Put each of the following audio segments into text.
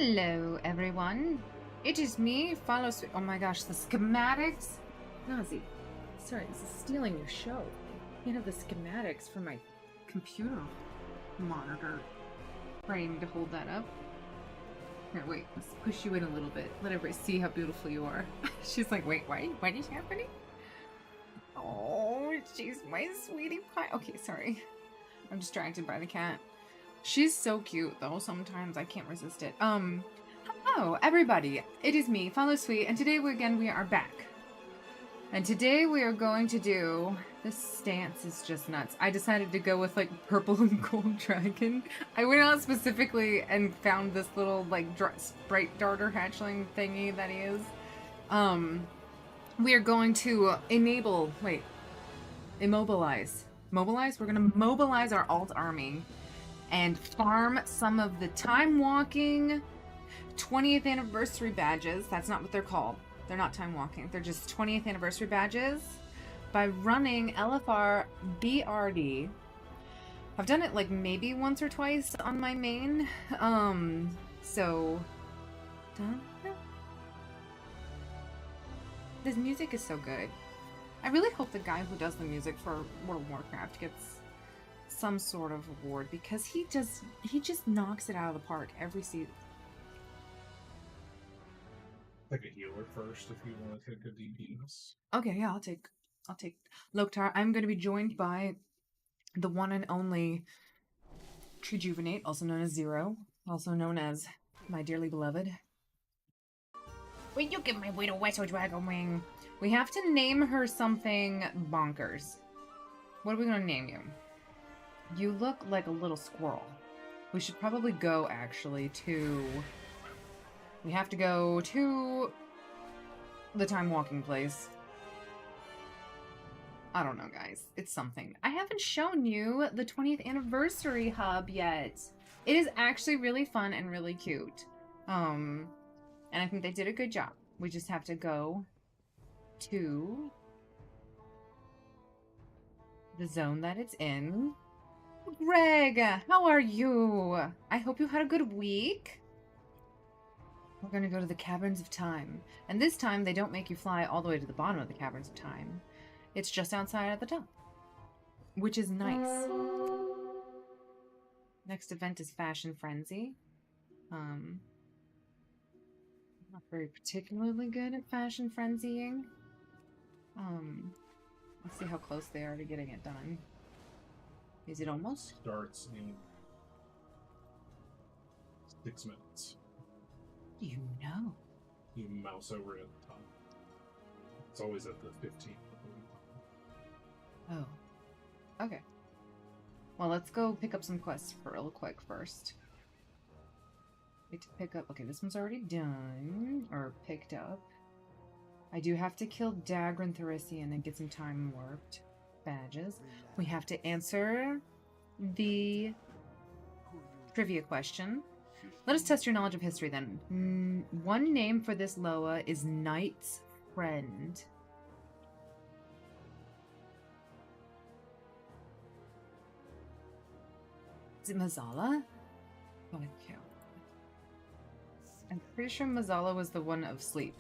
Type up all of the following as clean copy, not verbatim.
Hello, everyone. It is me, Follow Sweet. Oh my gosh, the schematics. Nazi, sorry, this is stealing your show. You have the schematics for my computer monitor frame to hold that up. Here, wait, let's push you in a little bit. Let everybody see how beautiful you are. She's like, wait, what is happening? Oh, she's my sweetie pie. Okay, sorry. I'm distracted by the cat. She's so cute, though. Sometimes I can't resist it. Hello, everybody. It is me, Follow Sweet, and today we are back. And today we are going to do... This stance is just nuts. I decided to go with, like, purple and gold dragon. I went out specifically and found this little, like, sprite darter hatchling thingy that he is. We are going to immobilize. Mobilize? We're gonna mobilize our alt army and farm some of the time walking 20th anniversary badges. That's not what they're called. They're not time walking. They're just 20th anniversary badges by running LFR BRD. I've done it like maybe once or twice on my main. This music is so good. I really hope the guy who does the music for World of Warcraft gets some sort of award, because he just knocks it out of the park every season. Take a healer first if you want to take a DPS. Okay, yeah, I'll take Loktar. I'm going to be joined by the one and only Rejuvenate, also known as Zero, also known as my dearly beloved. Will you give my widow Whistle Dragon Wing? We have to name her something bonkers. What are we going to name you? You look like a little squirrel. We should probably go, actually, to... We have to go to the time walking place. I don't know, guys. It's something. I haven't shown you the 20th anniversary hub yet. It is actually really fun and really cute. And I think they did a good job. We just have to go to the zone that it's in. Greg, how are you? I hope you had a good week. We're gonna go to the Caverns of Time. And this time, they don't make you fly all the way to the bottom of the Caverns of Time. It's just outside at the top. Which is nice. Next event is Fashion Frenzy. I'm not very particularly good at fashion frenzying. Let's see how close they are to getting it done. Is it almost? Starts in 6 minutes. You know. You mouse over at the top. It's always at the 15th. Oh. Okay. Well, let's go pick up some quests real quick first. Need to pick up... Okay, this one's already done. Or picked up. I do have to kill Dagger and Theresian and get some time warped badges. We have to answer the trivia question. Let us test your knowledge of history then. One name for this Loa is Knight's Friend. Is it Mazala? Oh, I can't. I'm pretty sure Mazala was the one of sleep.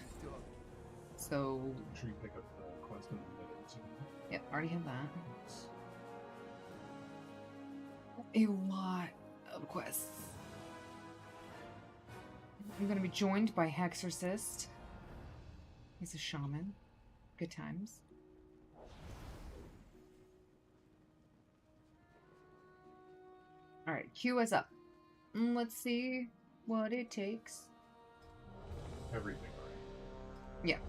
So... I'm sure you pick up the quest in a minute too. Yep, already have that. A lot of quests. I'm gonna be joined by Hexorcist. He's a shaman. Good times. Alright, queue us up. Let's see what it takes. Everything, right? Yeah,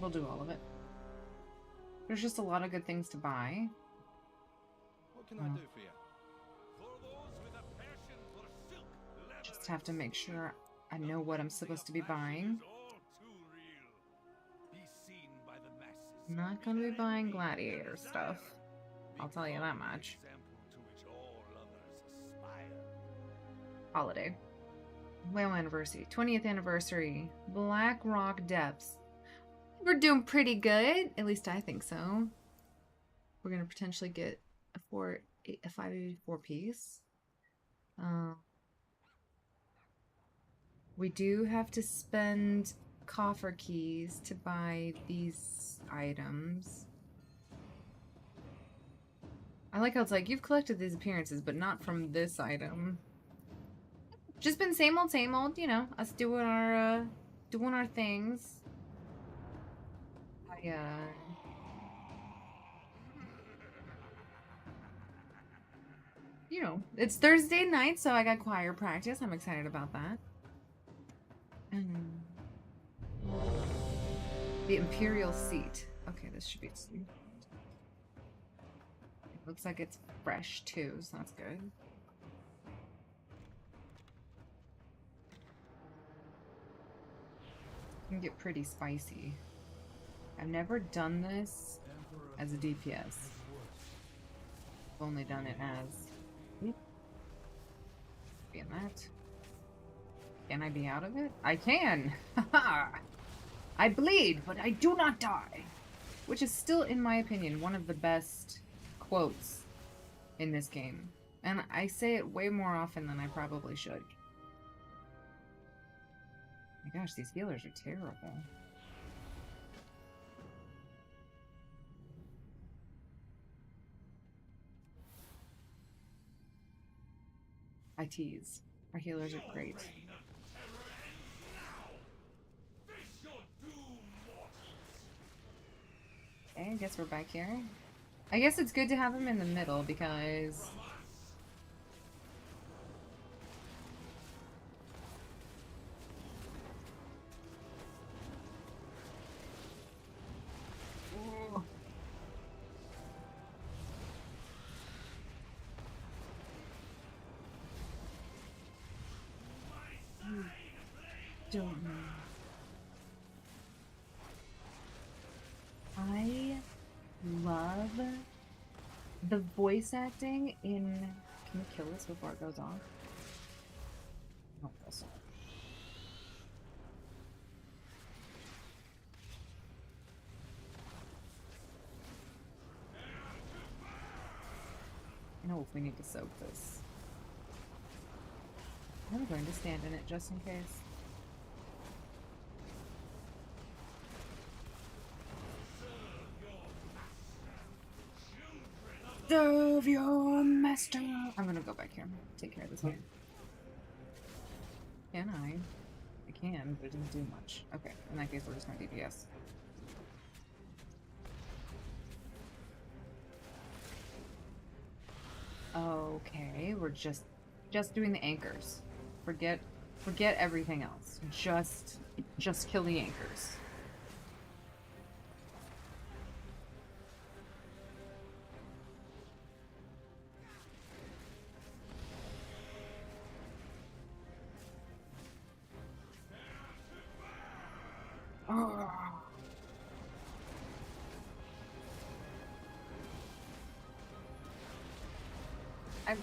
we'll do all of it. There's just a lot of good things to buy. What can I do for you? Just have to make sure I know what I'm supposed to be buying. I'm not going to be buying gladiator stuff. I'll tell you that much. Holiday. Whale anniversary. 20th anniversary. Blackrock depths. We're doing pretty good. At least I think so. We're going to potentially get a 584 piece. We do have to spend coffer keys to buy these items. I like how it's like, you've collected these appearances, but not from this item. Just been same old, you know, us doing our things. You know, it's Thursday night, so I got choir practice. I'm excited about that. The Imperial Seat. Okay, this should be... It looks like it's fresh, too, so that's good. It can get pretty spicy. I've never done this as a DPS. I've only done it as... Be in that. Can I be out of it? I can! Haha! I bleed, but I do not die! Which is still, in my opinion, one of the best quotes in this game. And I say it way more often than I probably should. My gosh, these healers are terrible. I tease. Our healers are great. Okay, I guess we're back here. I guess it's good to have him in the middle because... Ooh. Don't know. I love the voice acting in... Can we kill this before it goes off? I don't feel so. I know if we need to soak this. I'm going to stand in it just in case. Serve your master. I'm gonna go back here. Take care of this man. Can I? I can, but it doesn't do much. Okay, in that case, we're just gonna DPS. Okay, we're just doing the anchors. Forget everything else. Just kill the anchors. Oh. I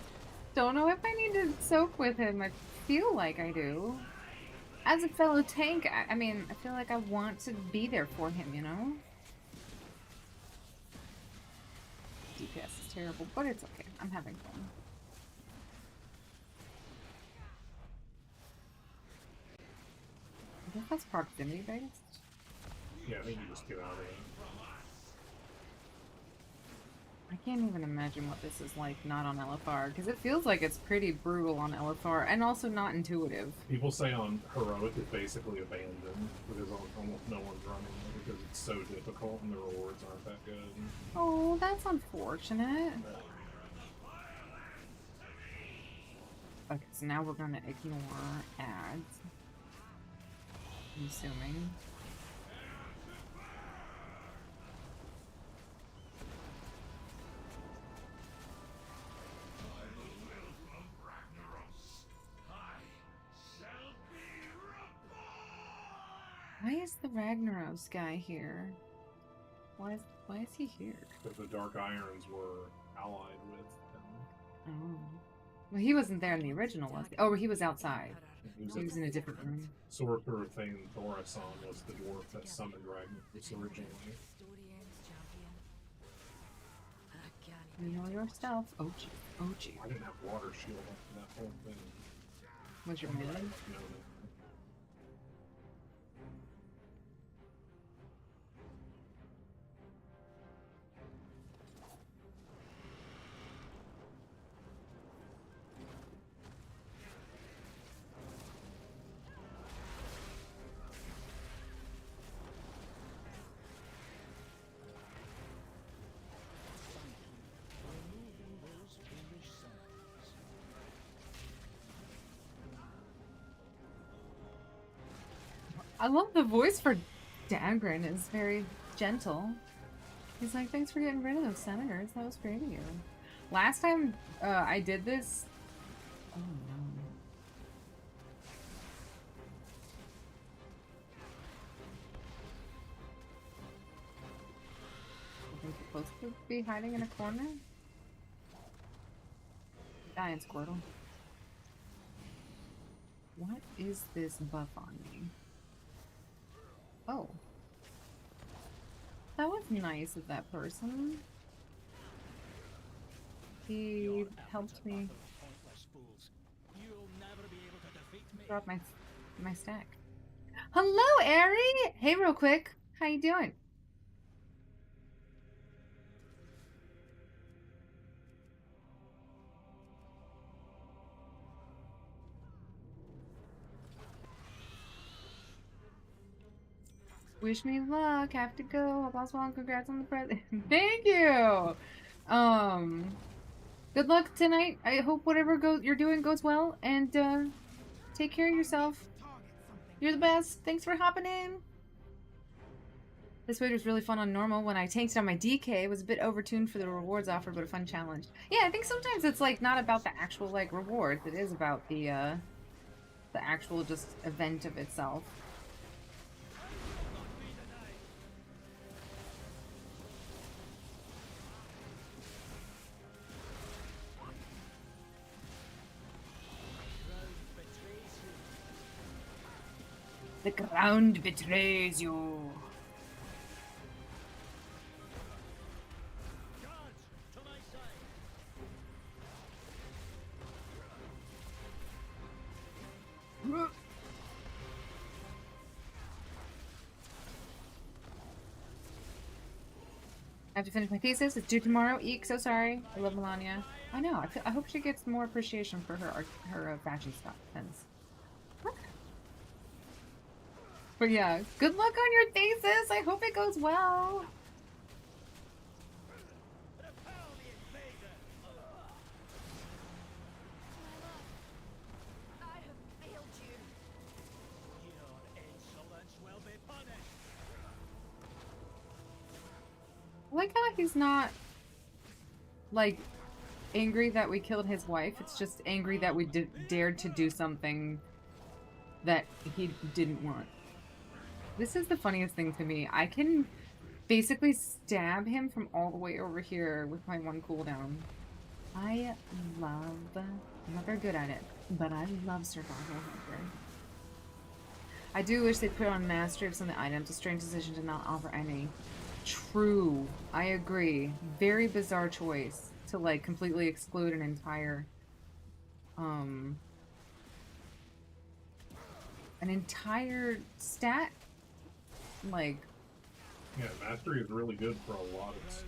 don't know if I need to soak with him. I feel like I do. As a fellow tank, I mean, I feel like I want to be there for him, you know? DPS is terrible, but it's okay. I'm having fun. I guess that's proximity based. Yeah, I think you just get out of it. I can't even imagine what this is like not on LFR, because it feels like it's pretty brutal on LFR, and also not intuitive. People say on Heroic it's basically abandoned, because almost no one's running it, because it's so difficult and the rewards aren't that good. Oh, that's unfortunate. Okay, so now we're gonna ignore ads. I'm assuming. Why is the Ragnaros guy here? Why is he here? Because the Dark Irons were allied with them. Oh. Well, he wasn't there in the original, was he? Oh, he was outside. He was in a different room. Sorcerer Thane Thorason was the dwarf that summoned Ragnaros originally. You know your stuff. Oh gee. Oh gee. I didn't have water shield after that whole thing. Was your melee? No. I love the voice for Dagrin. It's very gentle. He's like, thanks for getting rid of those senators. That was great of you. Last time I did this... Oh no. I think you're supposed to be hiding in a corner? Giant Squirtle. What is this buff on me? Oh. That was nice of that person. He helped me drop my stack. Hello, Ari! Hey, real quick. How you doing? Wish me luck. Have to go. Boss one, congrats on the present. Thank you. Good luck tonight. I hope whatever you're doing goes well, and take care of yourself. You're the best. Thanks for hopping in. This raid was really fun on normal. When I tanked on my DK, it was a bit overtuned for the rewards offered, but a fun challenge. Yeah, I think sometimes it's like not about the actual like rewards. It is about the actual just event of itself. The ground betrays you. I have to finish my thesis. It's due tomorrow. Eek, so sorry. I love Melania. I know. I hope she gets more appreciation for her fashion stuff. But yeah, good luck on your thesis. I hope it goes well. I have failed you. Your insolence will be punished. I like how he's not, like, angry that we killed his wife. It's just angry that we dared to do something that he didn't want. This is the funniest thing to me. I can basically stab him from all the way over here with my one cooldown. I'm not very good at it, but I love Survival Hunter. I do wish they put on mastery of some of the items. A strange decision to not offer any. True. I agree. Very bizarre choice to like completely exclude an entire stat. Like, yeah, mastery is really good for a lot of stuff.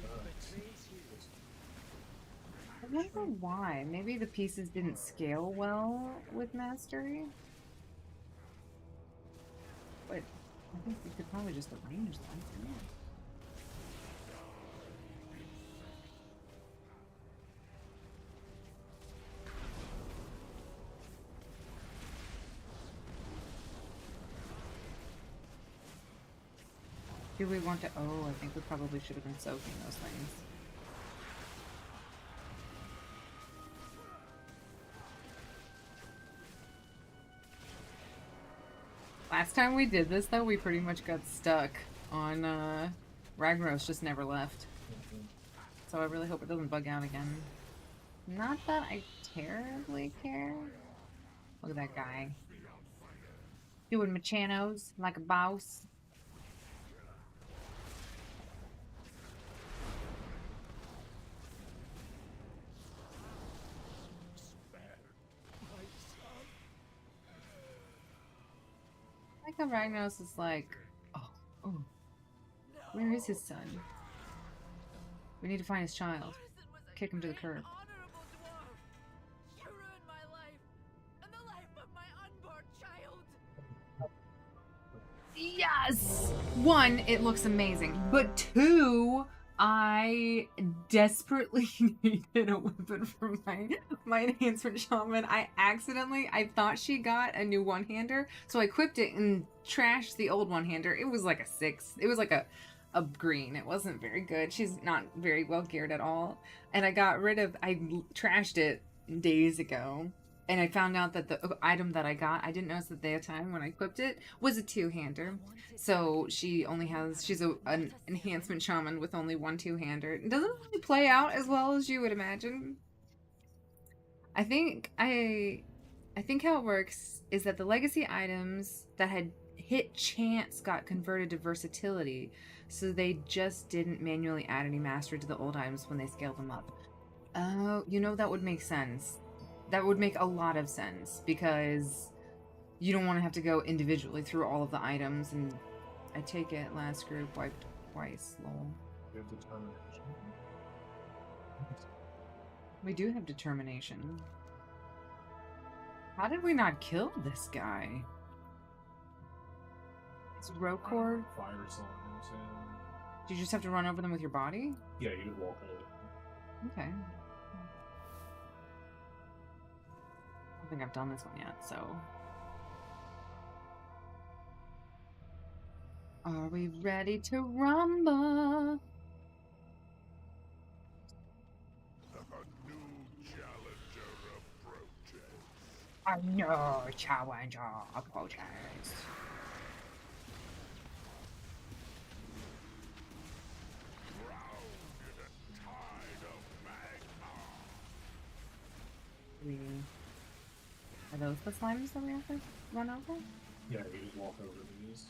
I wonder why. Maybe the pieces didn't scale well with mastery. But I think we could probably just arrange that. Yeah. Do we want to? Oh, I think we probably should have been soaking those things. Last time we did this, though, we pretty much got stuck on Ragnaros just never left. So I really hope it doesn't bug out again. Not that I terribly care. Look at that guy. Doing Machanos like a boss. I like how Ragnaros is like, oh, where is his son? We need to find his child. Kick him to the curb. You ruined my life and the life of my unborn child. Yes! One, it looks amazing. But two, I desperately needed a weapon for my enhancement shaman. I thought she got a new one-hander, so I equipped it and trashed the old one-hander. It was like a 6. It was like a green. It wasn't very good. She's not very well geared at all. And I trashed it days ago. And I found out that the item that I got, I didn't notice at the time when I equipped it, was a 2-hander. So she's an enhancement shaman with only 1 2-hander. It doesn't really play out as well as you would imagine. I think how it works is that the legacy items that had hit chance got converted to versatility, so they just didn't manually add any mastery to the old items when they scaled them up. Oh, that would make sense. That would make a lot of sense, because you don't want to have to go individually through all of the items, and I take it last group wiped twice, lol. We have determination. We do have determination. How did we not kill this guy? It's Rokor. Fire slimes, yeah. Do you just have to run over them with your body? Yeah, you just walk over. Okay. I don't think I've done this one yet, so... Are we ready to rumble? A new challenger approaches. Are those the slimes that we have to run over? Yeah, you just walk over these.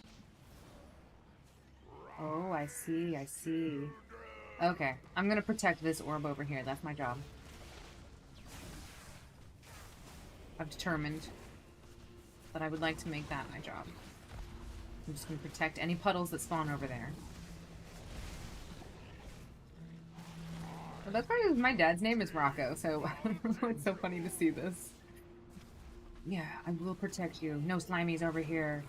Oh, I see, I see. Okay, I'm gonna protect this orb over here. That's my job. I've determined that I would like to make that my job. I'm just gonna protect any puddles that spawn over there. Well, that's probably my dad's name is Rocco, so it's so funny to see this. Yeah, I will protect you. No slimies over here.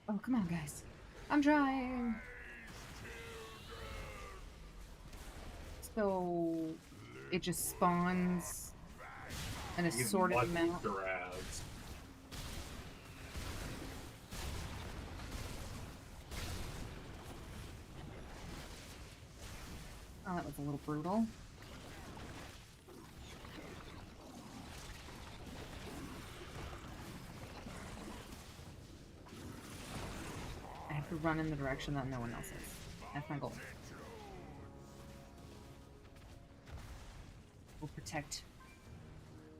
Oh, come on, guys. I'm trying. So, it just spawns an assorted amount. Grads. Oh, that was a little brutal. I have to run in the direction that no one else is. That's my goal. We'll protect.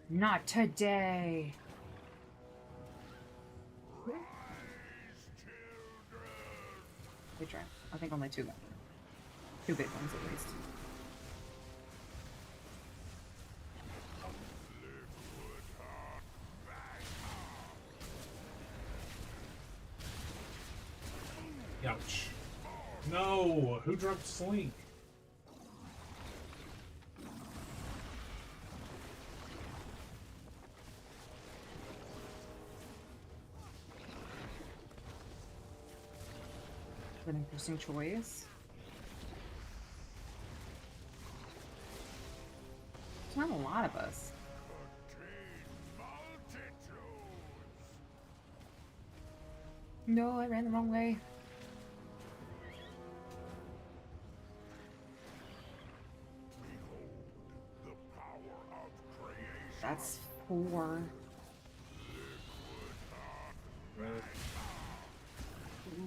Not today! Good try. I think only 2 left. 2 big ones at least. Ouch. No! Who dropped Slink? An interesting choice. There's not a lot of us. No, I ran the wrong way. That's 4. Red.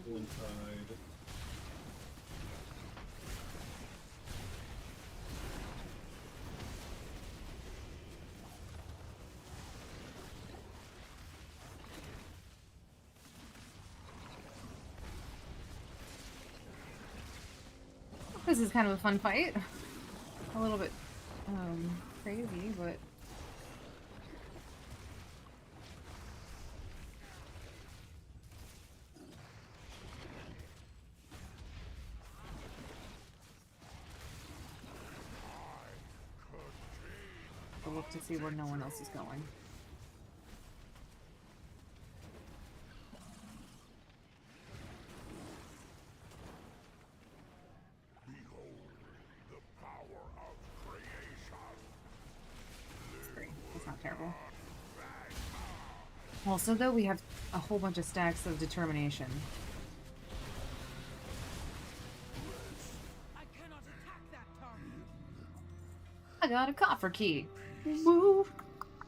Inside. This is kind of a fun fight. A little bit crazy, but I'll look to see where no one else is going. Also, though, we have a whole bunch of stacks of determination. I cannot attack that target. I got a coffer key. Woo!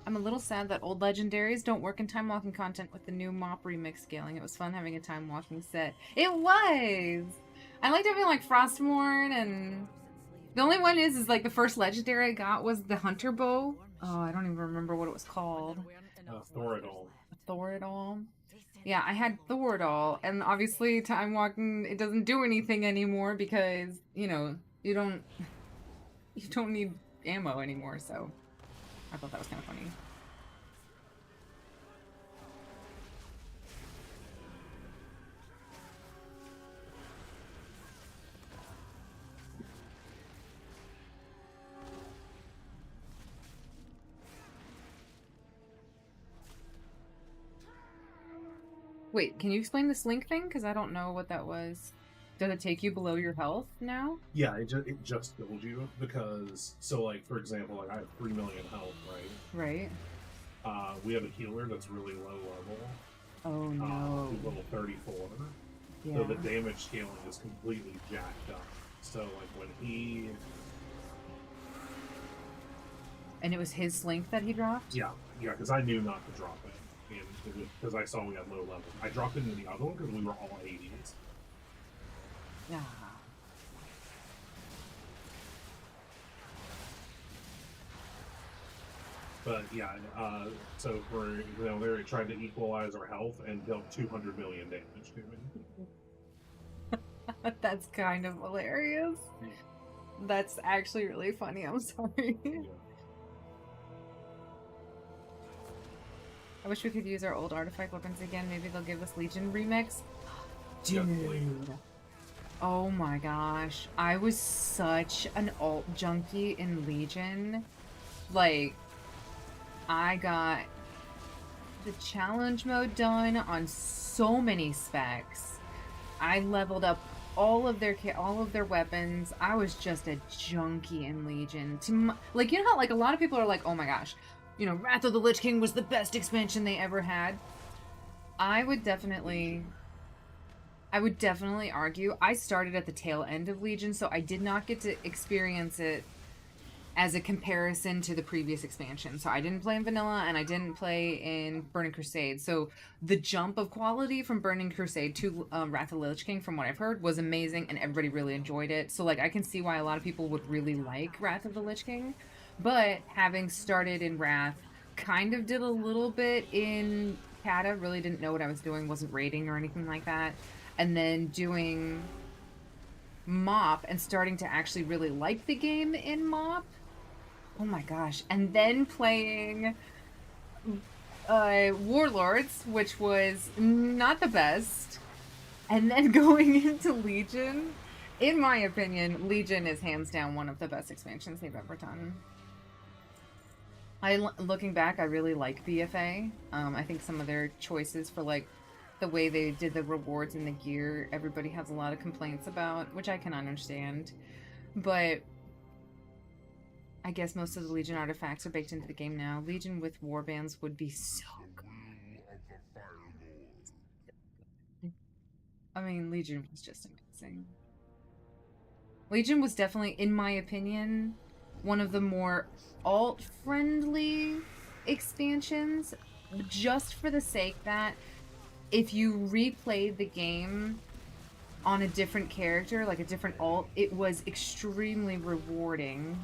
I'm a little sad that old legendaries don't work in time walking content with the new mop remix scaling. It was fun having a time walking set. It was! I liked having like Frostmourne, and the only one is like the first legendary I got was the Hunter Bow. Oh, I don't even remember what it was called. Thoradol. Thoradol. Yeah, I had Thoradol, and obviously time walking, it doesn't do anything anymore because, you know, you don't need ammo anymore, so I thought that was kind of funny. Wait, can you explain the slink thing? Because I don't know what that was. Does it take you below your health now? Yeah, it just killed you because, so like, for example, like I have 3 million health, right? Right. We have a healer that's really low level. Oh no. Who's level 34. Yeah. So the damage scaling is completely jacked up. So like when he... And it was his slink that he dropped? Yeah, because I knew not to drop it. Because I saw we had low level. I dropped it into the other one because we were all 80s. Yeah. But yeah, so for example, they tried to equalize our health and dealt 200 million damage to me. That's kind of hilarious. That's actually really funny. I'm sorry. Yeah. I wish we could use our old artifact weapons again. Maybe they'll give us Legion remix. Yeah, Dude. Oh my gosh. I was such an alt junkie in Legion. Like, I got the challenge mode done on so many specs. I leveled up all of their weapons. I was just a junkie in Legion. Like, you know how like a lot of people are like, oh my gosh, you know, Wrath of the Lich King was the best expansion they ever had. I would definitely argue I started at the tail end of Legion, so I did not get to experience it as a comparison to the previous expansion. So I didn't play in Vanilla, and I didn't play in Burning Crusade. So the jump of quality from Burning Crusade to Wrath of the Lich King, from what I've heard, was amazing, and everybody really enjoyed it. So like I can see why a lot of people would really like Wrath of the Lich King. But having started in Wrath, kind of did a little bit in Kata, really didn't know what I was doing, wasn't raiding or anything like that. And then doing Mop and starting to actually really like the game in Mop. Oh my gosh. And then playing Warlords, which was not the best. And then going into Legion. In my opinion, Legion is hands down one of the best expansions they've ever done. Looking back, I really like BFA. I think some of their choices for like the way they did the rewards and the gear, everybody has a lot of complaints about, which I can understand. But I guess most of the Legion artifacts are baked into the game now. Legion with warbands would be so good. I mean, Legion was just amazing. Legion was definitely, in my opinion, one of the more alt-friendly expansions, just for the sake that if you replayed the game on a different character, like a different alt, it was extremely rewarding.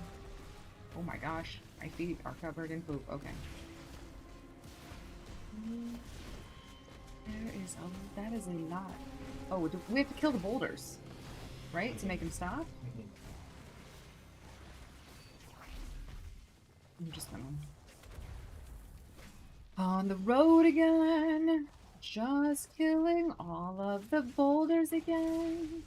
Oh my gosh, my feet are covered in poop. Okay. That is a lot. Oh, we have to kill the boulders, right? To make them stop? I'm just gonna... On the road again. Just killing all of the boulders again.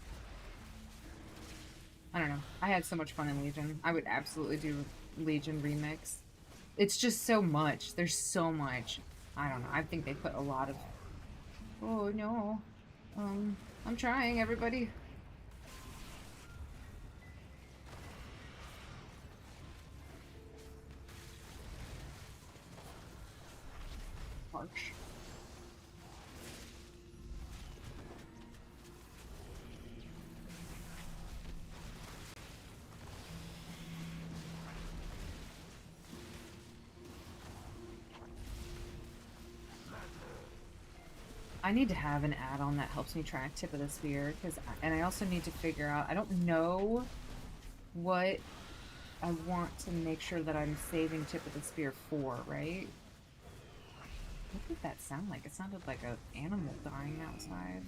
I don't know. I had so much fun in Legion. I would absolutely do Legion remix. It's just so much. There's so much. I don't know. I think they put a lot of... Oh, no. I'm trying, everybody. Harsh. I need to have an add-on that helps me track tip of the spear, and I also need to figure out, I don't know what I want to make sure that I'm saving tip of the spear for, right? What did that sound like? It sounded like an animal dying outside.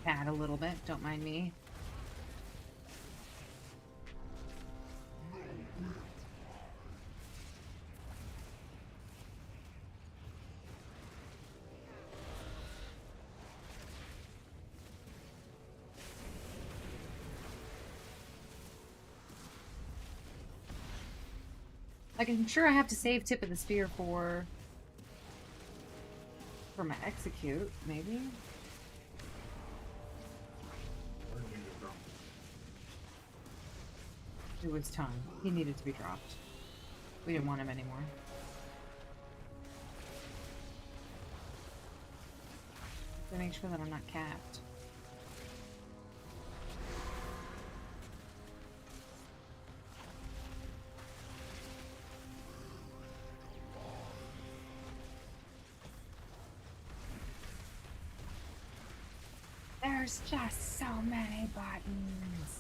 Pad a little bit, don't mind me. Like, I'm sure I have to save tip of the spear for my execute, maybe? Where did you go from? It was time. He needed to be dropped. We didn't want him anymore. To make sure that I'm not capped. There's just so many buttons.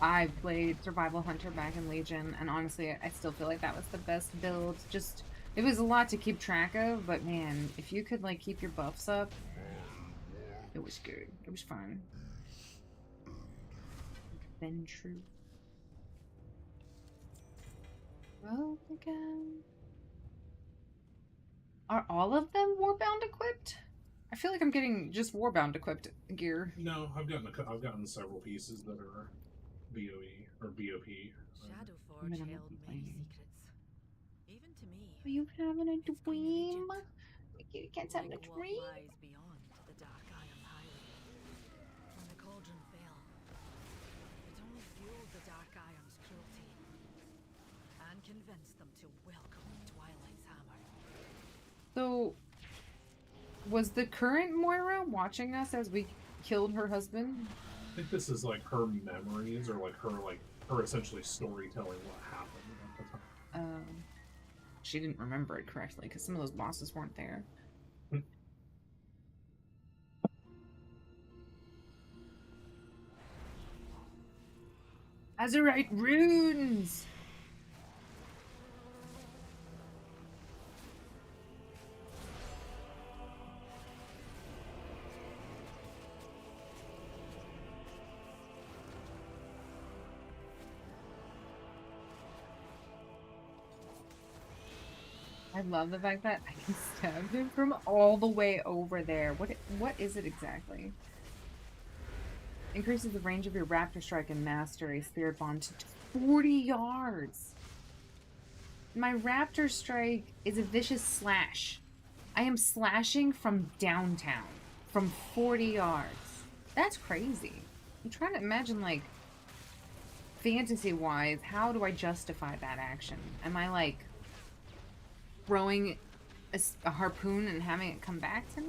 I played Survival Hunter back in Legion, and honestly, I still feel like that was the best build. Just, it was a lot to keep track of, but man, if you could like keep your buffs up, it was good. It was fun. Been true. Well, again. Are all of them Warbound equipped? I feel like I'm getting just Warbound equipped gear. No, I've gotten several pieces that are BOE or BOP. Shadowforge I'm not held many complaining. secrets. Even to me. Are you having a It's been dream? legend. You can't have Like a what dream. lies beyond the Dark Iron Highway. When the cauldron fell, it only fueled the Dark Iron's cruelty and convinced them to welcome Twilight's hammer. So, was the current Moira watching us as we killed her husband? I think this is like her memories, or like her essentially storytelling what happened at the time. She didn't remember it correctly because some of those bosses weren't there. Azurite runes! I love the fact that I can stab him from all the way over there. What is it exactly? Increases the range of your raptor strike and mastery spirit bond to 40 yards. My raptor strike is a vicious slash. I am slashing from downtown, from 40 yards. That's crazy. I'm trying to imagine, like, fantasy-wise, how do I justify that action? Am I, like, throwing a harpoon and having it come back to me?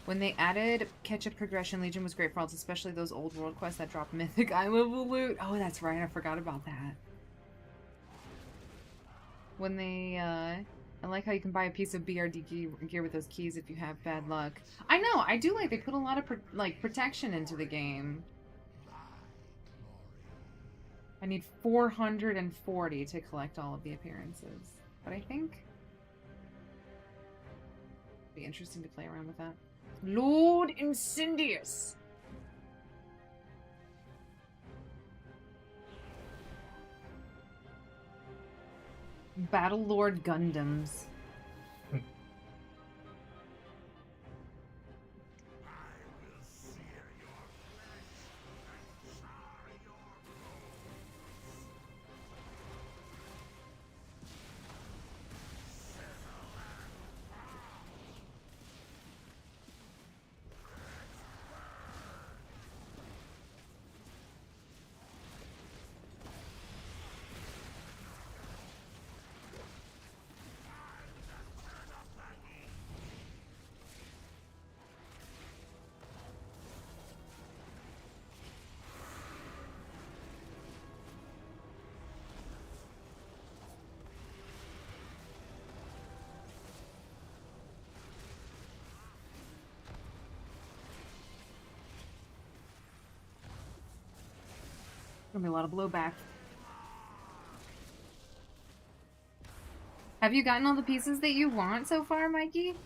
When they added catch-up progression, Legion was great for all, especially those old world quests that drop mythic eye-level loot. Oh, that's right, I forgot about that. When they, I like how you can buy a piece of BRD gear with those keys if you have bad luck. I know, I do like they put a lot of, protection into the game. I need 440 to collect all of the appearances. But I think it'd be interesting to play around with that. Lord Incendious! Battle Lord Gundams. Gonna be a lot of blowback. Have you gotten all the pieces that you want so far, Mikey?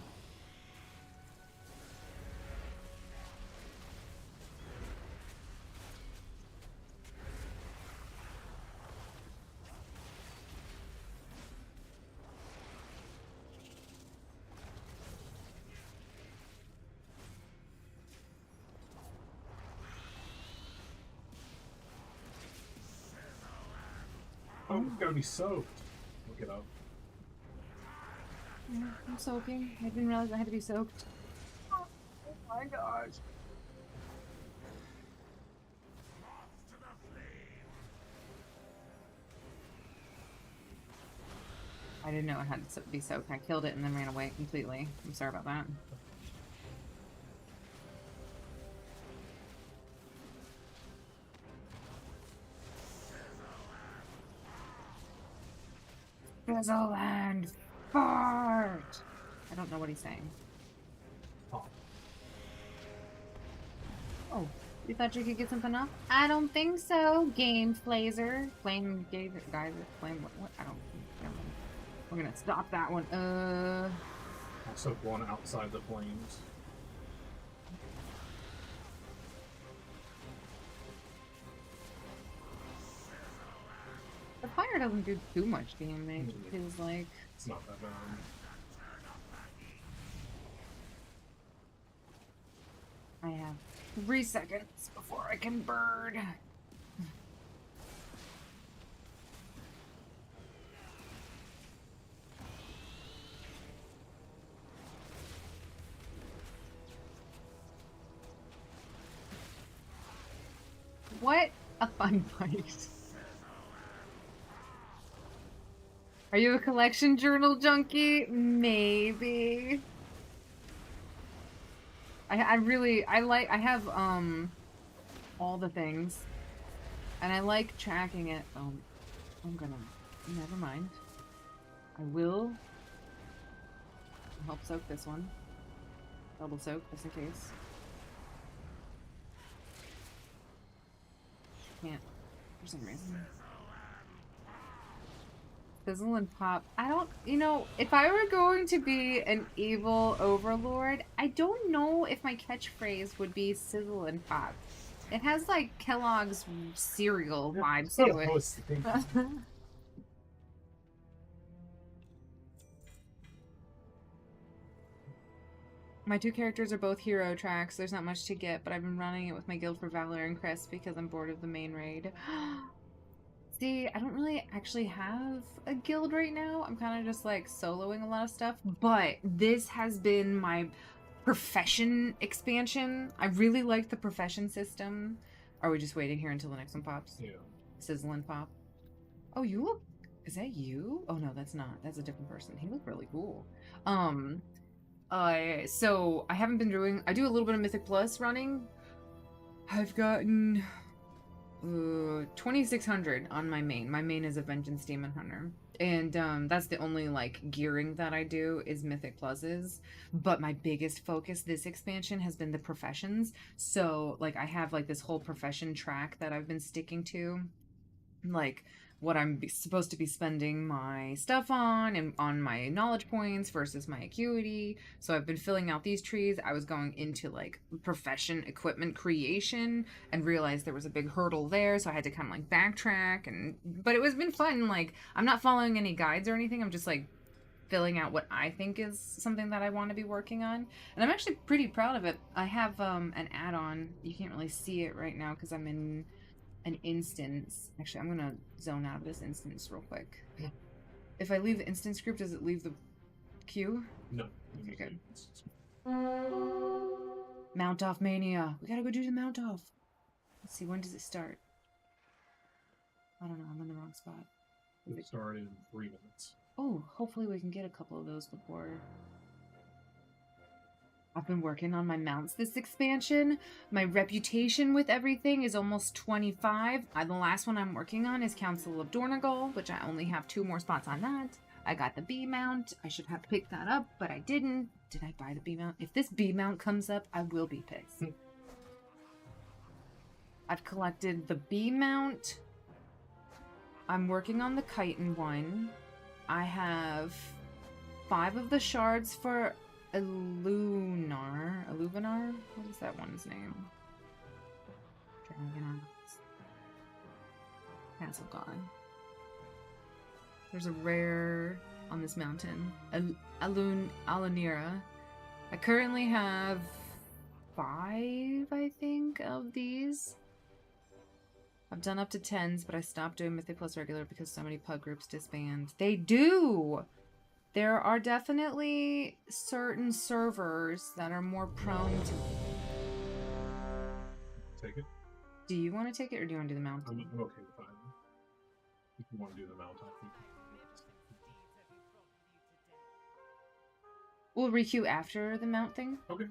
Oh, it's gotta be soaked. Look it up. Yeah, I'm soaking. I didn't realize I had to be soaked. Oh my gosh. I didn't know it had to be soaked. I killed it and then ran away completely. I'm sorry about that. Fizzle and fart! I don't know what he's saying. Oh. Oh, you thought you could get something up? I don't think so. Game Flazer. Flame Gazer. Geyser. Flame. What? I don't. Never mind. We're gonna stop that one. I'll soak one outside the flames. The fire doesn't do too much damage. It feels like. It's not that bad. I have 3 seconds before I can burn. What a fun fight. Are you a collection journal junkie? Maybe. I have all the things. And I like tracking it. Never mind. I will help soak this one. Double soak, just in case. Can't, for some reason. Sizzle and pop. I don't, if I were going to be an evil overlord, I don't know if my catchphrase would be sizzle and pop. It has like Kellogg's cereal vibes to it. My 2 characters are both hero tracks. There's not much to get, but I've been running it with my Guild for Valor and Crest because I'm bored of the main raid. See, I don't really actually have a guild right now. I'm kind of just like soloing a lot of stuff, but this has been my profession expansion. I really like the profession system. Are we just waiting here until the next one pops? Yeah. Sizzle and pop. Oh, you look... Is that you? Oh, no, that's not. That's a different person. He looked really cool. So I haven't been doing... I do a little bit of Mythic Plus running. I've gotten... 2600 on my main. My main is a Vengeance Demon Hunter. And that's the only like gearing that I do is Mythic Pluses. But my biggest focus this expansion has been the professions. So like I have like this whole profession track that I've been sticking to. Like what I'm supposed to be spending my stuff on and on my knowledge points versus my acuity. So I've been filling out these trees. I was going into like profession equipment creation and realized there was a big hurdle there. So I had to kind of like backtrack but it was been fun. Like I'm not following any guides or anything. I'm just like filling out what I think is something that I want to be working on. And I'm actually pretty proud of it. I have an add-on. You can't really see it right now because I'm in an instance. Actually, I'm gonna zone out of this instance real quick. If I leave the instance group, does it leave the queue? No. Okay, good. Mount off mania. We gotta go do the mount off. Let's see, when does it start? I don't know, I'm in the wrong spot. It started in 3 minutes. Oh, hopefully we can get a couple of those before. I've been working on my mounts this expansion. My reputation with everything is almost 25. The last one I'm working on is Council of Dornagal, which I only have 2 more spots on that. I got the B mount. I should have picked that up, but I didn't. Did I buy the B mount? If this B mount comes up, I will be pissed. I've collected the bee mount. I'm working on the chitin one. I have 5 of the shards for Illunar. What is that one's name? Dragon Eyes. Castle Gone. There's a rare on this mountain. Alunira. I currently have 5, I think, of these. I've done up to 10s, but I stopped doing Mythic Plus regular because so many pug groups disband. They do! There are definitely certain servers that are more prone to... Take it. Do you want to take it, or do you want to do the mountain? I'm okay with that. If you want to do the mount, I think. We'll requeue after the mount thing. Okay.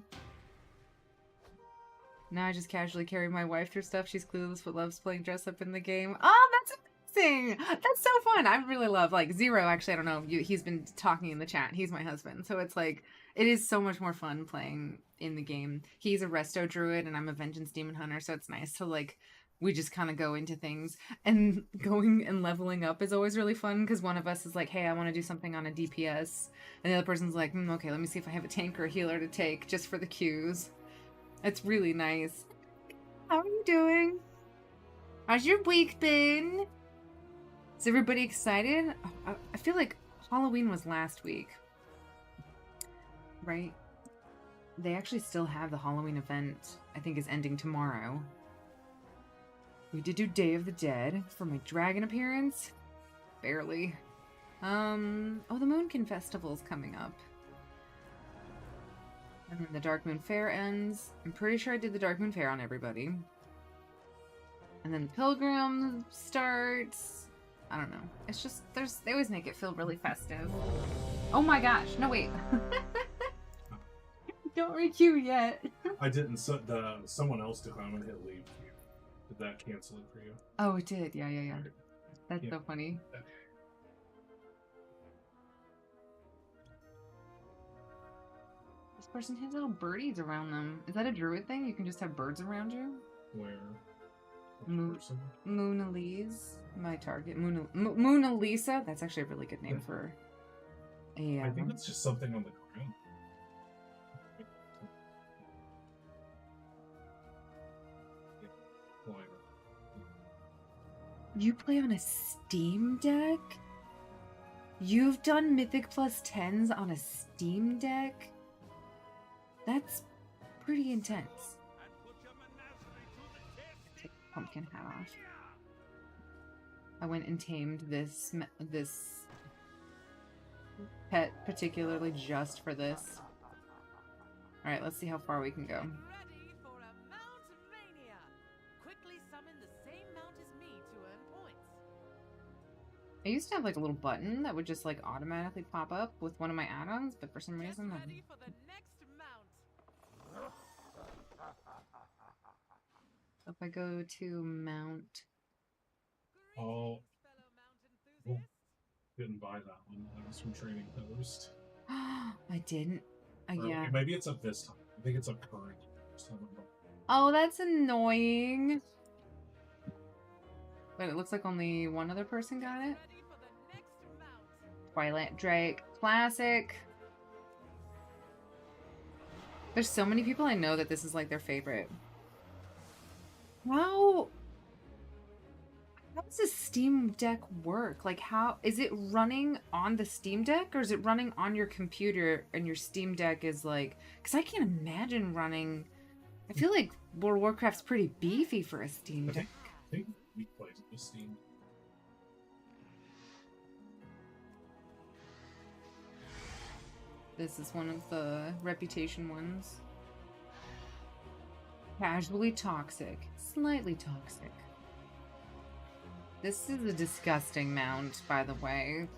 Now I just casually carry my wife through stuff. She's clueless but loves playing dress up in the game. Oh, that's amazing! That's so fun. I really love, like, Zero, actually, I don't know. He's been talking in the chat. He's my husband. So it's like, it is so much more fun playing in the game. He's a resto druid and I'm a vengeance demon hunter. So it's nice to, like, we just kind of go into things. And going and leveling up is always really fun because one of us is like, hey, I want to do something on a DPS. And the other person's like, okay, let me see if I have a tank or a healer to take just for the queues. It's really nice. How are you doing? How's your week been? Is everybody excited? I feel like Halloween was last week. Right? They actually still have the Halloween event, I think is ending tomorrow. We did do Day of the Dead for my dragon appearance. Barely. Oh, the Moonkin Festival's coming up. And then the Dark Moon Fair ends. I'm pretty sure I did the Dark Moon Fair on everybody. And then the Pilgrim starts. I don't know. It's just, they always make it feel really festive. Oh my gosh. No, wait. Don't requeue yet. I didn't. Someone else did. I'm going to hit leave. Did that cancel it for you? Oh, it did. Yeah. Okay. That's Yeah. so funny. Okay. This person has little birdies around them. Is that a druid thing? You can just have birds around you? Where? Moon- Person? Mona Lisa, my target. Mona Lisa. That's actually a really good name for a. I think it's just something on the ground. You play on a Steam Deck? You've done Mythic Plus 10s on a Steam Deck? That's pretty intense. Take the pumpkin hat off. I went and tamed this pet particularly just for this. Alright, let's see how far we can go. Ready for a Mount Mania. Quickly summon the same mount as me to earn points. I used to have like a little button that would just like automatically pop up with one of my add-ons, but for some reason Get ready for the next mount. if I go to mount, Oh, Fellow mount enthusiasts. didn't buy that one. That was from Training Post. I didn't. Or Yeah. maybe it's up this time. I think it's up current. Oh, that's annoying. But it looks like only one other person got it. Ready for the next mount. Twilight Drake, classic. There's so many people I know that this is like their favorite. How does a Steam Deck work? Like, how is it running on the Steam Deck, or is it running on your computer and your Steam Deck is like, because I can't imagine running. I feel like World of Warcraft's pretty beefy for a Steam Deck. I think we played with Steam. This is one of the reputation ones. Casually toxic. Slightly toxic. This is a disgusting mount, by the way.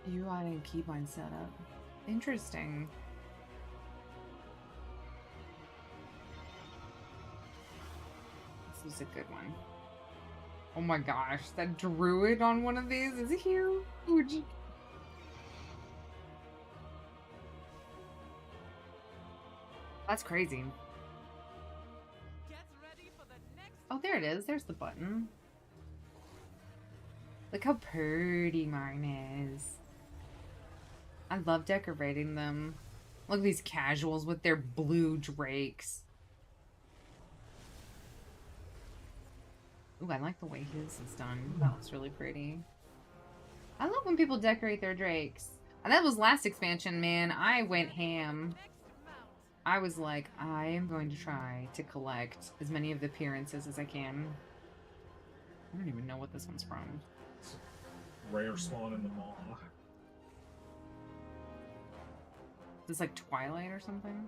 UI and keybind setup. Interesting. This is a good one. Oh my gosh, that druid on one of these is huge. That's crazy. Get ready for the next. Oh, there it is. There's the button. Look how pretty mine is. I love decorating them. Look at these casuals with their blue drakes. Ooh, I like the way his is done. That looks really pretty. I love when people decorate their drakes. And that was last expansion, man. I went ham. Next mount. I was like, I am going to try to collect as many of the appearances as I can. I don't even know what this one's from. Rare spawn in the mall. Is this like Twilight or something?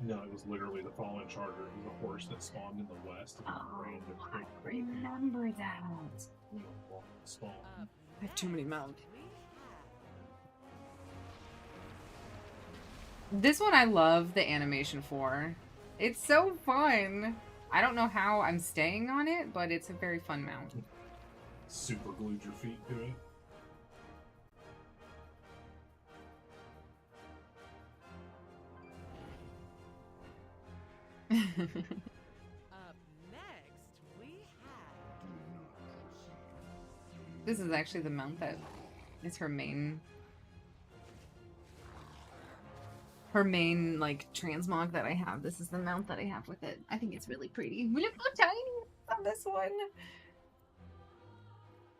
No, it was literally the Fallen Charger. It was a horse that spawned in the west. Oh, Random I remember that. spawn. I have too many mounts. We have This one I love the animation for. It's so fun. I don't know how I'm staying on it, but it's a very fun mount. Super glued your feet to it. up next. We have This is actually the mount that is her main like transmog that I have. This is the mount that I have with it. I think it's really pretty. Look how tiny it is on this one.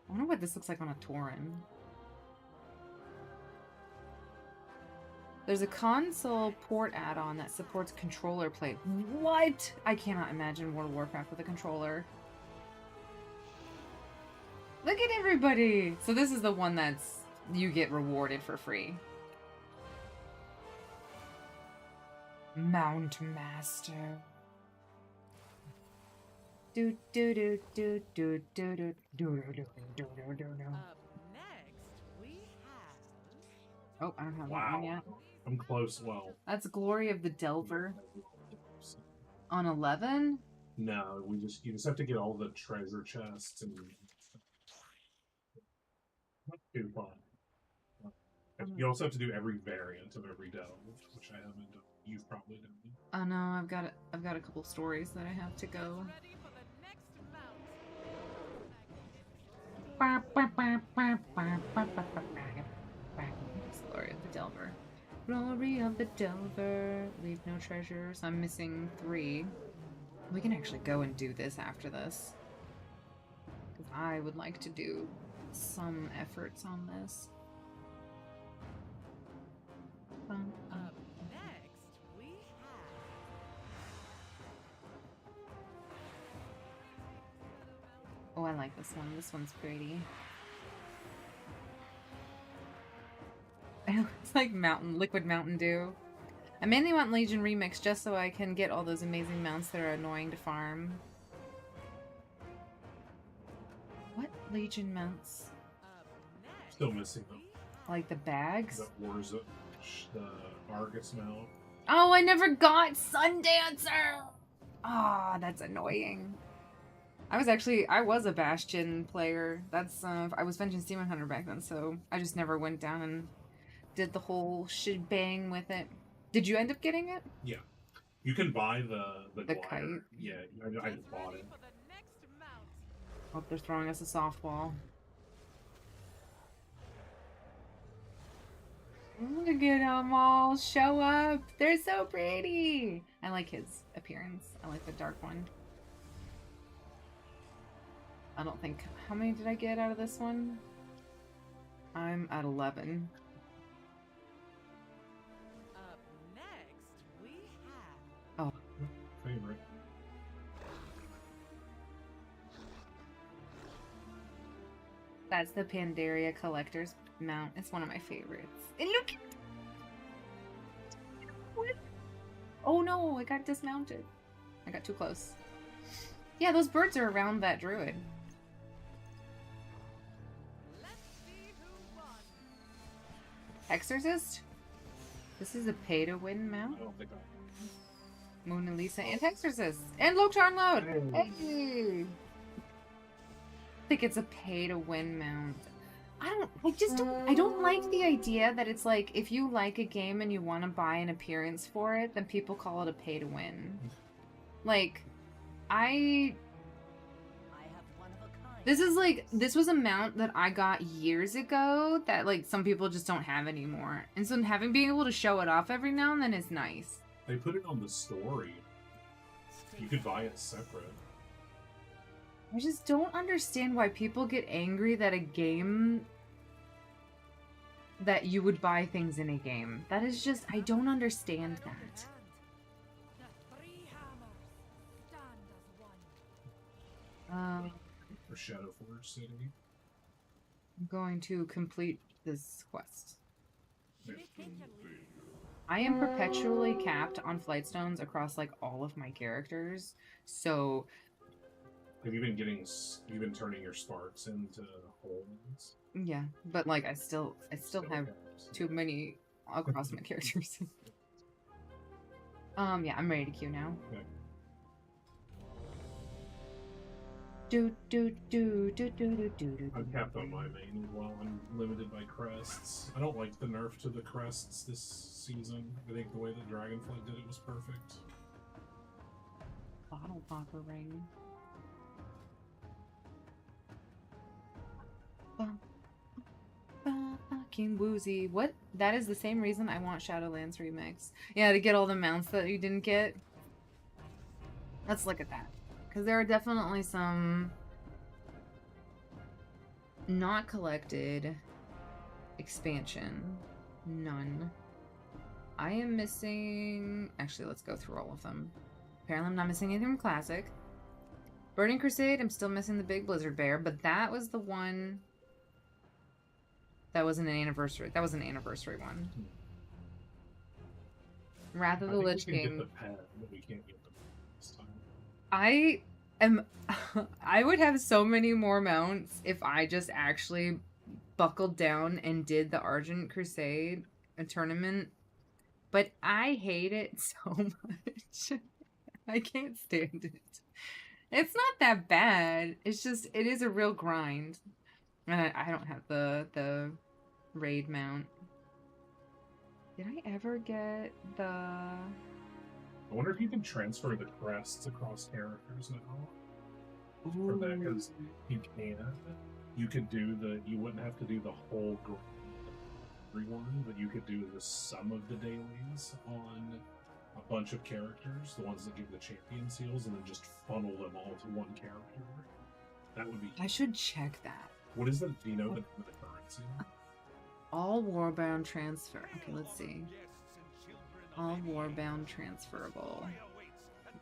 I wonder what this looks like on a Tauren. There's a console port add-on that supports controller play. What? I cannot imagine World of Warcraft with a controller. Look at everybody! So this is the one that's you get rewarded for free. Mount Master. Do do do do do do do do do do do do. up next. We have Oh, I don't have that one yet. I'm close. Well, That's Glory of the Delver on 11. no, you just have to get all the treasure chests and not too fun. You also have to do every variant of every delve, which I haven't done. You've probably done. Oh no, I've got a couple stories that I have to go. ready for the next mount. Glory of the Delver. Glory of the Delver. Leave no treasures. I'm missing 3. We can actually go and do this after this. Because I would like to do some efforts on this. Up next, we have Oh, I like this one. This one's pretty. It looks like liquid Mountain Dew. I mainly want Legion Remix just so I can get all those amazing mounts that are annoying to farm. What Legion mounts? up next. Still missing them. Like the bags? The Wars of the Argus mount. Oh, I never got Sundancer! Ah, that's annoying. I was a Bastion player. That's, I was Vengeance Demon Hunter back then, so I just never went down and did the whole shebang with it. Did you end up getting it? Yeah. You can buy the glider. kite? Yeah, I just bought it. For the next mount. Oh, they're throwing us a softball. Look at them all show up. They're so pretty. I like his appearance. I like the dark one. I don't think... How many did I get out of this one? I'm at 11. Up next, we have Oh, Favorite. that's the Pandaria Collector's mount. It's one of my favorites. And look! What? Oh no, I got dismounted. I got too close. Yeah, those birds are around that druid. Let's see who won. Exorcist? This is a pay-to-win mount? I don't think Mona Lisa and Exorcist. And Loktar and Load! Hey! I think it's a pay-to-win mount. I don't like the idea that it's like, if you like a game and you want to buy an appearance for it, then people call it a pay to win. Like, I have one of a kind. this was a mount that I got years ago that, like, some people just don't have anymore. And so being able to show it off every now and then is nice. They put it on the story. You could buy it separate. I just don't understand why people get angry that a game... that you would buy things in a game. That is just... I don't understand that. The three hammers stand as one. For Shadowforge City. I'm going to complete this quest. You think you're leaving? I am perpetually capped on flight stones across, like, all of my characters. So... Have you been getting? You've been turning your sparks into holes. yeah, but, like, I still have too many across my characters. Yeah, I'm ready to queue now. Okay. I'm capped on my main as well. I'm limited by crests. I don't like the nerf to the crests this season. I think the way that Dragonflight did it was perfect. Bottle popper ring. Fucking woozy. What? That is the same reason I want Shadowlands Remix. Yeah, to get all the mounts that you didn't get. Let's look at that. Because there are definitely some not collected expansion. None. I am missing... Actually, let's go through all of them. Apparently I'm not missing anything from Classic. Burning Crusade, I'm still missing the big Blizzard Bear, but that was the one... That wasn't an anniversary. That was an anniversary one. Wrath of the Lich We can King. get the pet, but we can't get the this time. I am... I would have so many more mounts if I just actually buckled down and did the Argent Crusade tournament. But I hate it so much. I can't stand it. It's not that bad. It's just, it is a real grind. And I don't have the raid mount. Did I ever get the... I wonder if you can transfer the crests across characters now. For that, because you can. You could do the. You wouldn't have to do the whole everyone, but you could do the sum of the dailies on a bunch of characters, the ones that give the champion seals, and then just funnel them all to one character. That would be. I should check that. What is the? Do you know the currency? All Warbound transfer. Okay, let's see. All Warbound transferable.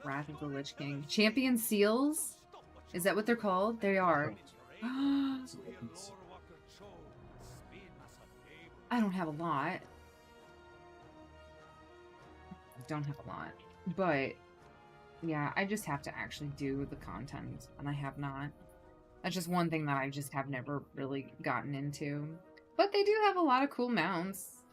Wrath of the Lich King. Champion seals? Is that what they're called? They are. I don't have a lot. I don't have a lot. But, yeah, I just have to actually do the content, and I have not. That's just one thing that I just have never really gotten into. But they do have a lot of cool mounts.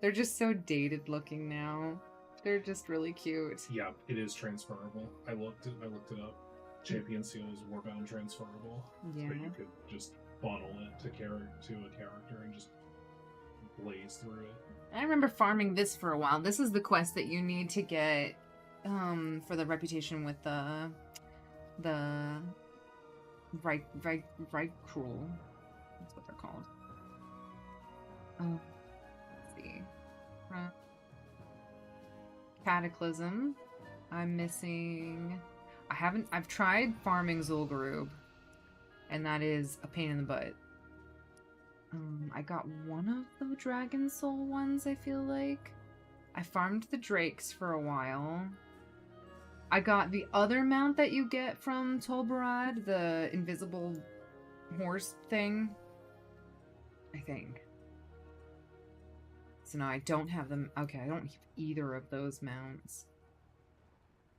They're just so dated looking now. They're just really cute. Yeah, it is transferable. I looked it up. Champion seal is Warbound transferable. Yeah. But you could just funnel it to a character and just blaze through it. I remember farming this for a while. This is the quest that you need to get for the reputation with the right cruel. That's what they're called. Let's see. Cataclysm. I'm missing... I've tried farming Zul'Gurub, and that is a pain in the butt. I got one of the Dragon Soul ones, I feel like. I farmed the Drakes for a while. I got the other mount that you get from Tolbarad, the invisible horse thing. I think. So no, I don't have them. Okay, I don't have either of those mounts.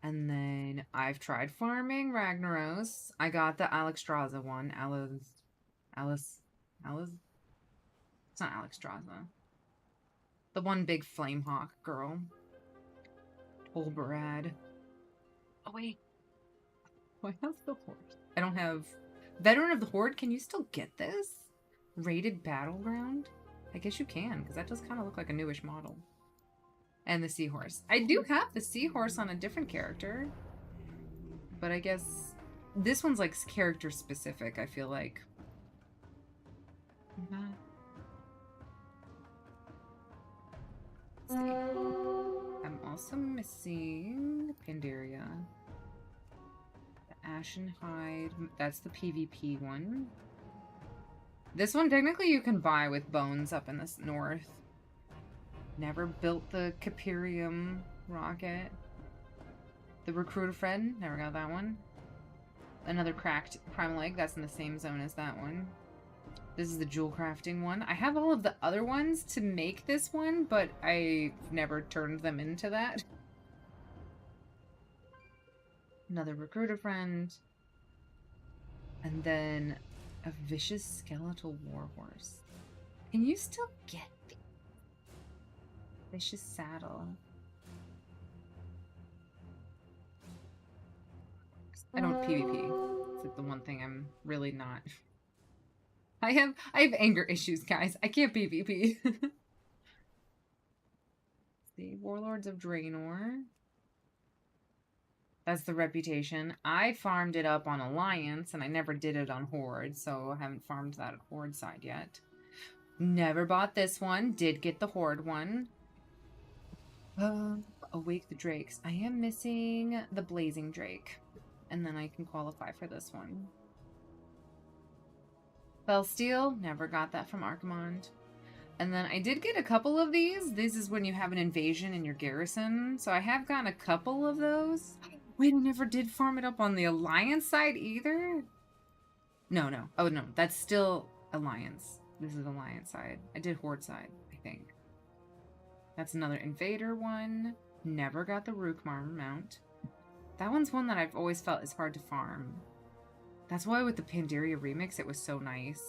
And then I've tried farming Ragnaros. I got the Alexstrasza one. Alice. It's not Alexstrasza. The one big Flamehawk girl. Tolbarad. Oh wait. Oh, I have the Horde. I don't have... Veteran of the Horde, can you still get this? Rated Battleground? I guess you can, because that does kind of look like a newish model. And the seahorse. I do have the seahorse on a different character. But I guess this one's like character specific, I feel like. Let's see. I'm also missing Pandaria. The Ashen Hide. That's the PvP one. This one, technically, you can buy with bones up in the north. Never built the Capirium rocket. The Recruiter Friend. Never got that one. Another cracked Primal Egg. That's in the same zone as that one. This is the jewel crafting one. I have all of the other ones to make this one, but I've never turned them into that. Another Recruiter Friend. And then a Vicious Skeletal Warhorse. Can you still get the Vicious Saddle? I don't PvP. It's like the one thing I'm really not. I have anger issues, guys. I can't PvP. The Warlords of Draenor. That's the reputation. I farmed it up on Alliance, and I never did it on Horde, so I haven't farmed that Horde side yet. Never bought this one. Did get the Horde one. Awake the Drakes. I am missing the Blazing Drake. And then I can qualify for this one. Felsteel. Never got that from Archimonde. And then I did get a couple of these. This is when you have an invasion in your garrison. So I have gotten a couple of those. Wait, I never did farm it up on the Alliance side either? No. Oh, no. That's still Alliance. This is Alliance side. I did Horde side, I think. That's another Invader one. Never got the Rookmar mount. That one's one that I've always felt is hard to farm. That's why with the Pandaria remix, it was so nice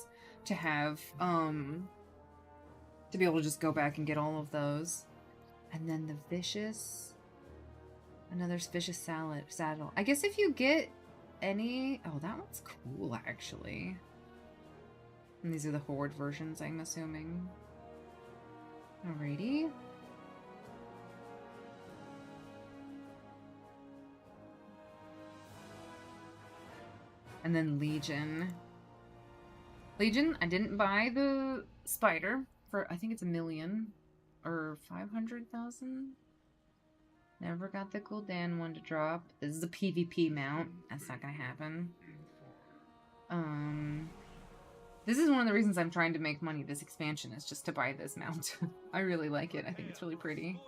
to have, to be able to just go back and get all of those. And then the Vicious... Another Vicious Saddle. I guess if you get any... Oh, that one's cool, actually. And these are the Horde versions, I'm assuming. Alrighty. And then Legion. Legion, I didn't buy the spider for, I think it's 1 million. Or 500,000? Never got the Gul'dan one to drop. This is a PvP mount. That's not gonna happen. This is one of the reasons I'm trying to make money this expansion, is just to buy this mount. I really like it. I think it's really pretty.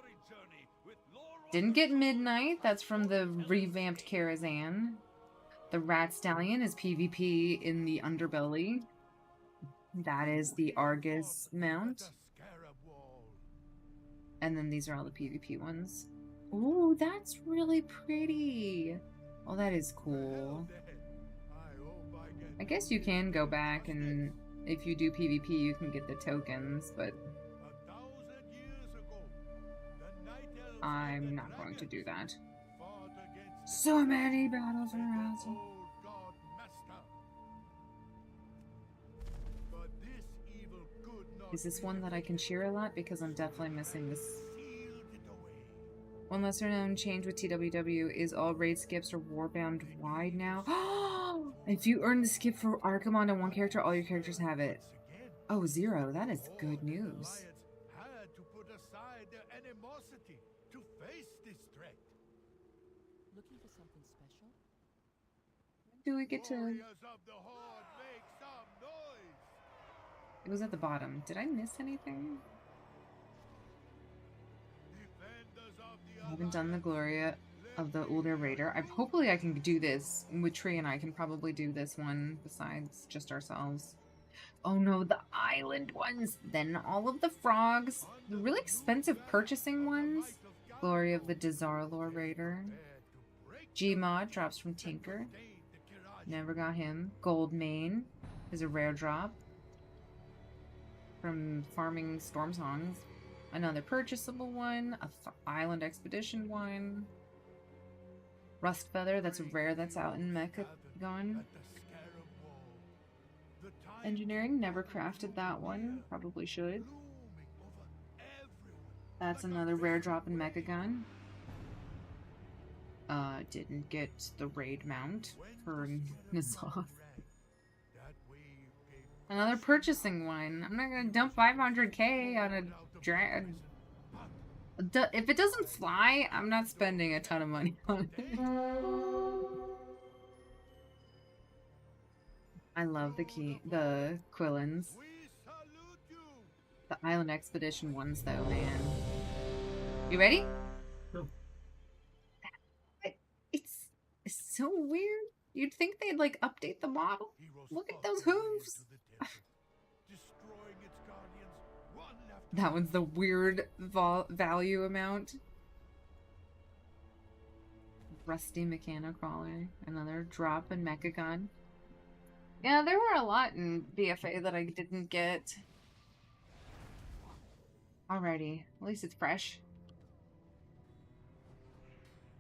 Didn't get Midnight. That's from the revamped Karazhan. The Rat Stallion is PvP in the underbelly. That is the Argus mount. And then these are all the PvP ones. Ooh, that's really pretty. Oh, that is cool. I guess you can go back and if you do PvP, you can get the tokens, but I'm not going to do that. So many battles around. Is this one that I can cheer a lot? Because I'm definitely missing this. One lesser known change with TWW is all raid skips are warbound wide now. If you earn the skip for Archimonde on one character, all your characters have it. Oh, 0. That is good news. Looking for something special? Do we get to... It was at the bottom. Did I miss anything? I haven't done the Gloria of the older Raider. Hopefully I can do this. With Tree and I can probably do this one besides just ourselves. Oh no, the island ones! Then all of the frogs. The really expensive purchasing ones. Glory of the Dazarlor Raider. Gmod drops from Tinker. Never got him. Goldmane is a rare drop from farming Storm Songs. Another purchasable one. A Island Expedition one. Rust Feather, that's a rare that's out in Mecha gone. Engineering, never crafted that one. Probably should. That's another rare drop in Mecha Gun. Didn't get the raid mount for Nazoth. Another purchasing one. I'm not gonna dump 500k on a drag. If it doesn't fly, I'm not spending a ton of money on it. I love the Quillins. The Island Expedition ones, though, man. You ready? Sure. It's so weird. You'd think they'd like update the model. Look at those hooves. That one's the weird value amount. Rusty Mechano Crawler. Another drop in Mechagon. Yeah, there were a lot in BFA that I didn't get. Alrighty. At least it's fresh.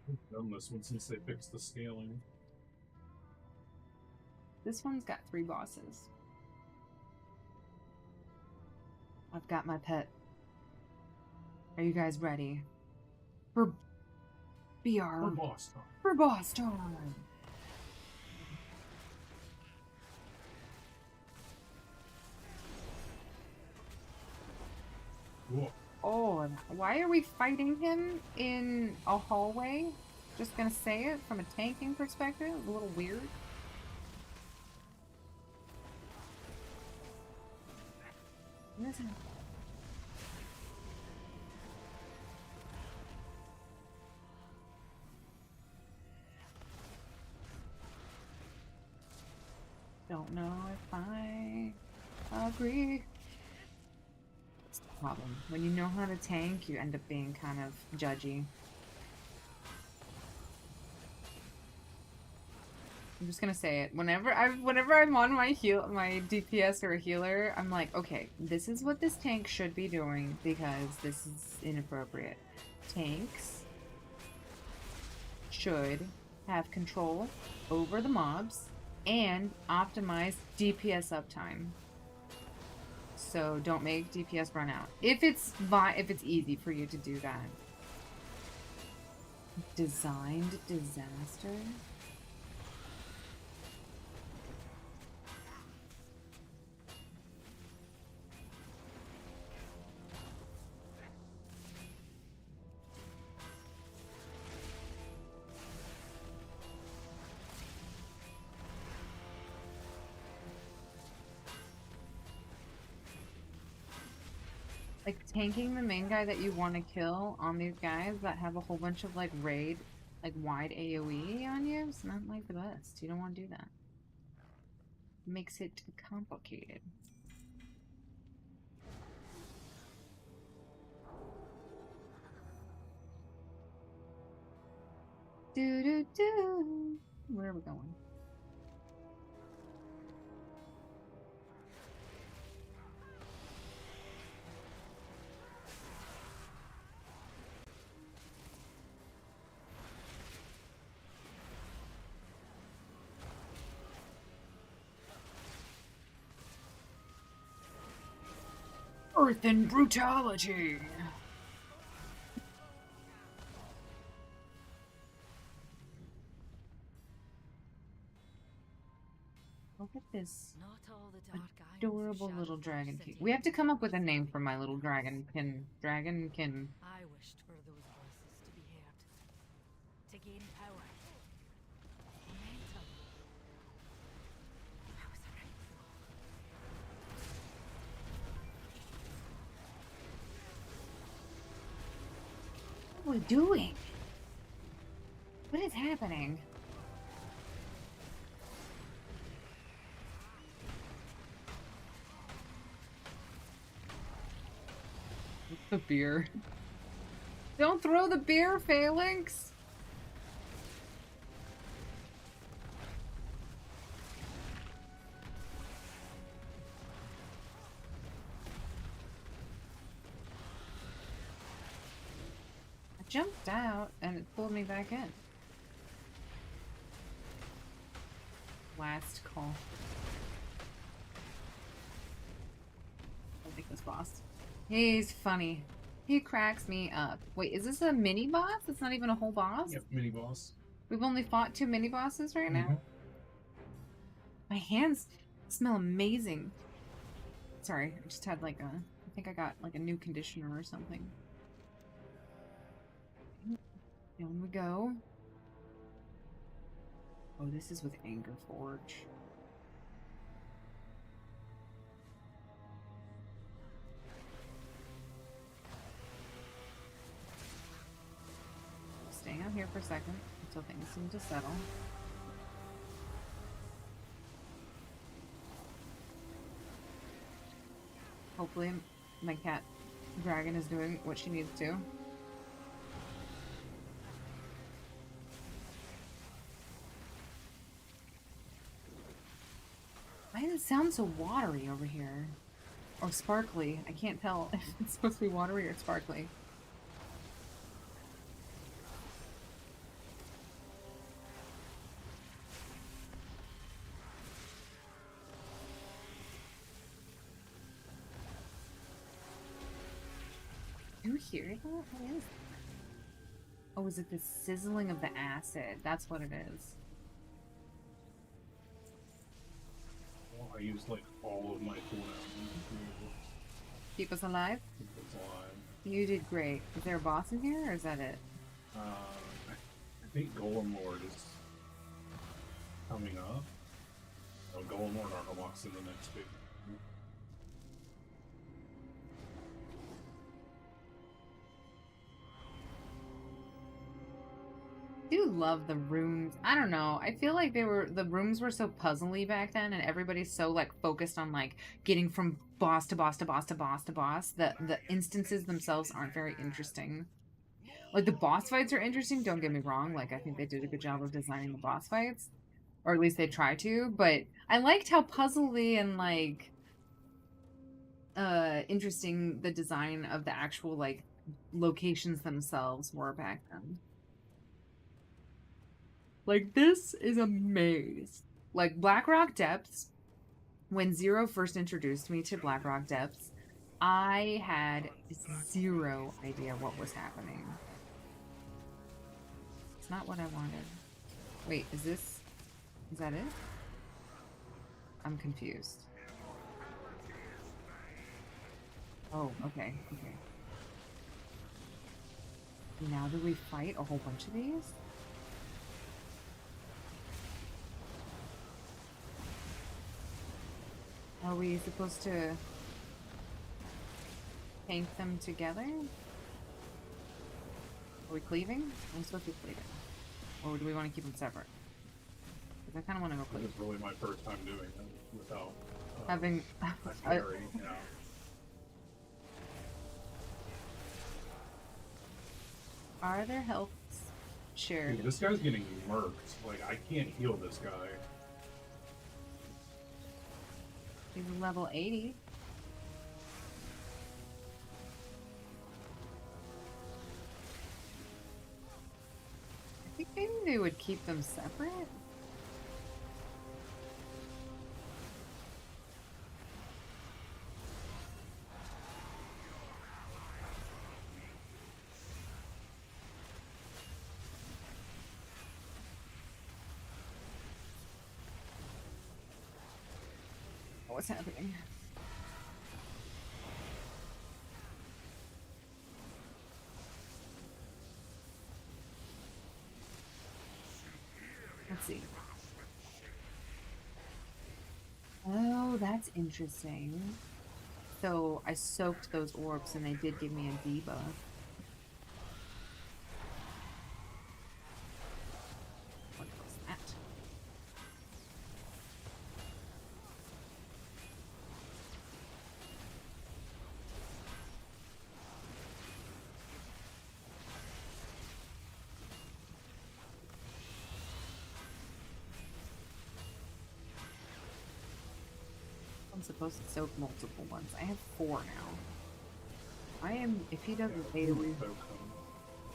I've done this one since they fixed the scaling. This one's got 3 bosses. I've got my pet. Are you guys ready? For BR. For boss time. For boss time. Cool. Oh, why are we fighting him in a hallway? Just gonna say it from a tanking perspective. A little weird. Listen. Don't know if I agree. It's the problem. When you know how to tank, you end up being kind of judgy. I'm just gonna say it. Whenever I'm on my DPS or a healer, I'm like, okay, this is what this tank should be doing because this is inappropriate. Tanks should have control over the mobs and optimize DPS uptime. So don't make DPS run out. If it's easy for you to do that. Designed disaster. Like, tanking the main guy that you want to kill on these guys that have a whole bunch of, like, raid, like, wide AoE on you is not, like, the best. You don't want to do that. It makes it complicated. Do-do-do. Where are we going? Earth and brutality. Look at this Not all the dark adorable little dragonkin. We have to come up with a name for my little dragonkin. Dragonkin. I wished for those voices to be heard. To gain power. Momentum. I was right. What are we doing? What is happening? The beer. Don't throw the beer, Phalanx! I jumped out and it pulled me back in. Last call. this boss. He's funny. He cracks me up. Wait, is this a mini boss? It's not even a whole boss? Yep, mini boss. We've only fought 2 mini bosses right now? Mhm. My hands smell amazing. Sorry, I just had like a... I think I got like a new conditioner or something. Down we go. Oh, this is with Anger Forge. Staying out here for a second until things seem to settle. Hopefully my cat dragon is doing what she needs to. Why does it sound so watery over here? Or sparkly. I can't tell if it's supposed to be watery or sparkly. Do you hear that? What is that? Oh, is it the sizzling of the acid? That's what it is. Well, I used like all of my cooldowns to Keep us alive? keep us alive. You did great. Is there a boss in here, or is that it? I think Golem Lord is coming up. Oh, Golem Lord Armorbox in the next big. I do love the rooms. I don't know. I feel like the rooms were so puzzly back then, and everybody's so like focused on like getting from boss to boss to boss to boss to boss that the instances themselves aren't very interesting. Like the boss fights are interesting, don't get me wrong. Like I think they did a good job of designing the boss fights. Or at least they try to, but I liked how puzzly and like interesting the design of the actual like locations themselves were back then. Like, this is a maze. Like, Blackrock Depths, when Zero first introduced me to Blackrock Depths, I had zero idea what was happening. It's not what I wanted. Wait, is that it? I'm confused. Oh, okay, okay. Now do we fight a whole bunch of these? Are we supposed to tank them together? Are we cleaving? I'm supposed to be cleaving. Or do we want to keep them separate? Because I kind of want to go It cleave. was really my first time doing it without Having... a carry. Yeah. Are there healths shared? Dude, this guy's getting murked. Like, I can't heal this guy. He's level 80. I think maybe they would keep them separate. What's happening? Let's see. Oh, that's interesting. So I soaked those orbs and they did give me a debuff. What was that? I'm supposed to soak multiple ones. I have 4 now. I am, if he doesn't pay me.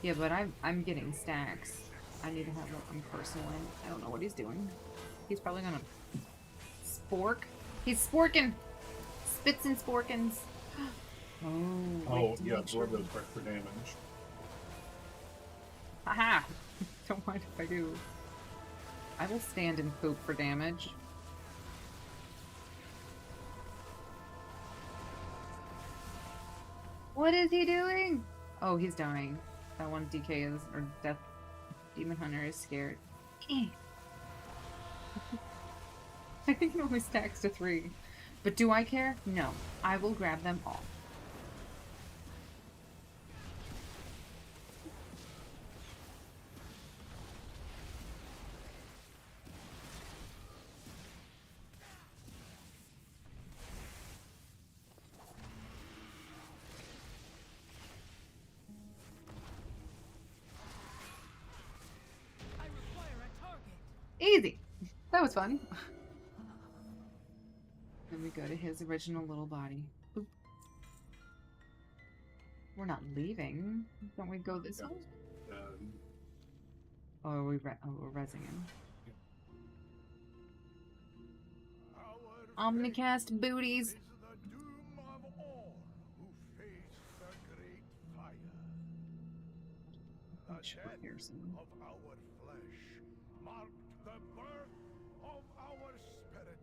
Yeah, but I'm getting stacks. I need to have one personally. I don't know what he's doing. He's probably gonna spork. He's sporking! Spits and sporkins. Oh, wait, yeah, make sure. absorb those right for damage. Haha! Don't mind if I do. I will stand and poop for damage. What is he doing? Oh, he's dying. That one DK is, or Death Demon Hunter is scared. I think it only stacks to 3. But do I care? No. I will grab them all. I require a target. Easy. That was fun. Then we go to his original little body. Boop. We're not leaving. Don't we go this way? Oh, we're rezzing him. Omnicast booties. Is the doom of all who face the great fire. The death Pearson. of our flesh marked the birth of our spirit.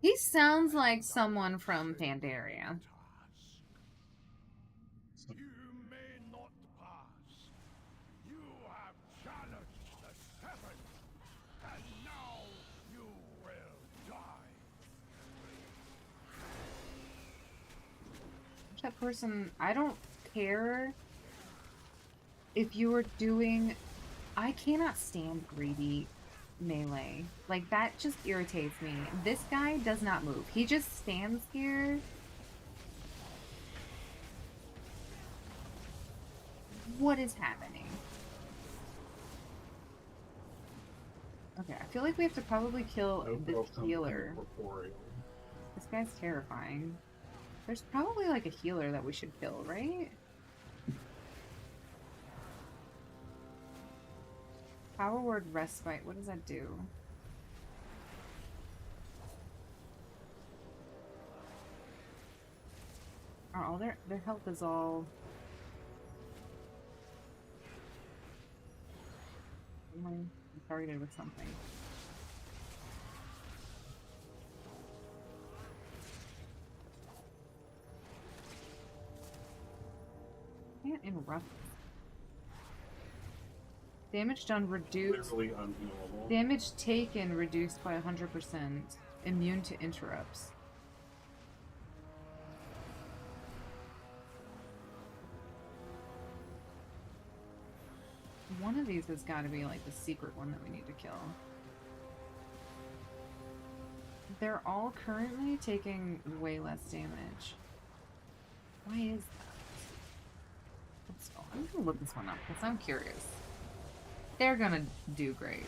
He sounds like someone from Pandaria. Task. You may not pass. You have challenged the seven, and now you will die. That person, I don't care if you were doing. I cannot stand greedy melee. Like, that just irritates me. This guy does not move. He just stands here. What is happening? Okay, I feel like we have to probably kill the healer. This guy's terrifying. There's probably like a healer that we should kill, right? Power word respite. What does that do? Are all their health is all. I'm targeted with something. Can't interrupt. Damage done reduced. Literally unhealable. Damage taken reduced by 100%. Immune to interrupts. One of these has got to be like the secret one that we need to kill. They're all currently taking way less damage. Why is that? Let's go. I'm gonna look this one up because I'm curious. They're gonna do great.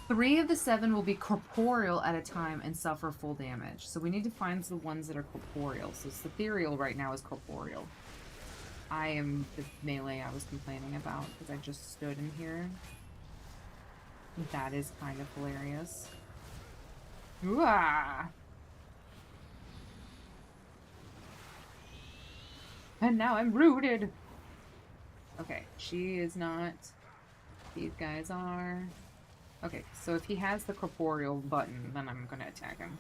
Three of the 7 will be corporeal at a time and suffer full damage. So we need to find the ones that are corporeal. So Ethereal right now is corporeal. I am the melee I was complaining about because I just stood in here. That is kind of hilarious. Ooh-ah! And now I'm rooted! Okay, she is not. These guys are. Okay, so if he has the corporeal button, then I'm gonna attack him.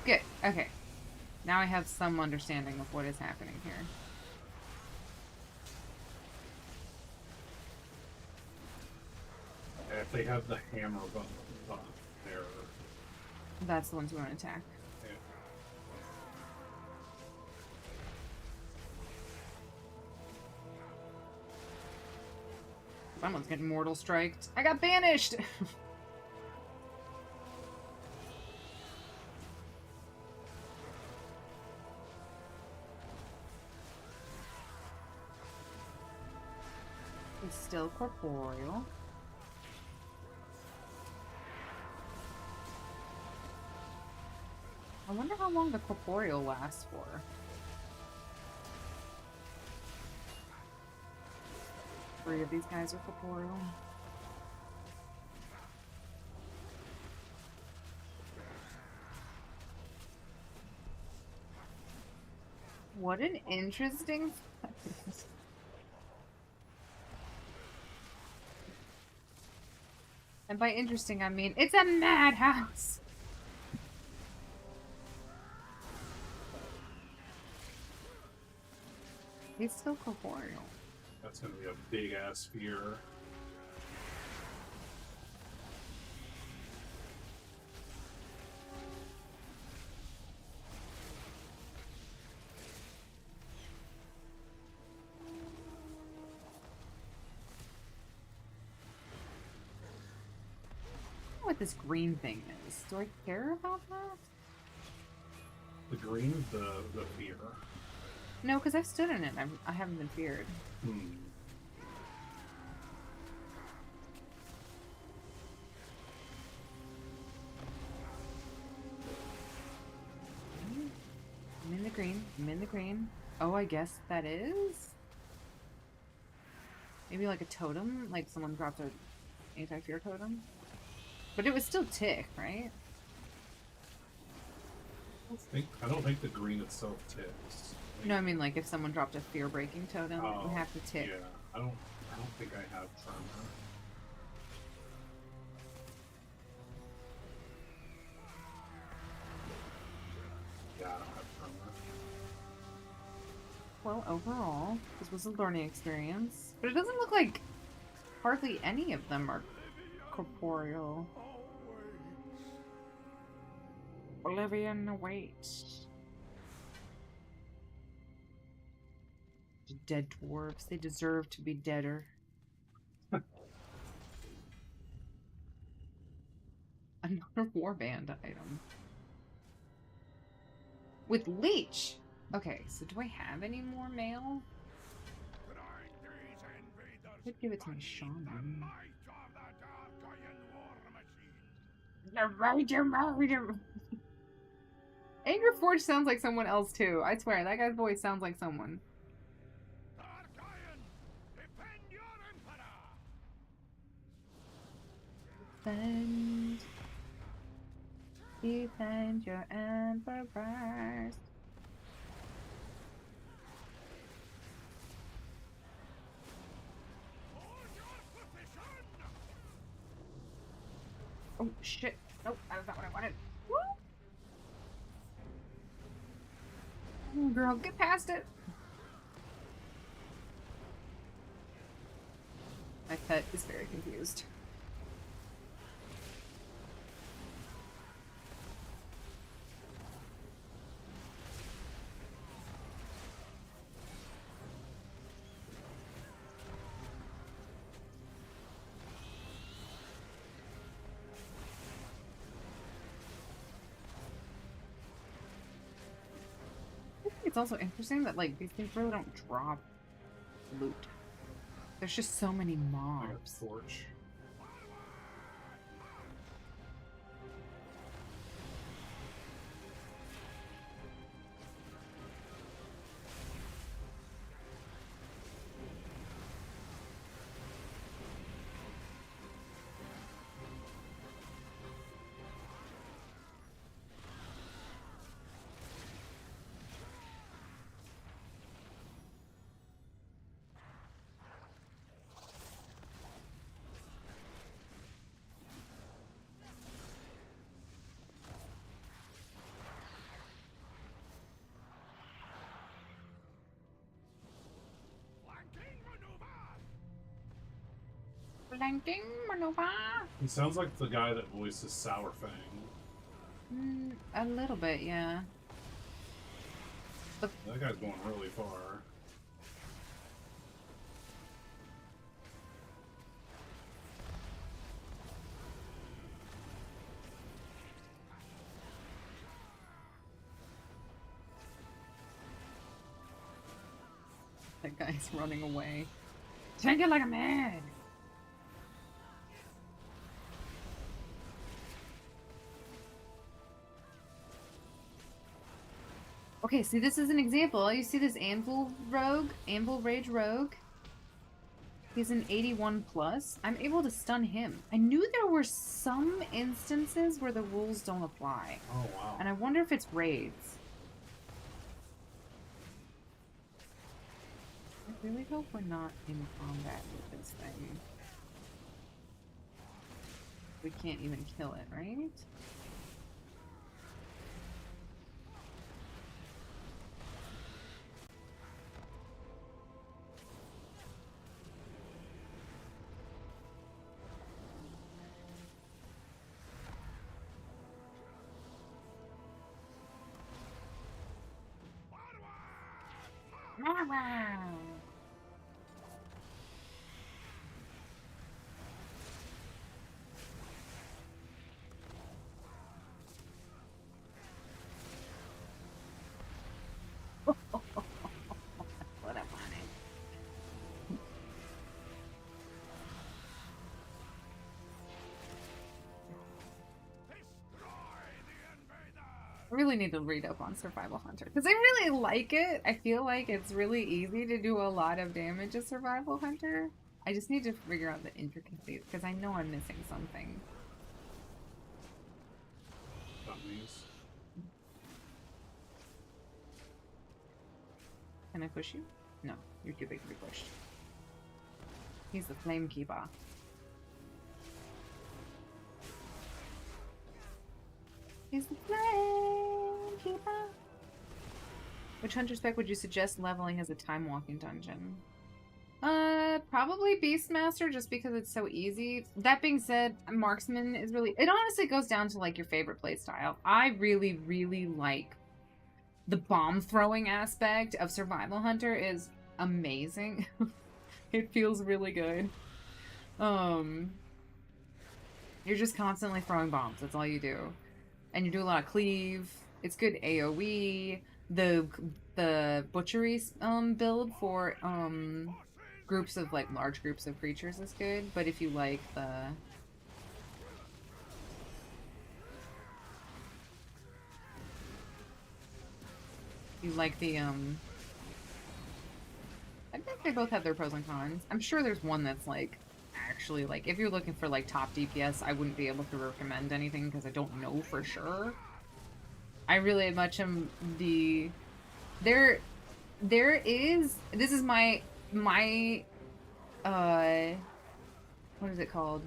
Good, okay. Now I have some understanding of what is happening here. If they have the hammer button there. That's the ones we want to attack. Yeah. Someone's getting mortal striked. I got banished! He's still corporeal. I wonder how long the corporeal lasts for. Three of these guys are corporeal. What an interesting. And by interesting, I mean it's a madhouse. He's still corporeal. That's gonna be a big ass sphere. What this green thing is. Do I care about that? The green is the fear. No, because I've stood in it. I haven't been feared. Hmm. I'm in the green. I'm in the green. Oh, I guess that is? Maybe like a totem? Like someone dropped an anti-fear totem? But it was still tick, right? I don't think the green itself ticks. No, I mean like if someone dropped a fear-breaking totem, it would have to tick. Yeah, I don't think I have tremor. Yeah, I don't have tremor. Well, overall, this was a learning experience. But it doesn't look like hardly any of them are corporeal. Oblivion awaits. The dead dwarves. They deserve to be deader. Another warband item. With leech! Okay, so do I have any more mail? Could give it to my shaman. Anger Forge sounds like someone else too. I swear, that guy's voice sounds like someone. Defend your emperors. Oh shit! Nope, that's not what I wanted. Woo! Oh, girl, get past it. My pet is very confused. It's also interesting that like these things really don't drop loot. There's just so many I got mobs. torch. Flanking maneuver. He sounds like the guy that voices Sourfang. A little bit, yeah. That guy's going really far. That guy's running away. Take it like a man. Okay, see, this is an example. You see this Anvil Rage Rogue? He's an 81 plus. I'm able to stun him. I knew there were some instances where the rules don't apply. Oh, wow. And I wonder if it's raids. really hope we're not in combat with this thing. We can't even kill it, right? Wow. What I wanted. I really need to read up on Survival Hunter because I really like it. I feel like it's really easy to do a lot of damage as Survival Hunter. I just need to figure out the intricacies because I know I'm missing something. Zombies. Can I push you? No, you're too big to be pushed. He's the Flame Keeper. He's the Flame Keeper. Which hunter spec would you suggest leveling as a time walking dungeon? Probably Beastmaster, just because it's so easy. That being said, Marksman is really... It honestly goes down to, like, your favorite playstyle. I really, really like the bomb throwing aspect of Survival Hunter is amazing. It feels really good. You're just constantly throwing bombs. That's all you do. And you do a lot of cleave. It's good AoE. The butchery build for groups of like large groups of creatures is good, but if you like the I think they both have their pros and cons. I'm sure there's one that's like actually like if you're looking for like top DPS, I wouldn't be able to recommend anything because I don't know for sure. I really much am the there is this is my what is it called?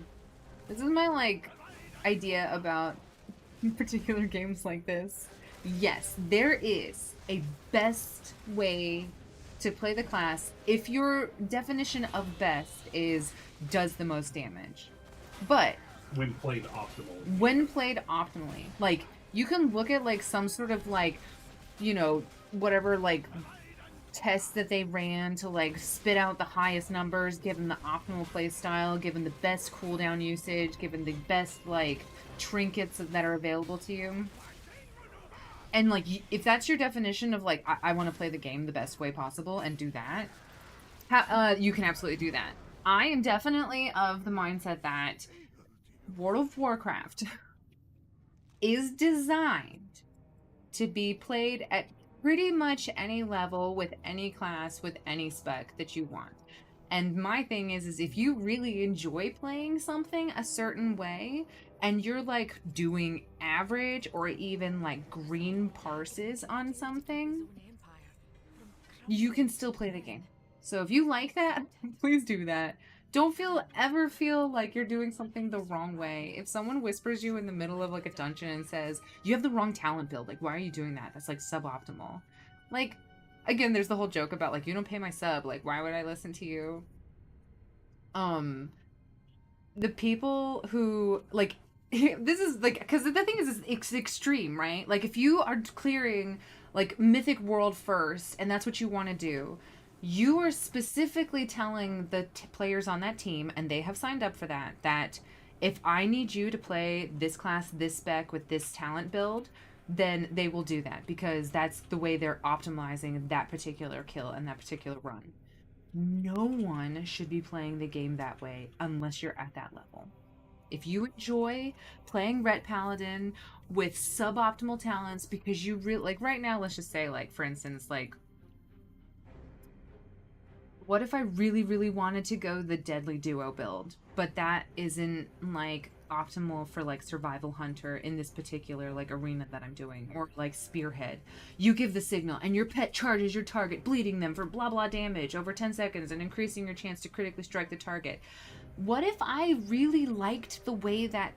This is my like idea about particular games like this. Yes, there is a best way to play the class if your definition of best is does the most damage. But when played optimally. When played optimally. Like you can look at like some sort of like, you know, whatever like tests that they ran to like spit out the highest numbers, given the optimal play style, given the best cooldown usage, given the best like trinkets that are available to you. And like if that's your definition of like I want to play the game the best way possible and do that, you can absolutely do that. I am definitely of the mindset that World of Warcraft is designed to be played at pretty much any level with any class with any spec that you want. And my thing is if you really enjoy playing something a certain way and you're like doing average or even like green parses on something, you can still play the game. So if you like that, please do that. Don't ever feel like you're doing something the wrong way. If someone whispers you in the middle of like a dungeon and says, you have the wrong talent build, like why are you doing that? That's like suboptimal. Like, again, there's the whole joke about like, you don't pay my sub, like why would I listen to you? The people who like, this is like, because the thing is it's extreme, right? Like if you are clearing like Mythic World first and that's what you want to do, you are specifically telling the players on that team, and they have signed up for that, that if I need you to play this class, this spec with this talent build, then they will do that because that's the way they're optimizing that particular kill and that particular run. No one should be playing the game that way unless you're at that level. If you enjoy playing Ret Paladin with suboptimal talents because you really like right now, let's just say like for instance like what if I really, really wanted to go the Deadly Duo build, but that isn't, like, optimal for like survival hunter in this particular like arena that I'm doing, or like spearhead. You give the signal and your pet charges your target, bleeding them for blah blah damage over 10 seconds and increasing your chance to critically strike the target. What if I really liked the way that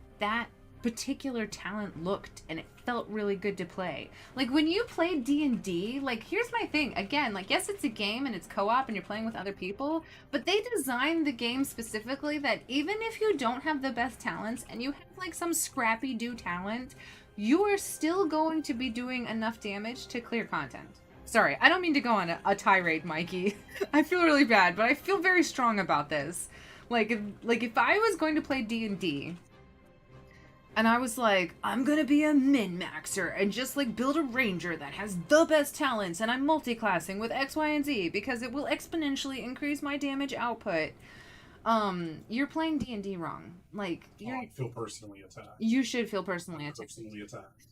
particular talent looked and it felt really good to play? Like when you play D&D, like here's my thing again, like yes, it's a game and it's co-op and you're playing with other people, but they designed the game specifically that even if you don't have the best talents and you have like some scrappy do talent, you are still going to be doing enough damage to clear content. Sorry, I don't mean to go on a tirade, Mikey. I feel really bad, but I feel very strong about this. Like if I was going to play D&D and I was like, I'm gonna be a min-maxer and just like build a ranger that has the best talents and I'm multi-classing with X, Y, and Z because it will exponentially increase my damage output. You're playing D&D wrong. Like, I feel personally attacked. You should feel personally attacked. Personally attacked.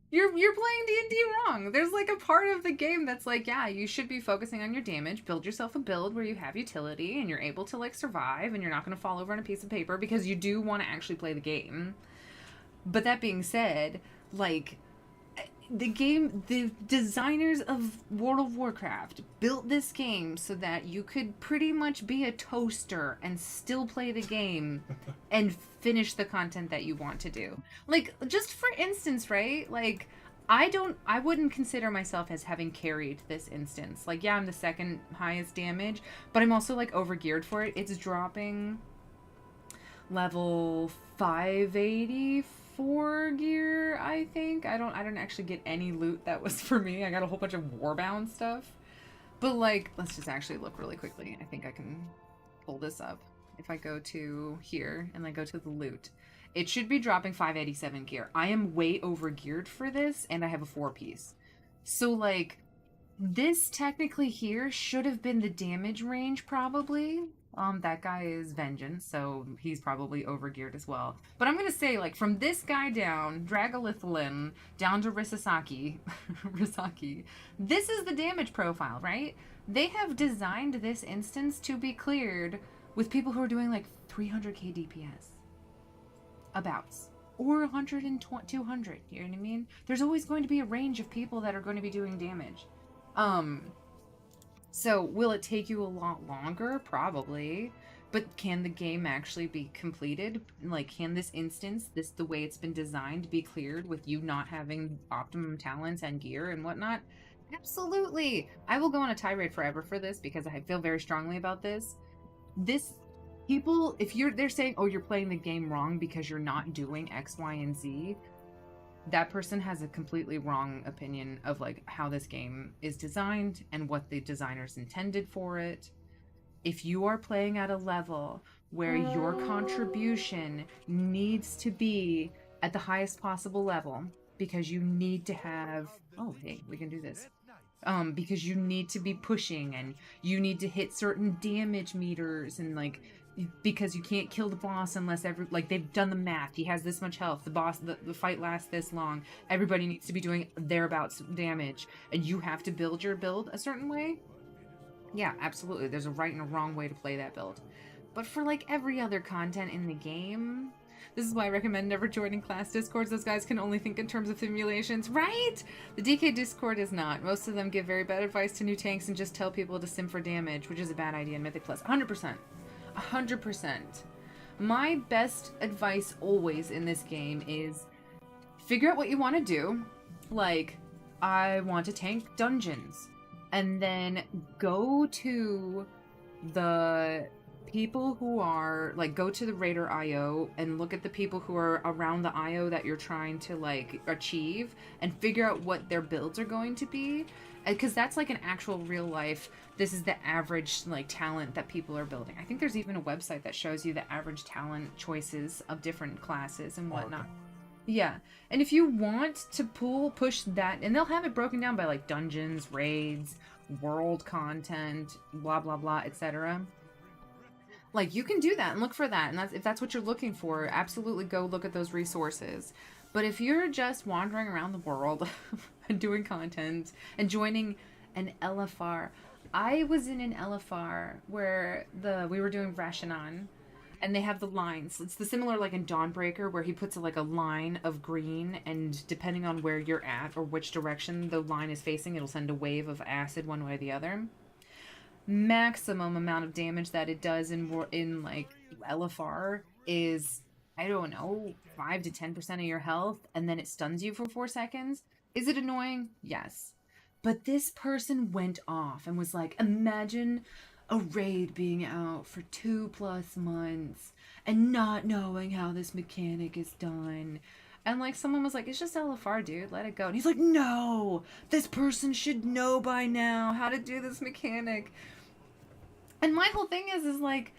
You're playing D&D wrong. There's like a part of the game that's like, yeah, you should be focusing on your damage, build yourself a build where you have utility and you're able to like survive and you're not going to fall over on a piece of paper because you do want to actually play the game. But that being said, like the designers of World of Warcraft built this game so that you could pretty much be a toaster and still play the game and finish the content that you want to do. Like, just for instance, right? Like, I wouldn't consider myself as having carried this instance. Like, yeah, I'm the second highest damage, but I'm also like overgeared for it. It's dropping level 584 gear, I think. I don't actually get any loot that was for me. I got a whole bunch of warbound stuff. But like, let's just actually look really quickly. I think I can pull this up. If I go to here and I go to the loot, it should be dropping 587 gear. I am way over geared for this and I have a 4-piece. So like, this technically here should have been the damage range probably. That guy is Vengeance, so he's probably overgeared as well. But I'm gonna say, like, from this guy down, Dragolithlin, down to Risasaki, this is the damage profile, right? They have designed this instance to be cleared with people who are doing, like, 300k DPS. Abouts. Or 100 and 200, you know what I mean? There's always going to be a range of people that are going to be doing damage. So, will it take you a lot longer? Probably. But can the game actually be completed? Like, can this instance, the way it's been designed, be cleared with you not having optimum talents and gear and whatnot? Absolutely! I will go on a tirade forever for this because I feel very strongly about this. People, if they're saying, oh, you're playing the game wrong because you're not doing X, Y, and Z, that person has a completely wrong opinion of like how this game is designed and what the designers intended for it. If you are playing at a level where your contribution needs to be at the highest possible level because you need to have, oh, hey, we can do this. Because you need to be pushing and you need to hit certain damage meters and like, because you can't kill the boss unless they've done the math. He has this much health. The boss, the fight lasts this long. Everybody needs to be doing thereabouts damage, and you have to build your build a certain way. Yeah, absolutely. There's a right and a wrong way to play that build. But for like every other content in the game, this is why I recommend never joining class discords. Those guys can only think in terms of simulations, right? The DK Discord is not. Most of them give very bad advice to new tanks and just tell people to sim for damage, which is a bad idea in Mythic Plus. 100%. 100%. My best advice always in this game is figure out what you want to do. Like, I want to tank dungeons. And then go to the people who are, like, go to the Raider IO and look at the people who are around the IO that you're trying to, like, achieve and figure out what their builds are going to be. Because that's like an actual real life, this is the average like talent that people are building. I think there's even a website that shows you the average talent choices of different classes and whatnot. Yeah, and if you want to push that, and they'll have it broken down by like dungeons, raids, world content, blah blah blah, etc. Like, you can do that and look for that, and if that's what you're looking for, absolutely go look at those resources. But if you're just wandering around the world and doing content and joining an LFR, I was in an LFR where we were doing Rashanan, and they have the lines. It's the similar like in Dawnbreaker where he puts like a line of green, and depending on where you're at or which direction the line is facing, it'll send a wave of acid one way or the other. Maximum amount of damage that it does in like LFR is, I don't know, 5 to 10% of your health, and then it stuns you for 4 seconds. Is it annoying? Yes. But this person went off and was like, imagine a raid being out for 2+ months and not knowing how this mechanic is done. And like someone was like, it's just LFR, dude, let it go. And he's like, no, this person should know by now how to do this mechanic. And my whole thing is like,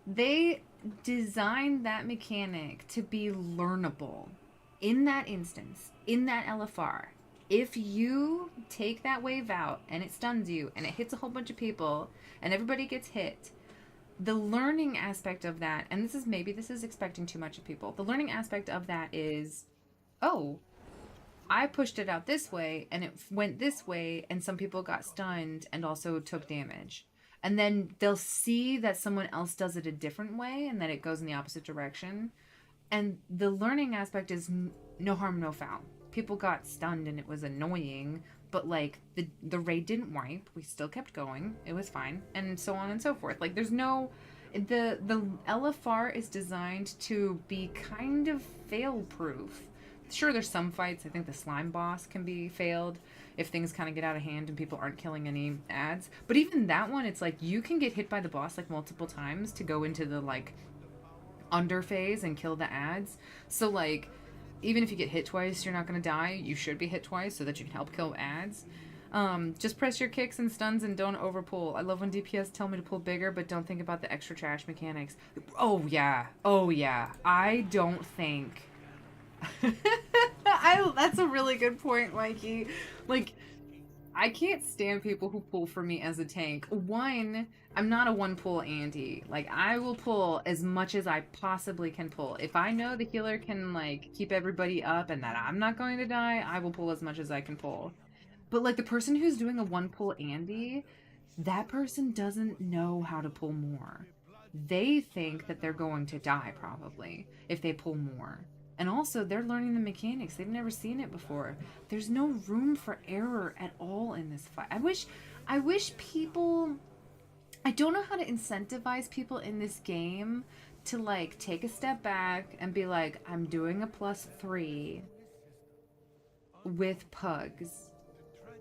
they designed that mechanic to be learnable in that instance, in that LFR. If you take that wave out and it stuns you and it hits a whole bunch of people and everybody gets hit, the learning aspect of that, and this is expecting too much of people, the learning aspect of that is, oh, I pushed it out this way and it went this way and some people got stunned and also took damage. And then they'll see that someone else does it a different way and that it goes in the opposite direction. And the learning aspect is no harm, no foul. People got stunned and it was annoying, but like the raid didn't wipe. We still kept going. It was fine, and so on and so forth. Like there's no, the LFR is designed to be kind of fail proof. Sure, there's some fights. I think the slime boss can be failed if things kind of get out of hand and people aren't killing any ads. But even that one, it's like you can get hit by the boss like multiple times to go into the like under phase and kill the ads. So like, even if you get hit twice, you're not going to die. You should be hit twice so that you can help kill ads. Just press your kicks and stuns and don't overpull. I love when DPS tell me to pull bigger, but don't think about the extra trash mechanics. Oh yeah. Oh yeah. I don't think... That's a really good point, Mikey. Like, I can't stand people who pull for me as a tank. One, I'm not a one pull Andy. Like, I will pull as much as I possibly can pull. If I know the healer can, like, keep everybody up and that I'm not going to die, I will pull as much as I can pull. But, like, the person who's doing a one pull Andy, that person doesn't know how to pull more. They think that they're going to die, probably, if they pull more. And also, they're learning the mechanics. They've never seen it before. There's no room for error at all in this fight. I wish people... I don't know how to incentivize people in this game to, like, take a step back and be like, I'm doing a +3 with pugs.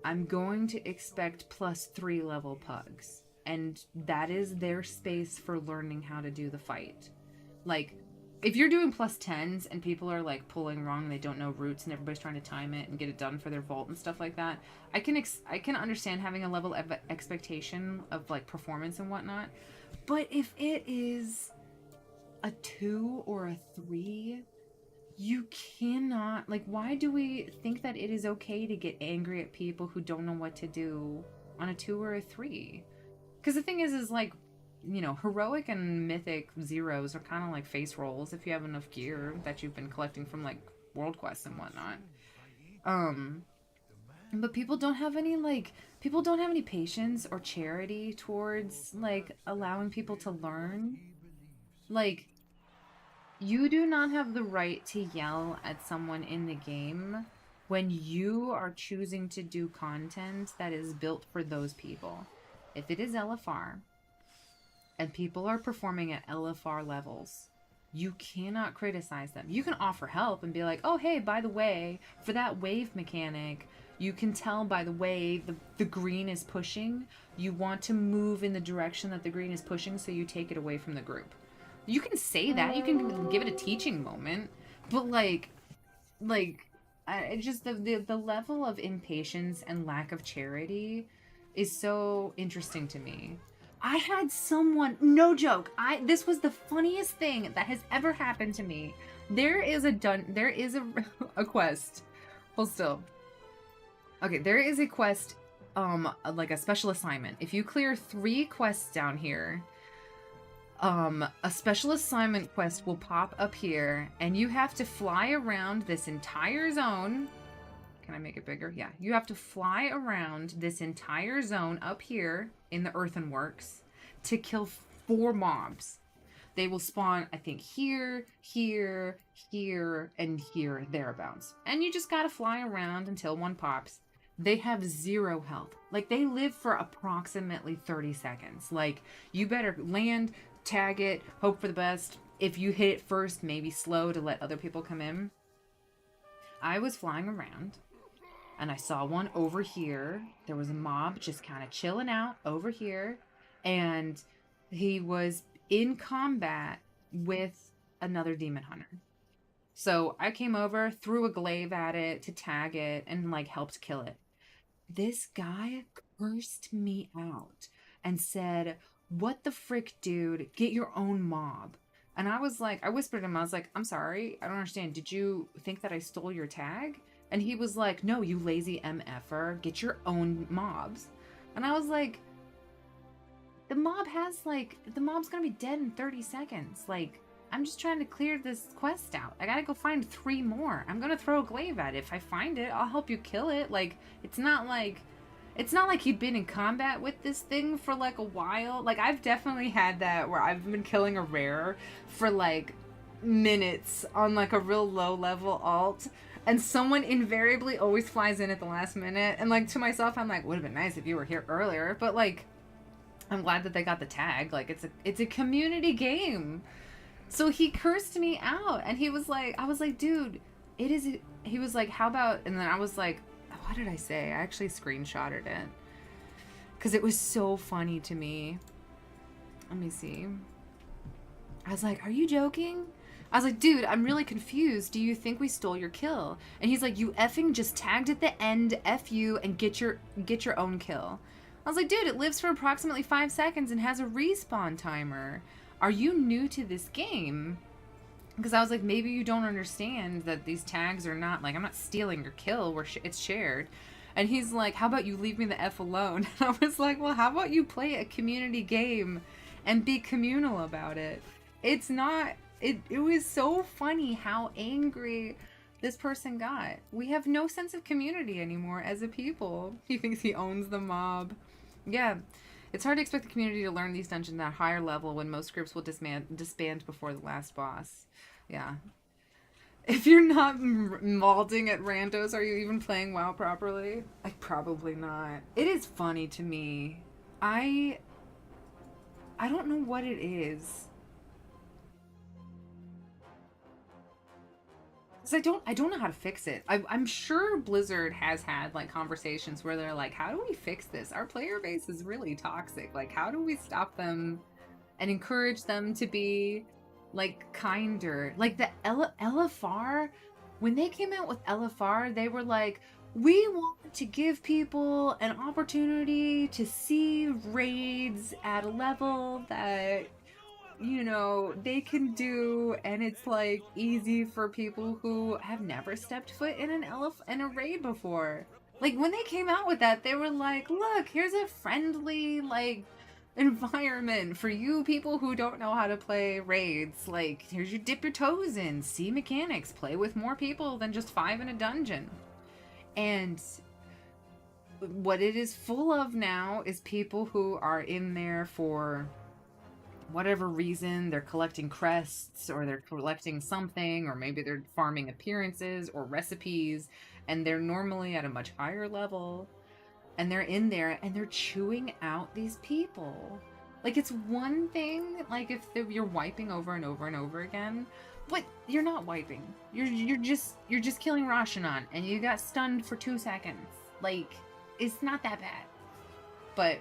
I'm going to expect +3 level pugs. And that is their space for learning how to do the fight. Like... if you're doing +10s and people are like pulling wrong and they don't know routes and everybody's trying to time it and get it done for their vault and stuff like that, I can understand having a level of expectation of like performance and whatnot. But if it is a 2 or a 3, you cannot, like, why do we think that it is okay to get angry at people who don't know what to do on a 2 or a 3? Because the thing is like, you know, heroic and mythic zeros are kind of like face rolls if you have enough gear that you've been collecting from like world quests and whatnot. But people don't have any patience or charity towards like allowing people to learn. Like, you do not have the right to yell at someone in the game when you are choosing to do content that is built for those people. If it is LFR, and people are performing at LFR levels, you cannot criticize them. You can offer help and be like, oh, hey, by the way, for that wave mechanic, you can tell by the way the green is pushing, you want to move in the direction that the green is pushing, so you take it away from the group. You can say that. You can give it a teaching moment. But, just the level of impatience and lack of charity is so interesting to me. I had someone, no joke, this was the funniest thing that has ever happened to me. There is a quest. Hold still. Okay, there is a quest, like a special assignment. If you clear 3 quests down here, a special assignment quest will pop up here, and you have to fly around this entire zone. Can I make it bigger? Yeah. You have to fly around this entire zone up here in the earthworks to kill 4 mobs. they will spawn, I think, here, here, here, and here, thereabouts. And you just gotta fly around until one pops. They have 0 health. Like, they live for approximately 30 seconds. Like, you better land, tag it, hope for the best. If you hit it first, maybe slow to let other people come in. I was flying around, and I saw one over here. There was a mob just kind of chilling out over here, and he was in combat with another demon hunter. So I came over, threw a glaive at it to tag it, and like helped kill it. This guy cursed me out and said, "What the frick, dude? Get your own mob." And I was like, I whispered to him, I was like, "I'm sorry, I don't understand. Did you think that I stole your tag?" And he was like, "No, you lazy MFer, get your own mobs." And I was like, the mob's gonna be dead in 30 seconds. Like, I'm just trying to clear this quest out. I gotta go find 3 more. I'm gonna throw a glaive at it. If I find it, I'll help you kill it. Like, it's not like he'd been in combat with this thing for like a while. Like, I've definitely had that where I've been killing a rare for like minutes on like a real low level alt, and someone invariably always flies in at the last minute. And like, to myself, I'm like, would have been nice if you were here earlier. But like, I'm glad that they got the tag. Like, it's a community game. So he cursed me out, and he was like, I was like, dude, it is. He was like, how about? And then I was like, what did I say? I actually screenshotted it because it was so funny to me. Let me see. I was like, are you joking? I was like, dude, I'm really confused. Do you think we stole your kill? And he's like, you effing just tagged at the end, F you, and get your own kill. I was like, dude, it lives for approximately 5 seconds and has a respawn timer. Are you new to this game? Because I was like, maybe you don't understand that these tags are not, like, I'm not stealing your kill, it's shared. And he's like, how about you leave me the F alone? And I was like, well, how about you play a community game and be communal about it? It's not, it was so funny how angry this person got. We have no sense of community anymore as a people. He thinks he owns the mob. Yeah. It's hard to expect the community to learn these dungeons at a higher level when most groups will disband before the last boss. Yeah. If you're not malding at randos, are you even playing WoW properly? Like, probably not. It is funny to me. I don't know what it is. Because I don't know how to fix it. I'm sure Blizzard has had like conversations where they're like, how do we fix this? Our player base is really toxic. Like, how do we stop them and encourage them to be like kinder? Like the LFR, when they came out with LFR, they were like, we want to give people an opportunity to see raids at a level that, you know, they can do, and it's like easy for people who have never stepped foot in in a raid before. Like, when they came out with that, they were like, look, here's a friendly like environment for you people who don't know how to play raids. Like, here's your dip your toes in, see mechanics, play with more people than just 5 in a dungeon. And what it is full of now is people who are in there for whatever reason. They're collecting crests, or they're collecting something, or maybe they're farming appearances or recipes, and they're normally at a much higher level, and they're in there and they're chewing out these people. Like, it's one thing like if you're wiping over and over and over again, but you're not wiping. You're just killing Rashanan, and you got stunned for 2 seconds. Like, it's not that bad. But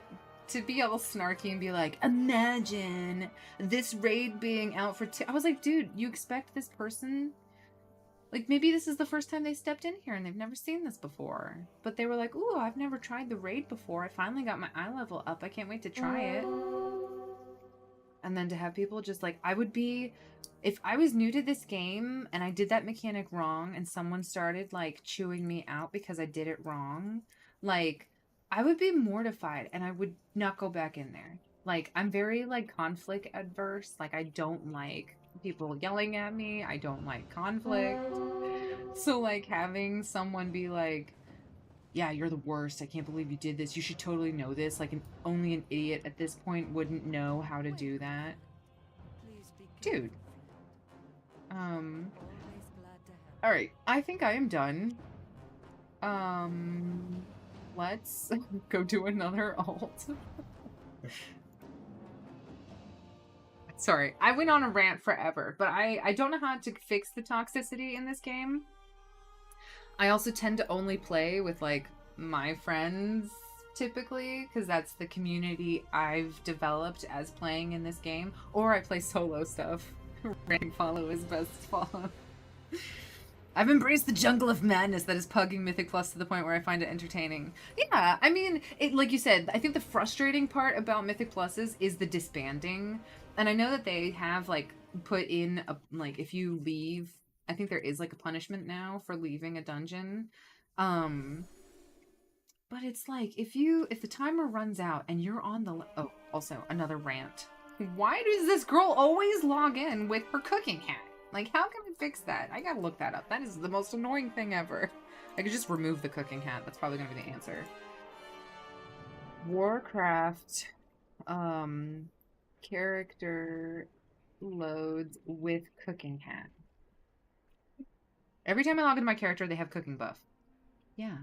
to be all snarky and be like, imagine this raid being out for I was like, dude, you expect this person, like, maybe this is the first time they stepped in here and they've never seen this before, but they were like, ooh, I've never tried the raid before. I finally got my eye level up. I can't wait to try it. And then to have people just like, I would be, if I was new to this game and I did that mechanic wrong and someone started like chewing me out because I did it wrong, like, I would be mortified and I would not go back in there. Like, I'm very like conflict adverse. Like, I don't like people yelling at me. I don't like conflict. So like having someone be like, yeah, you're the worst. I can't believe you did this. You should totally know this. Like, only an idiot at this point wouldn't know how to do that. Please be Dude. Always glad to help. Alright. I think I am done. Let's go do another alt. Sorry, I went on a rant forever, but I don't know how to fix the toxicity in this game. I also tend to only play with, like, my friends, typically, because that's the community I've developed as playing in this game. Or I play solo stuff. Rank follow is best follow. I've embraced the jungle of madness that is pugging Mythic Plus to the point where I find it entertaining. Yeah, I mean, like you said, I think the frustrating part about Mythic Pluses is the disbanding. And I know that they have, like, put in, a, like, if you leave, I think there is, like, a punishment now for leaving a dungeon. But it's like, if the timer runs out and you're on the... Oh, also, another rant. Why does this girl always log in with her cooking hat? Like, how can we fix that? I gotta look that up. That is the most annoying thing ever. I could just remove the cooking hat. That's probably gonna be the answer. Warcraft, character loads with cooking hat. Every time I log into my character, they have cooking buff. Yeah.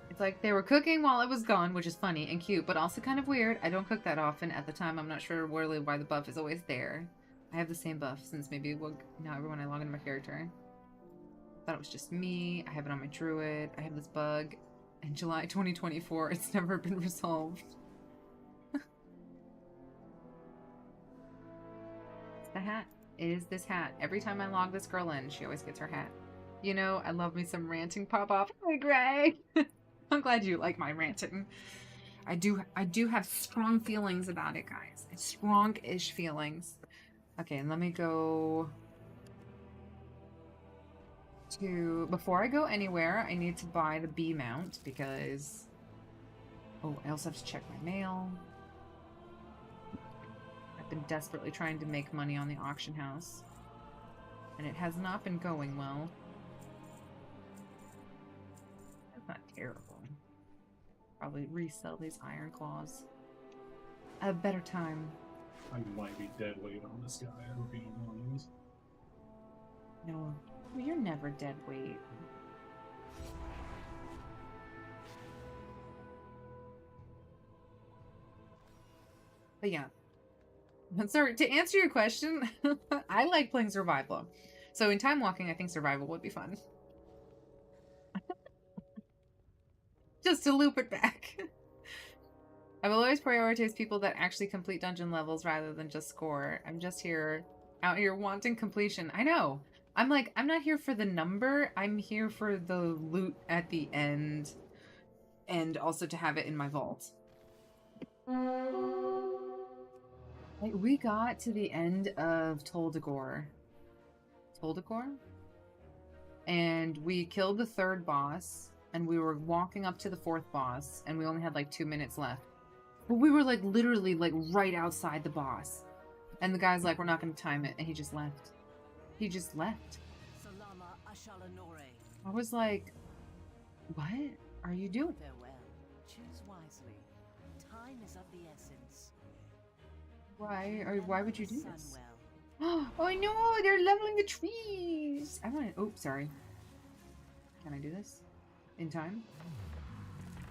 It's like they were cooking while I was gone, which is funny and cute, but also kind of weird. I don't cook that often. At the time, I'm not sure really why the buff is always there. I have the same buff since maybe now everyone I log into my character. Thought it was just me. I have it on my druid. I have this bug. In July 2024, it's never been resolved. It's the hat. It is this hat. Every time I log this girl in, she always gets her hat. You know, I love me some ranting pop-off. Hi, Greg! I'm glad you like my ranting. I do have strong feelings about it, guys. Strong-ish feelings. Okay, and let me go to... Before I go anywhere, I need to buy the bee mount because... Oh, I also have to check my mail. I've been desperately trying to make money on the auction house. And it has not been going well. That's not terrible. Probably resell these iron claws. A better time. I might be dead weight on this guy, I hope you don't mind. No, well, you're never dead weight. But yeah. Sorry, to answer your question, I like playing survival. So in time walking, I think survival would be fun. Just to loop it back. I will always prioritize people that actually complete dungeon levels rather than just score. I'm just out here wanting completion. I know. I'm like, I'm not here for the number. I'm here for the loot at the end. And also to have it in my vault. Like, we got to the end of Toldagor. And we killed the third boss. And we were walking up to the fourth boss. And we only had like 2 minutes left. But we were like literally like right outside the boss. And the guy's like, we're not going to time it. And he just left. He just left. I was like, what are you doing? Farewell. Choose wisely. Time is of the essence. Why would you do this? Oh no, they're leveling the trees. I want to, oh, sorry. Can I do this? In time?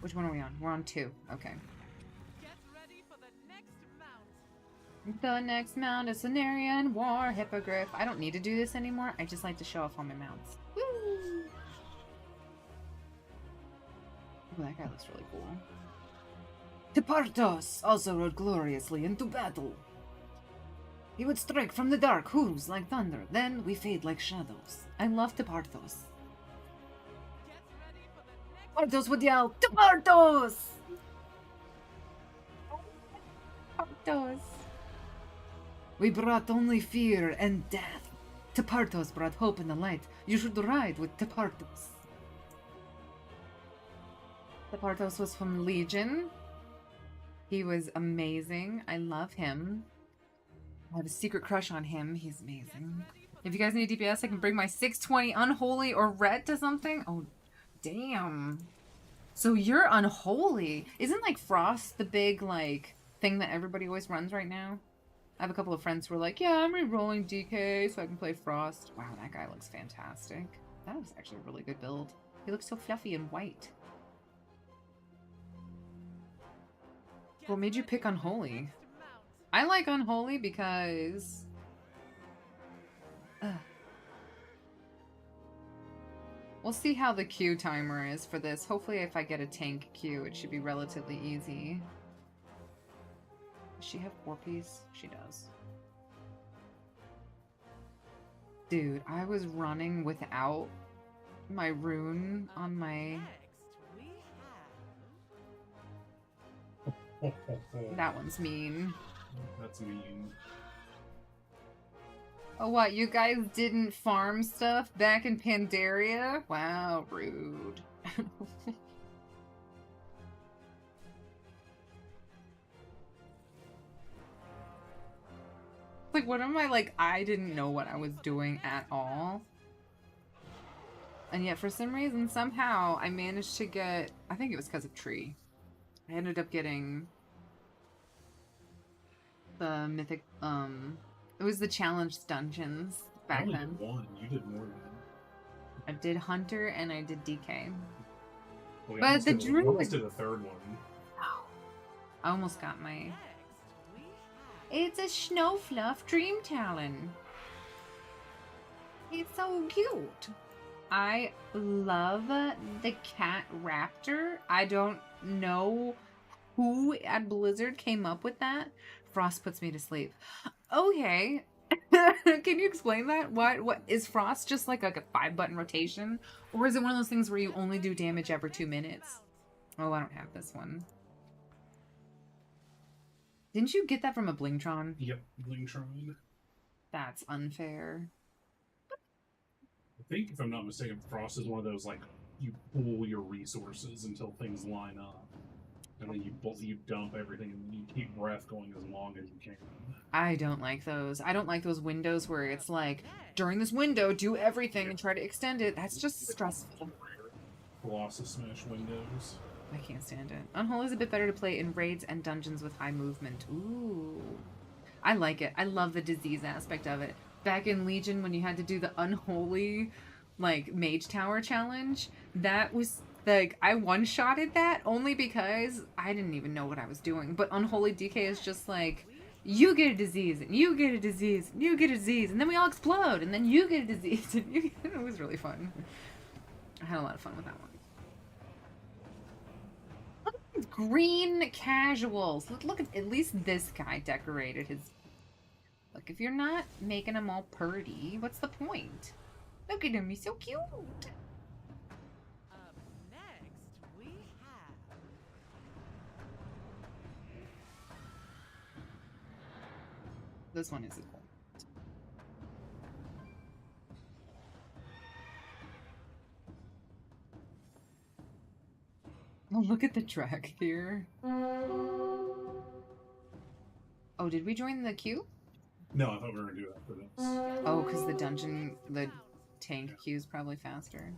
Which one are we on? We're on 2. Okay. Get ready for the next mount. The next mount is Cenarian War Hippogriff. I don't need to do this anymore. I just like to show off all my mounts. Woo! Ooh, that guy looks really cool. Tepartos also rode gloriously into battle. He would strike from the dark, hooves like thunder. Then we fade like shadows. I love Tepartos. Get ready for the next Tepartos would yell, Tepartos! Tepartos. We brought only fear and death. Tepartos brought hope and the light. You should ride with Tepartos. Tepartos was from Legion. He was amazing. I love him. I have a secret crush on him. He's amazing. If you guys need DPS, I can bring my 620 Unholy or Red to something. Oh, damn. So you're Unholy. Isn't, like, Frost the big, like, thing that everybody always runs right now? I have a couple of friends who are like, yeah, I'm re-rolling DK so I can play Frost. Wow, that guy looks fantastic. That was actually a really good build. He looks so fluffy and white. What made you pick Unholy? I like Unholy because... We'll see how the Q timer is for this. Hopefully if I get a tank Q, it should be relatively easy. Does she have 4-piece? She does. Dude, I was running without my rune on my... That one's mean. That's mean. Oh, what? You guys didn't farm stuff back in Pandaria? Wow, rude. Like, what am I like? I didn't know what I was doing at all. And yet, for some reason, somehow, I managed to get... I think it was because of Tree. I ended up getting... the mythic, It was the challenge dungeons back I only then. did one. You did more than I did Hunter and I did DK. well, But the We druid... almost did a third one. I almost got my... It's a Snowfluff Dream Talon. It's so cute. I love the cat raptor. I don't know who at Blizzard came up with that. Frost puts me to sleep. Okay. Can you explain that? What is Frost just like a 5-button rotation? Or is it one of those things where you only do damage every 2 minutes? Oh, I don't have this one. Didn't you get that from a Blingtron? Yep, Blingtron. That's unfair. I think, if I'm not mistaken, Frost is one of those, like, you pool your resources until things line up. And then you dump everything and you keep breath going as long as you can. I don't like those. I don't like those windows where it's like, during this window, do everything and try to extend it. That's just stressful. Colossus Smash windows. I can't stand it. Unholy is a bit better to play in raids and dungeons with high movement. Ooh. I like it. I love the disease aspect of it. Back in Legion, when you had to do the Unholy, like, Mage Tower challenge, that was... like, I one-shotted that only because I didn't even know what I was doing. But Unholy DK is just like, you get a disease, and you get a disease, and you get a disease, and then we all explode, and then you get a disease. And you... It was really fun. I had a lot of fun with that one. Look at these green casuals. Look at least this guy decorated his... Look, if you're not making them all purdy, what's the point? Look at him, he's so cute. This one is cool. Oh, look at the track here. Oh, did we join the queue? No, I thought we were going to do that for this. Oh, because the tank queue is probably faster.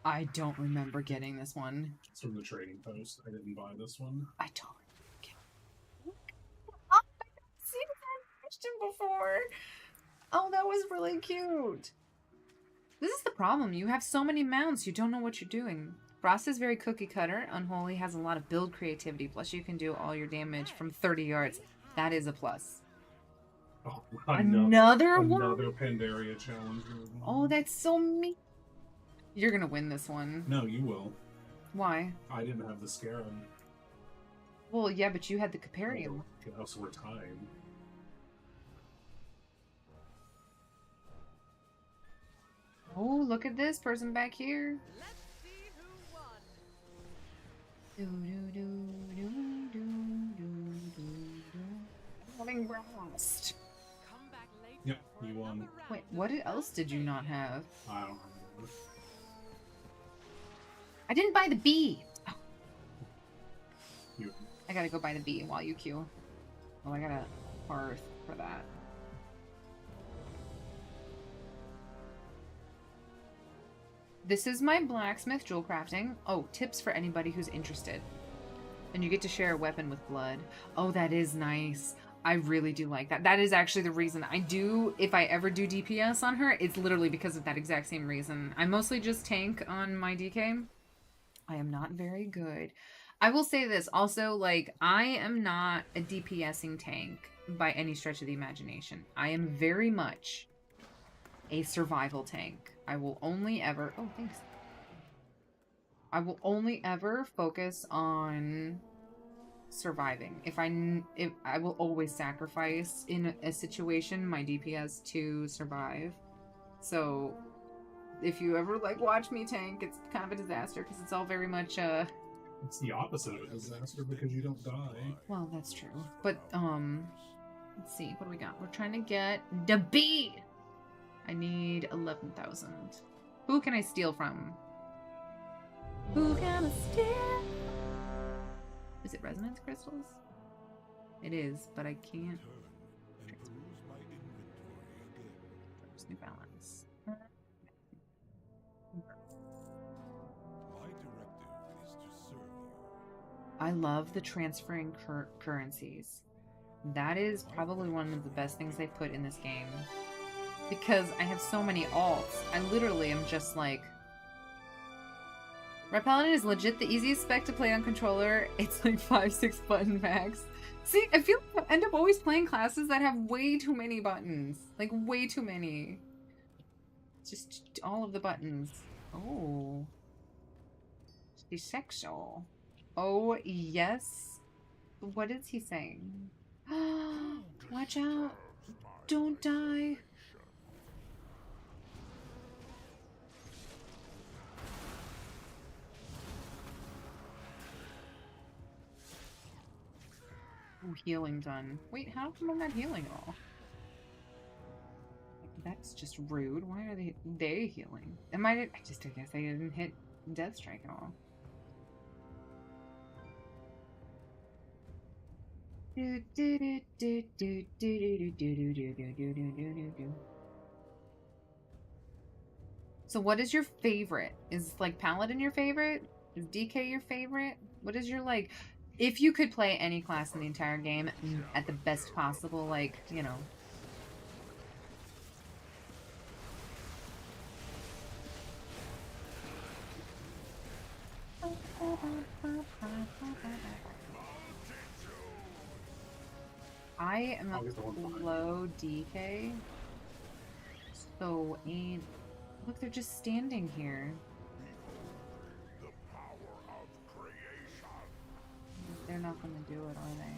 I don't remember getting this one. It's from the trading post. I didn't buy this one. I don't get it. I've seen that question before. Oh, that was really cute. This is the problem. You have so many mounts, you don't know what you're doing. Frost is very cookie cutter. Unholy has a lot of build creativity. Plus, you can do all your damage from 30 yards. That is a plus. Oh, Another one? Another Pandaria challenge. Oh, that's so mean. You're gonna win this one. No, you will. Why? I didn't have the Scarab. Well, yeah, but you had the Caparium. Oh, so we're tied. Oh, look at this person back here. Let's see who won. Do, do, do, do, do, do, do, do. Morning Frost. Come back later Yep, for you won. another round Wait, of what else did you not have? I don't remember. I didn't buy the bee. Oh, You. I gotta go buy the bee while you queue. Oh, I gotta hearth for that. This is my blacksmith jewel crafting. Oh, tips for anybody who's interested. And you get to share a weapon with blood. Oh, that is nice. I really do like that. That is actually the reason I do, if I ever do DPS on her, it's literally because of that exact same reason. I mostly just tank on my DK. I am not very good. I will say this also, like, I am not a DPSing tank by any stretch of the imagination. I am very much a survival tank. I will only ever, oh, thanks. I will only ever focus on surviving. If I will always sacrifice in a situation my DPS to survive. So if you ever like watch me tank, it's kind of a disaster because it's all very much It's the opposite of a disaster because you don't die. well, that's true. But let's see, what do we got? We're trying to get the B. I need 11,000. Who can I steal from? Who can I steal? Is it resonance crystals? It is, but I can't. New balance. My directive is to serve you. I love the transferring currencies. That is probably one of the best things they put in this game. Because I have so many alts. I literally am just like... Red Paladin is legit the easiest spec to play on controller. It's like 5-6 button max. See, I feel like I end up always playing classes that have way too many buttons. Like, way too many. Just all of the buttons. Oh. She's sexual. Oh, yes. What is he saying? Watch out. Don't die. Ooh, healing done. Wait, how come I'm not healing at all? That's just rude. Why are they healing? I guess I didn't hit Death Strike at all. So what is your favorite? Is like Paladin your favorite? Is DK your favorite? What is your like, if you could play any class in the entire game at the best possible, like, you know. I am a low DK. So ain't... Look, they're just standing here. The power of creation. They're not gonna do it, are they?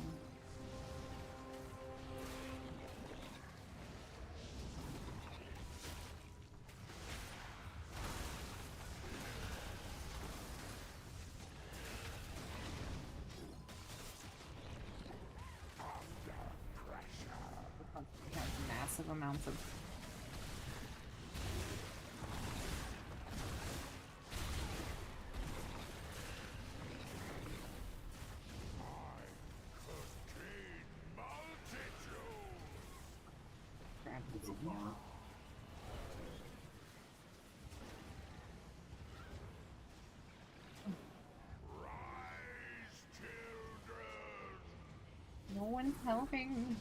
It has massive amounts of... No one's helping.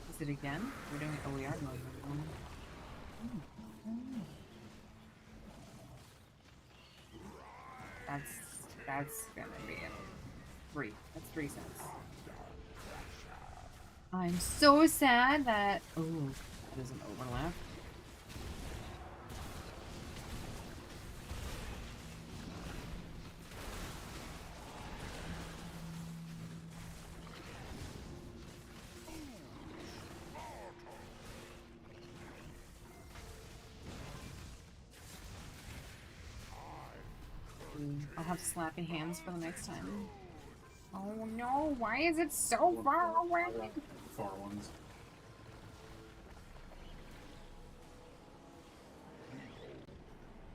Is it again? We're doing it. Oh, we are doing it. That's gonna be a 3. That's 3 cents. I'm so sad that... Oh, there's an overlap. I'll have slappy hands for the next time. Oh no, why is it so far away? Far ones.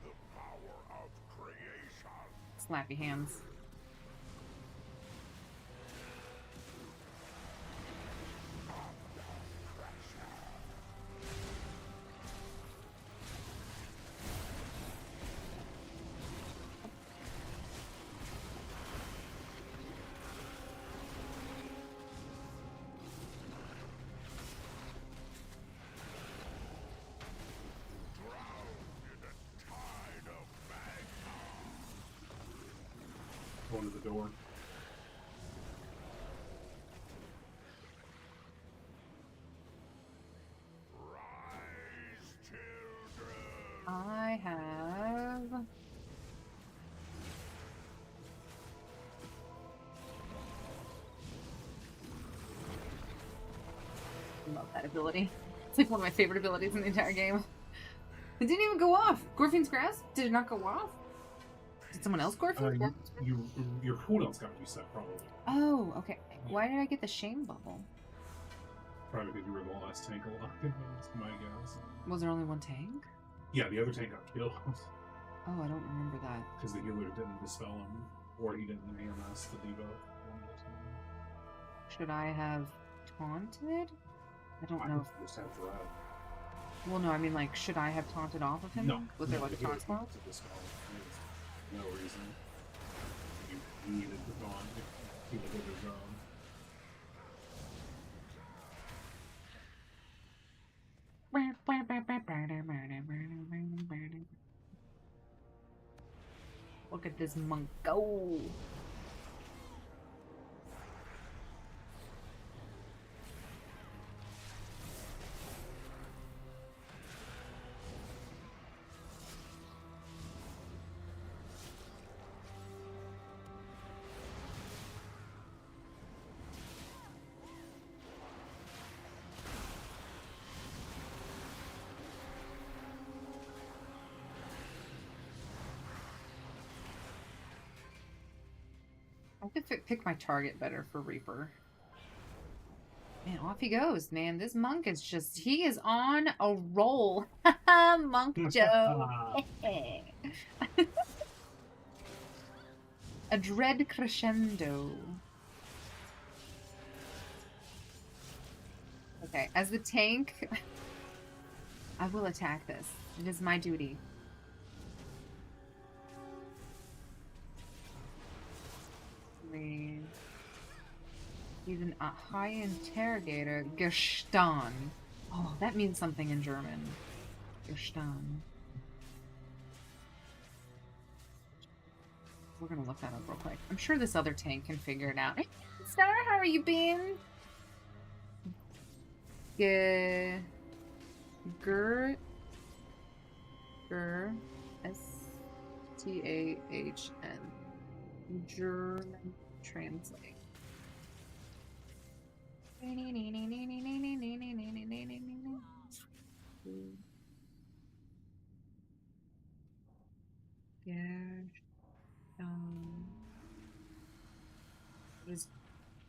The power of creation. Slappy hands. Going to the door. Rise, children! I have. Love that ability. It's like one of my favorite abilities in the entire game. It didn't even go off. Gorfin's Grasp? Did it not go off? Did someone else Gorfin's Grasp? Your cooldown's got to be set probably. Oh, okay. Why did I get the shame bubble? Probably because you were the last tank alive. That's my guess. Was there only one tank? Yeah, the other tank got killed Oh, I don't remember that. because the healer didn't dispel him, or he didn't AMS the debuff. Should I have taunted? I don't know. You just have to ride. Well, no, I mean, like, should I have taunted off of him? No. Was there no, like a the healer taunt spell? needed to dispel him. There's no reason. You needed the taunt if he did his job. Look at this monk go! I could pick my target better for Reaper. Man, off he goes, man. This monk is just, he is on a roll. Monk Joe. A dread crescendo. Okay, as the tank, I will attack this. It is my duty. He's a high interrogator. Gestan. Oh, that means something in German. Gestan. We're gonna look that up real quick. I'm sure this other tank can figure it out. Hey, Star, how are you been? S-T-A-H-N. German translate.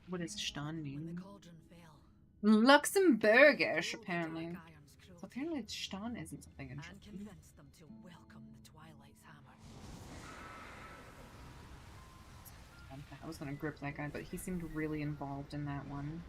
What does Stan When the mean? cauldron fell, Luxembourgish, the apparently. Dark Iron's So cruelty, apparently Stan isn't something and interesting. convinced them to welcome the Twilight's hammer. I was gonna grip that guy, but he seemed really involved in that one.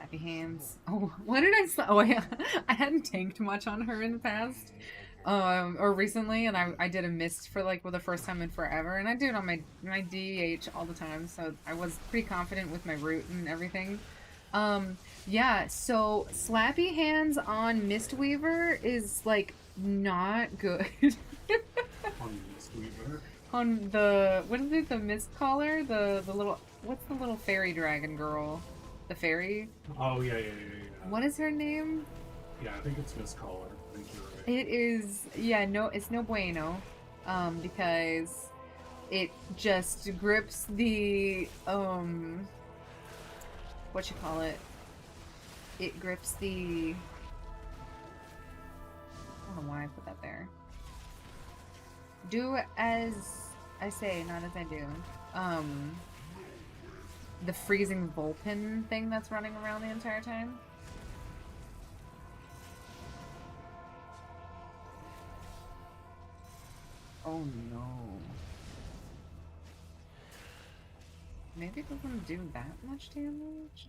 Happy hands. Oh, what did I say? Oh, I hadn't tanked much on her in the past. Or recently, and I did a mist for like the first time in forever, and I do it on my DH all the time, so I was pretty confident with my root and everything. Yeah, so slappy hands on Mistweaver is like not good. On Mistweaver. On the, what is it, the Mist Caller? The little, what's the little fairy dragon girl? The fairy? Oh, yeah. What is her name? Yeah, I think it's Miss Caller. I think you're right. It is, yeah, no, it's no bueno, because it just grips the, what you call it? It grips the, I don't know why I put that there. Do as I say, not as I do. The freezing Vulpin thing that's running around the entire time. Oh no. Maybe it doesn't do that much damage?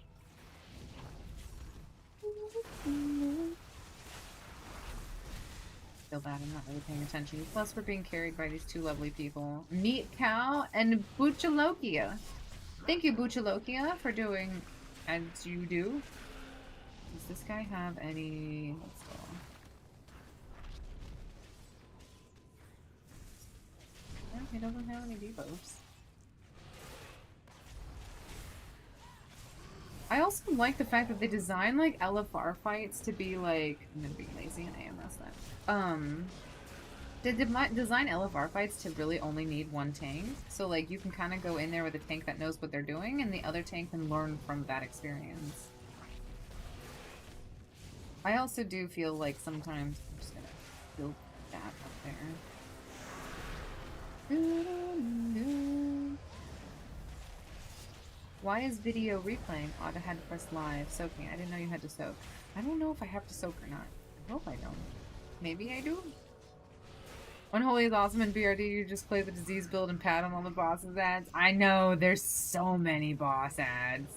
feel bad. I'm not really paying attention. Plus, we're being carried by these two lovely people. Meat Cow and Buchalokia. Thank you, Buchalokia, for doing as you do. Does this guy have any... Let's go. No, he doesn't have any debuffs. I also like the fact that they design like LFR fights to be like... I'm gonna be lazy and AMS that. They design LFR fights to really only need one tank. So like you can kind of go in there with a tank that knows what they're doing and the other tank can learn from that experience. I also do feel like sometimes I'm just gonna build that up there. Why is video replaying? Ought to had to press live. Soaking. I didn't know you had to soak. I don't know if I have to soak or not. I hope I don't. Maybe I do. Unholy is awesome in BRD. You just play the disease build and pat on all the bosses ads. I know, there's so many boss ads.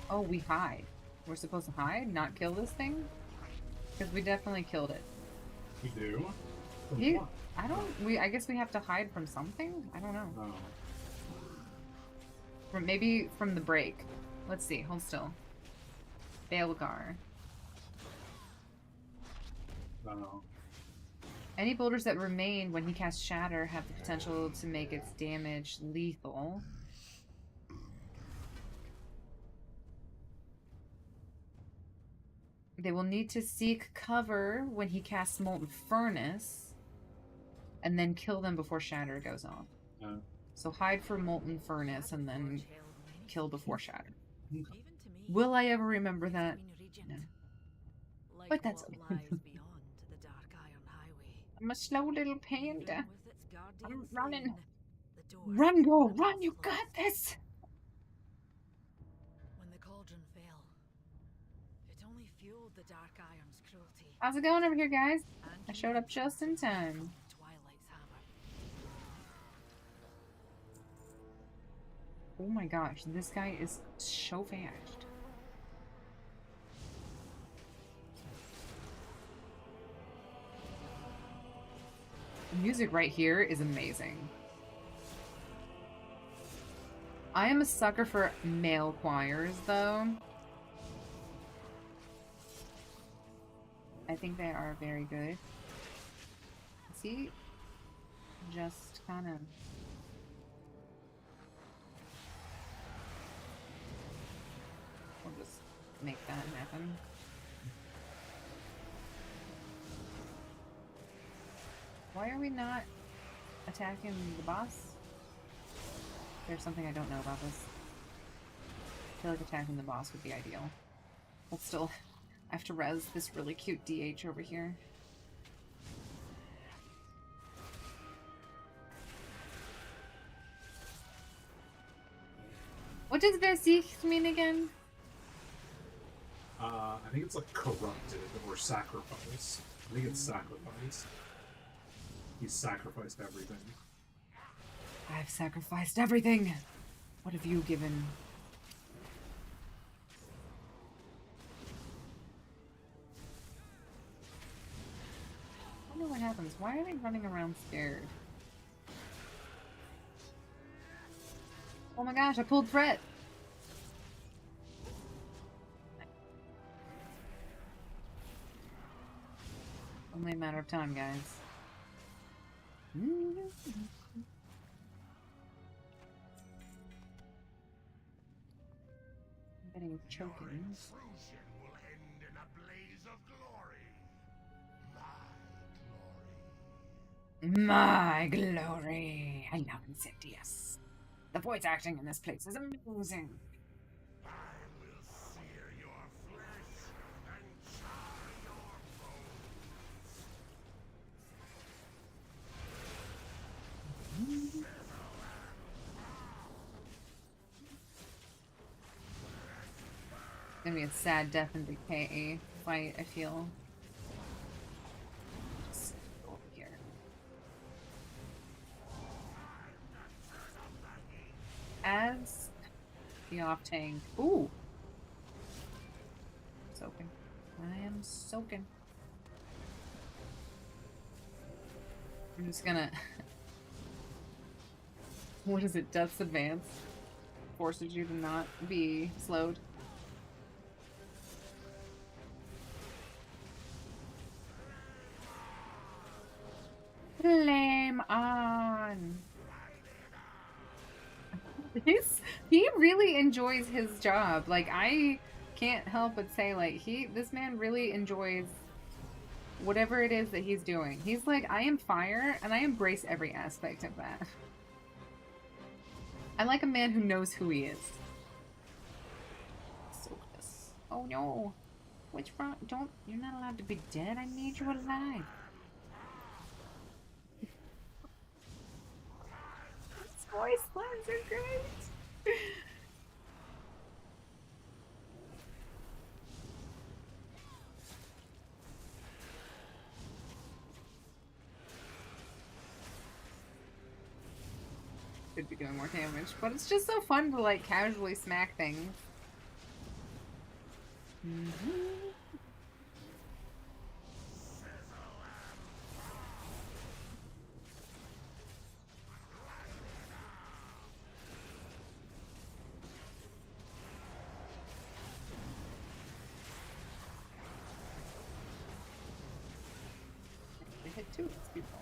Oh, we hide. We're supposed to hide? Not kill this thing? Because we definitely killed it. We do? I guess we have to hide from something? I don't know. Oh. Maybe from the break. Let's see. Hold still. Baelgar. No. Any boulders that remain when he casts Shatter have the potential to make its damage lethal. They will need to seek cover when he casts Molten Furnace, and then kill them before Shatter goes off. So hide for Molten Furnace and then kill before Shatter. Will I ever remember that? No. But that's okay. I'm a slow little panda. I'm running. Run, girl, run! You got this! When the cauldron fell, it only fueled the Dark Iron's cruelty. How's it going over here, guys? I showed up just in time. Twilight's hammer. Oh my gosh, this guy is so fast. The music right here is amazing. I am a sucker for male choirs, though. I think they are very good. See? Just kind of... We'll just make that happen. Why are we not attacking the boss? There's something I don't know about this. I feel like attacking the boss would be ideal. But still, I have to res this really cute DH over here. What does Versich mean again? I think it's like corrupted or sacrifice. I think it's sacrifice. He sacrificed everything. I've sacrificed everything. What have you given? I don't know what happens. Why are they running around scared? Oh my gosh, I pulled threat. Only a matter of time, guys. I'm getting choking. Intrusion will end in a blaze of glory. My glory. I love Insidious. The voice acting in this place is amazing. I will sear your flesh and char your bones. It's gonna be a sad death and decay fight, I feel. Just go over here. as the off tank. Ooh. Soaking. I am soaking. I'm just gonna... What is it? Death's Advance. Forces you to not be slowed. Flame on! He really enjoys his job. Like, I can't help but say, like, this man really enjoys whatever it is that he's doing. He's like, I am fire, and I embrace every aspect of that. I like a man who knows who he is. So this. Oh no. Which front? You're not allowed to be dead. I need you alive. His voice lines are great. Could be doing more damage, but it's just so fun to like casually smack things. They hit two. It's beautiful.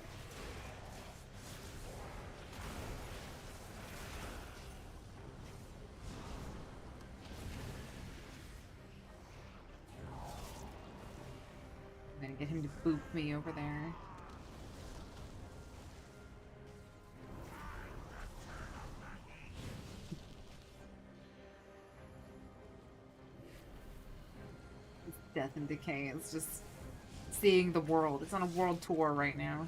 I'm gonna get him to boop me over there. Death and Decay is just seeing the world. It's on a world tour right now.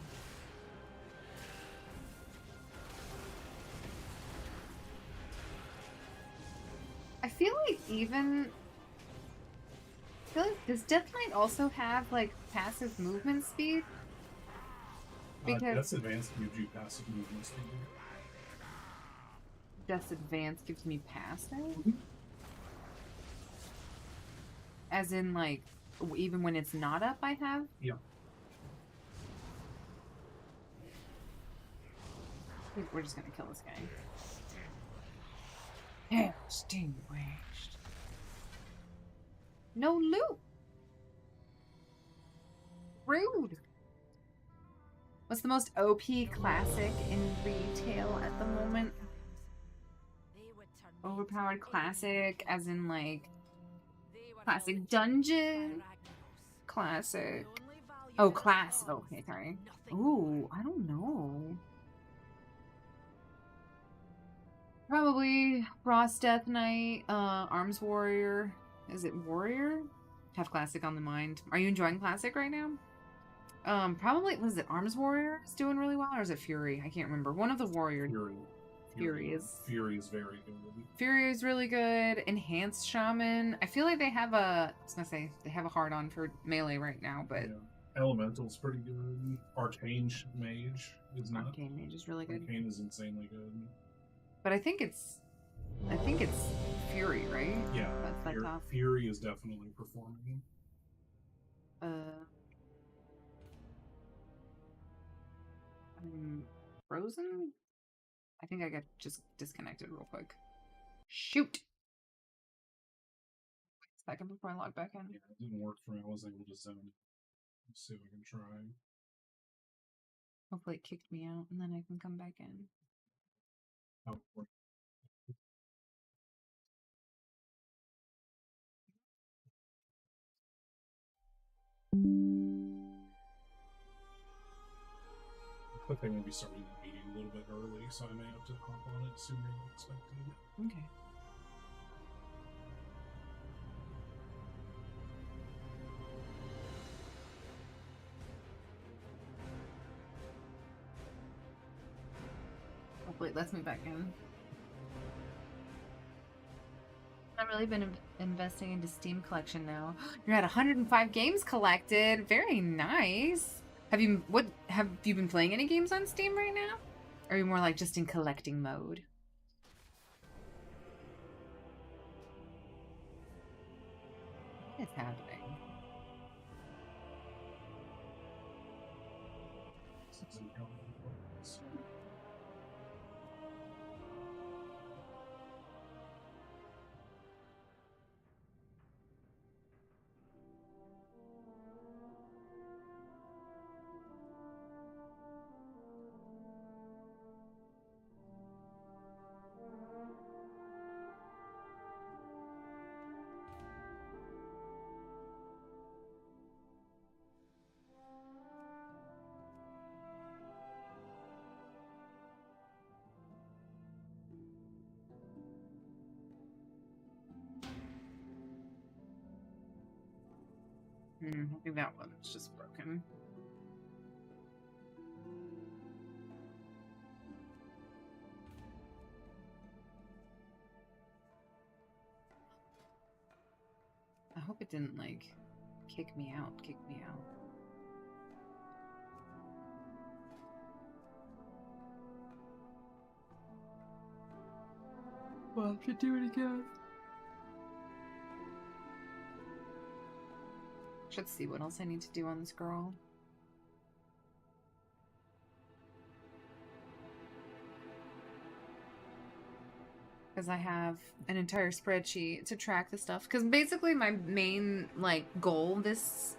I feel like does Death Knight also have like passive movement speed? Because Death's Advance gives you passive movement speed. Death's Advance gives me passive? As in, like, even when it's not up, I have? Yeah. We're just gonna kill this guy. Yeah, extinguished. No loot! Rude! What's the most OP classic in retail at the moment? Overpowered classic, as in, like, classic dungeon? Classic. Oh, class. Okay, sorry. Ooh, I don't know. Probably Frost Death Knight, Arms Warrior. Is it Warrior? Have Classic on the mind. Are you enjoying Classic right now? Probably, was it Arms Warrior is doing really well, or is it Fury? I can't remember. One of the Warrior. Fury is very good. Fury is really good. Enhanced Shaman. I feel like they have a, I was gonna say, they have a hard on for melee right now, but... Yeah. Elemental's pretty good. Arcane Mage is not. Arcane Mage is really good. Arcane is insanely good. But I think it's Fury, right? Yeah. That's that top. Fury is definitely performing. Frozen? I think I got just disconnected real quick. Shoot! Second before I log back in. Yeah, it didn't work for me. I wasn't able to zone it. Let's see if I can try. Hopefully it kicked me out and then I can come back in. Oh, I think they may be starting the meeting a little bit early, so I may have to hop on it sooner than expected. Okay. Hopefully it lets me back in. I've really been investing into Steam collection now. You're at 105 games collected. Very nice. Have you been playing any games on Steam right now? Or are you more like just in collecting mode? is happening? This isn't going well. I think that one's just broken. I hope it didn't, like, kick me out. Well, I should do it again. Let's see what else I need to do on this girl. Because I have an entire spreadsheet to track the stuff. Because basically my main, like, goal this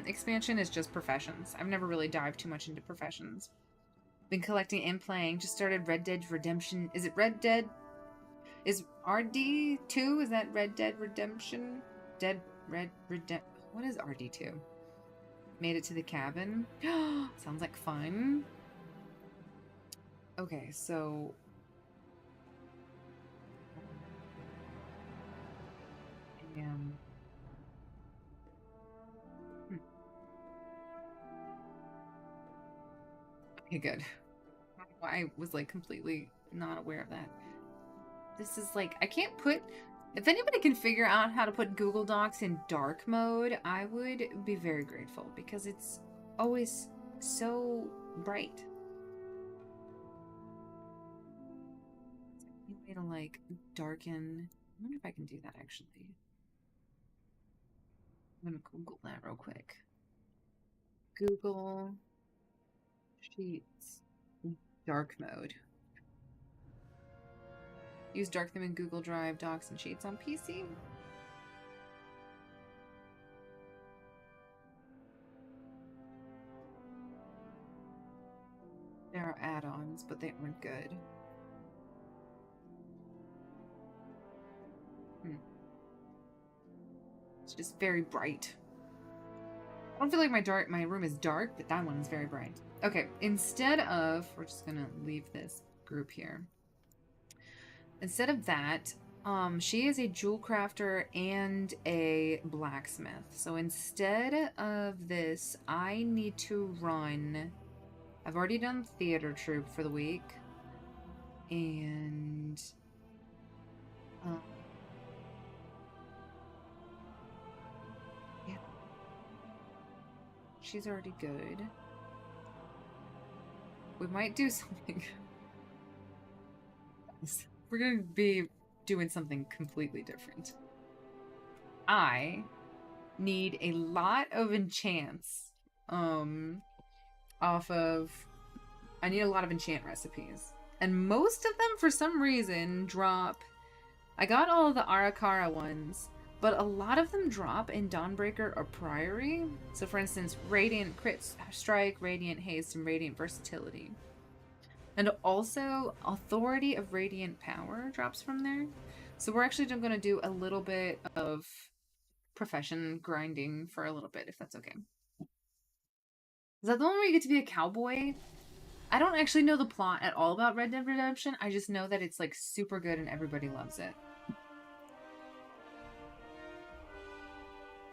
expansion is just professions. I've never really dived too much into professions. Been collecting and playing. Just started Red Dead Redemption. Is it Red Dead? Is RD2? Is that Red Dead Redemption? What is RD2? Made it to the cabin. Sounds like fun. Okay, so... Okay, good. I was, like, completely not aware of that. This is, like, I can't put... If anybody can figure out how to put Google Docs in dark mode, I would be very grateful, because it's always so bright. Any way to, like, darken... I wonder if I can do that, actually. I'm gonna Google that real quick. Google Sheets dark mode. Use dark theme in Google Drive, Docs, and Sheets on PC. There are add-ons, but they aren't good. It's just very bright. I don't feel like my room is dark, but that one is very bright. Okay, instead of... We're just gonna leave this group here. Instead of that, she is a jewel crafter and a blacksmith. So instead of this, I need to run... I've already done theater troupe for the week. And... yeah. She's already good. We might do something... We're gonna be doing something completely different. I need a lot of enchants. Off of... I need a lot of enchant recipes. And most of them, for some reason, drop... I got all of the Arakara ones, but a lot of them drop in Dawnbreaker or Priory. So for instance, Radiant Crit Strike, Radiant Haste, and Radiant Versatility. And also, Authority of Radiant Power drops from there. So we're actually going to do a little bit of profession grinding for a little bit, if that's okay. Is that the one where you get to be a cowboy? I don't actually know the plot at all about Red Dead Redemption. I just know that it's, like, super good and everybody loves it.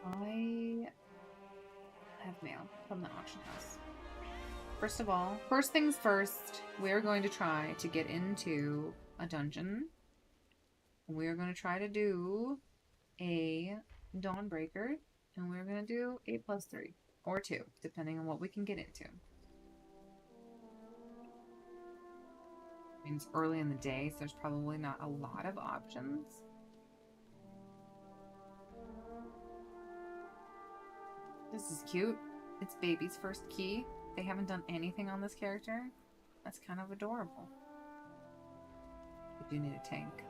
I have mail from the auction house. First of all, first things first, we're going to try to get into a dungeon. We're going to try to do a Dawnbreaker, and we're going to do a +3 or 2, depending on what we can get into. I mean, it's early in the day, so there's probably not a lot of options. This is cute. It's baby's first key. They haven't done anything on this character. That's kind of adorable. We do need a tank.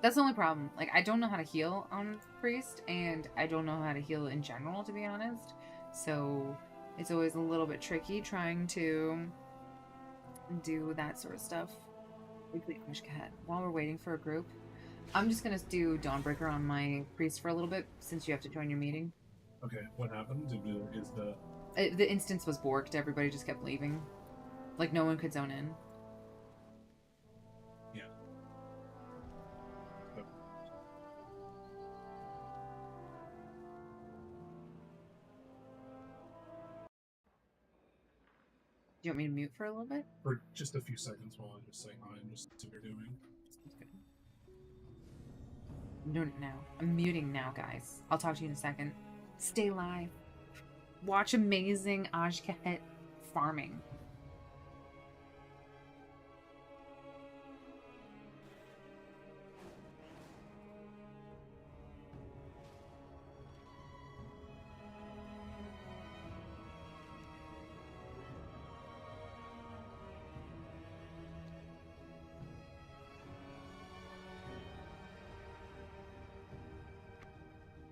That's the only problem. Like, I don't know how to heal on Priest, and I don't know how to heal in general, to be honest. So it's always a little bit tricky trying to do that sort of stuff. Weekly Amishkahet. While we're waiting for a group, I'm just gonna do Dawnbreaker on my Priest for a little bit, since you have to join your meeting. Okay, what happened? Is the... The instance was borked. Everybody just kept leaving. Like, no one could zone in. Yeah. But Do you want me to mute for a little bit? for just a few seconds while I'm just saying hi and just see what you're doing. Sounds good. I'm doing it now. I'm muting now, guys. I'll talk to you in a second. Stay live. Watch amazing Ajkahet farming.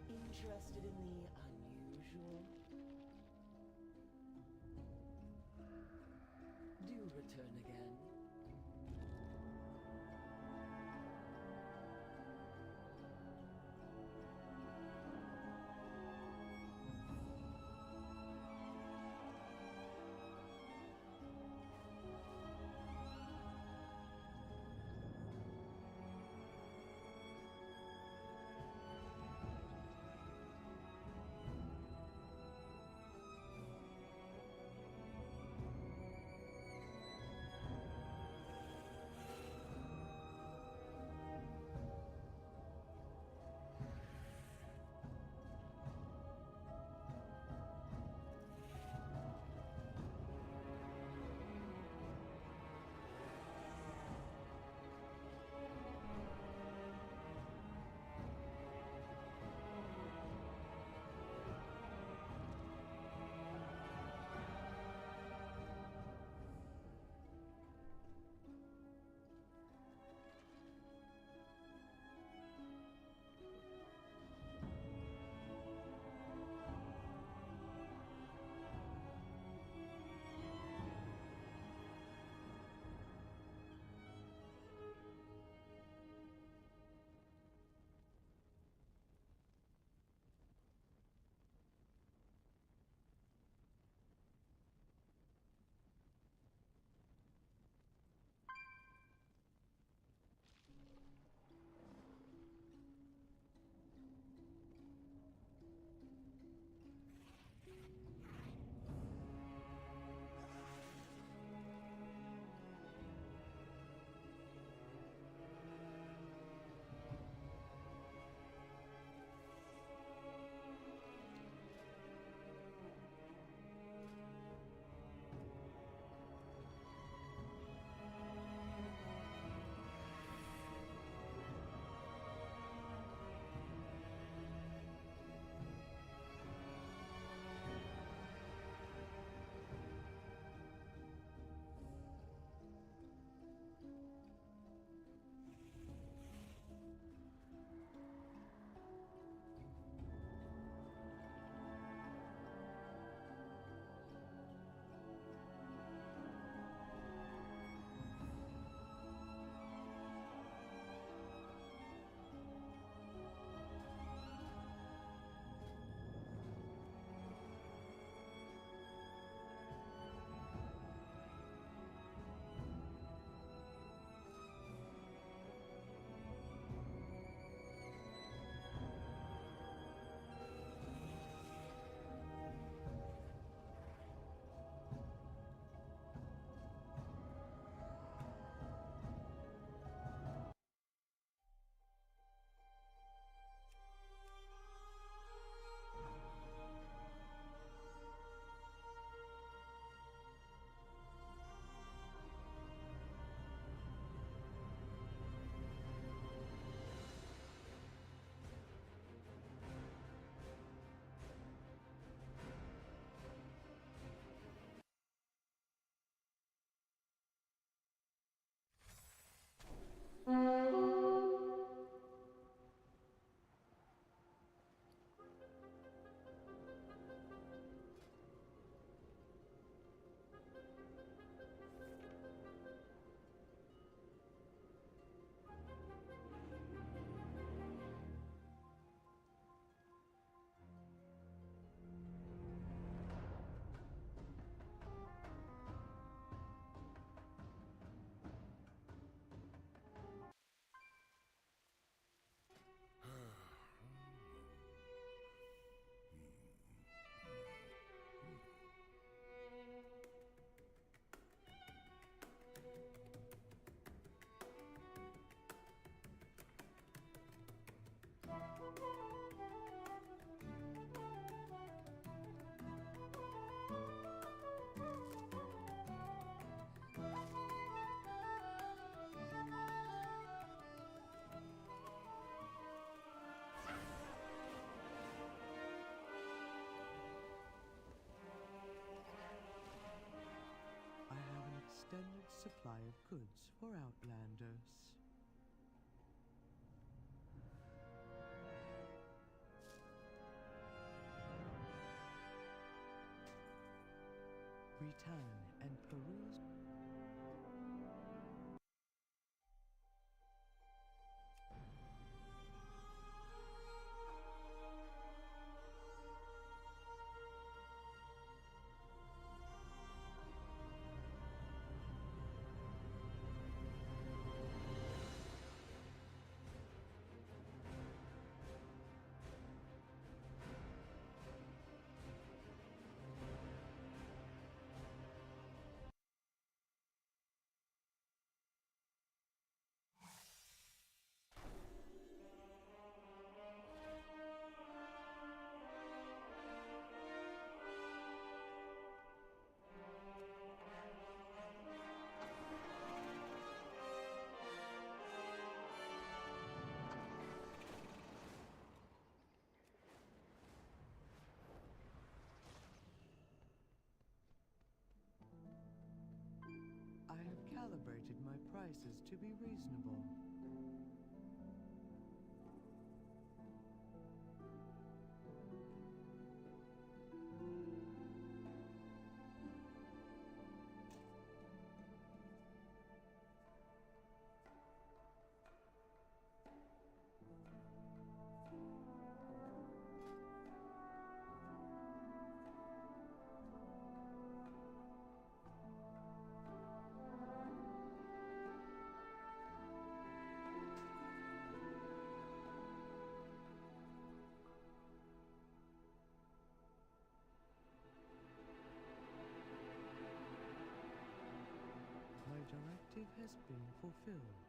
Interested in the unusual? Do return again. supply of goods for outlanders. Return and peruse. I have calibrated my prices to be reasonable. My directive has been fulfilled.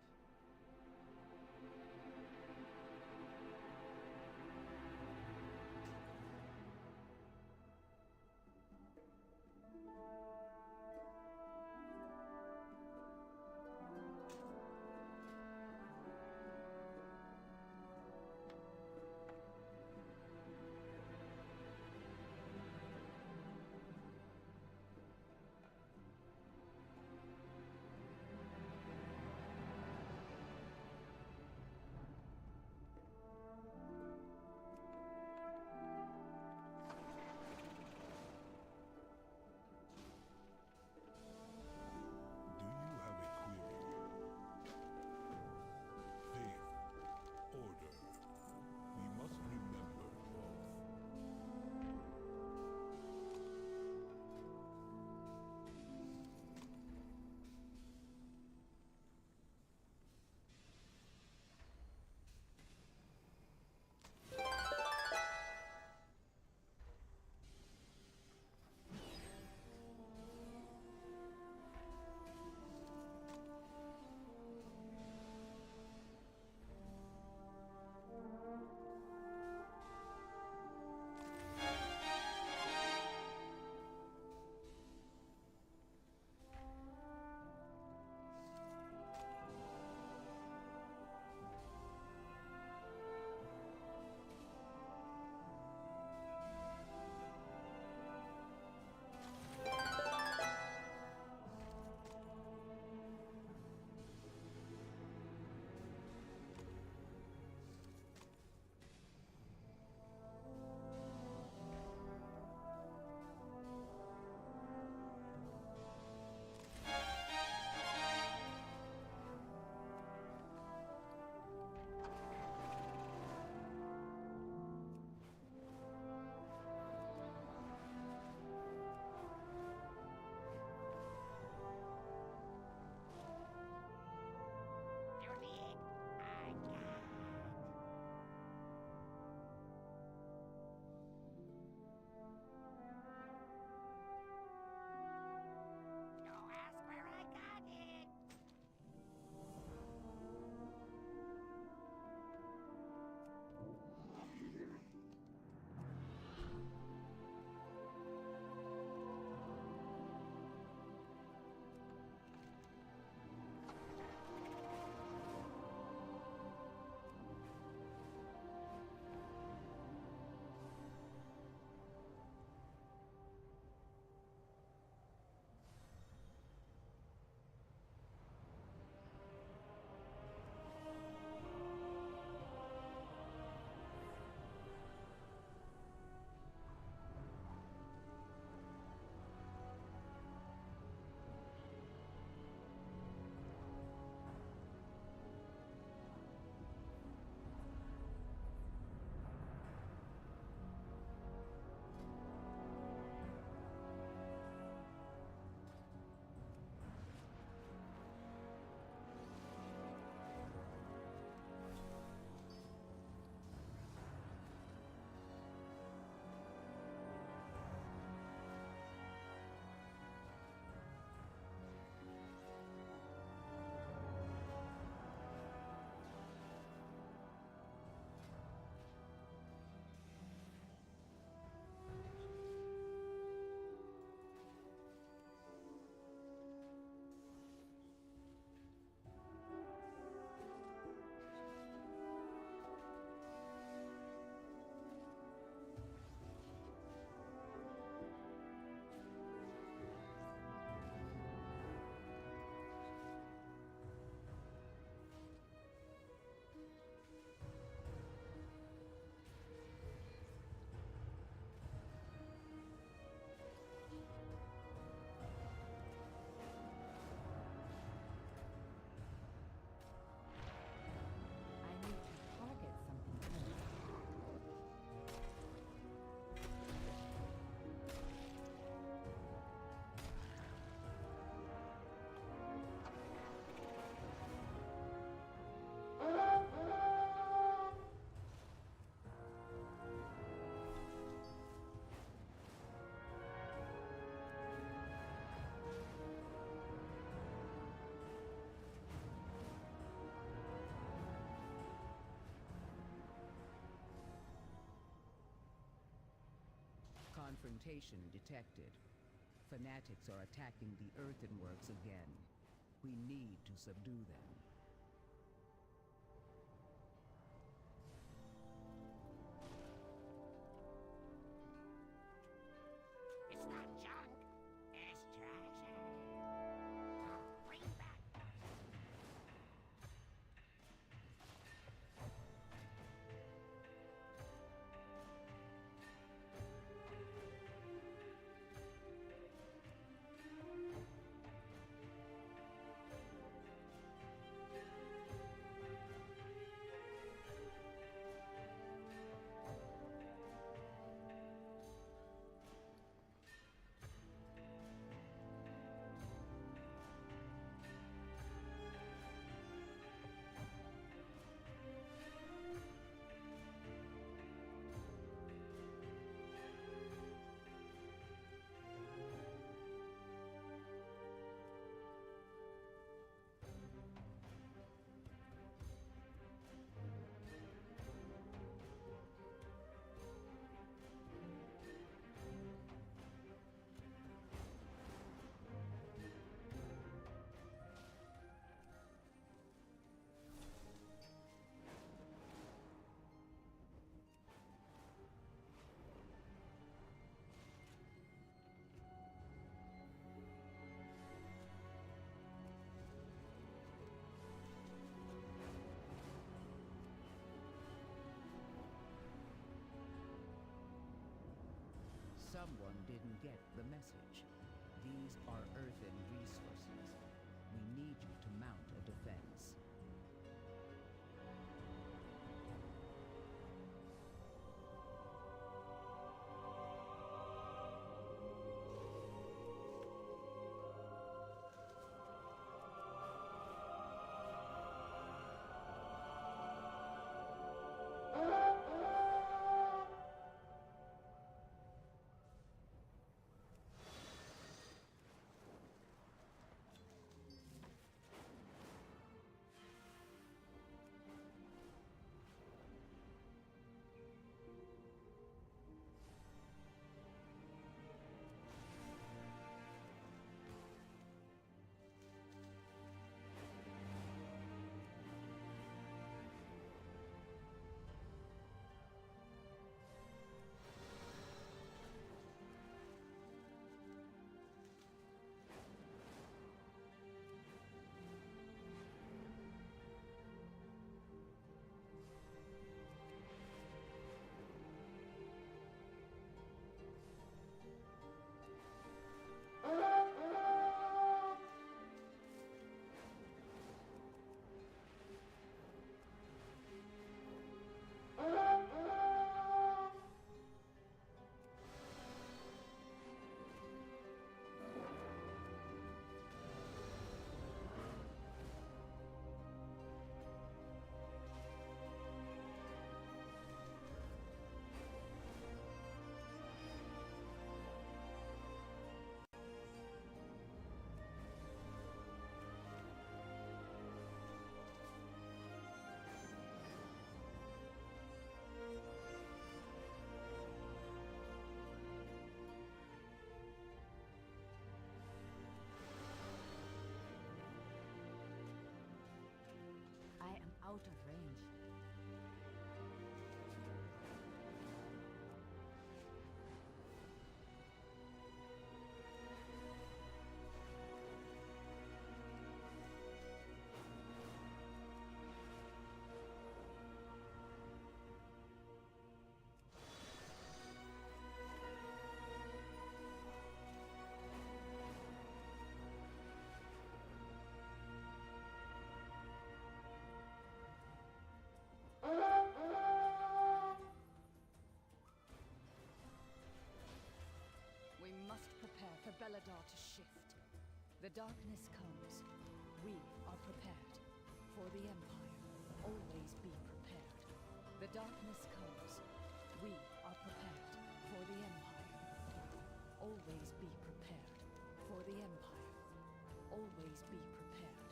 Confrontation detected. Fanatics are attacking the earthenworks again. We need to subdue them. It's not junk, it's treasure. Bring back. Someone didn't get the message. These are earthen resources. We need you to mount a defense. Out of range. We must prepare for Belladar to shift. The darkness comes. We are prepared. For the Empire, always be prepared. The darkness comes. We are prepared. For the Empire, always be prepared. For the Empire, always be prepared.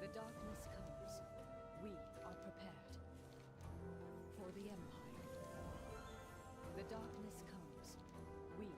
The darkness comes. We are prepared. For the Empire. The darkness comes. We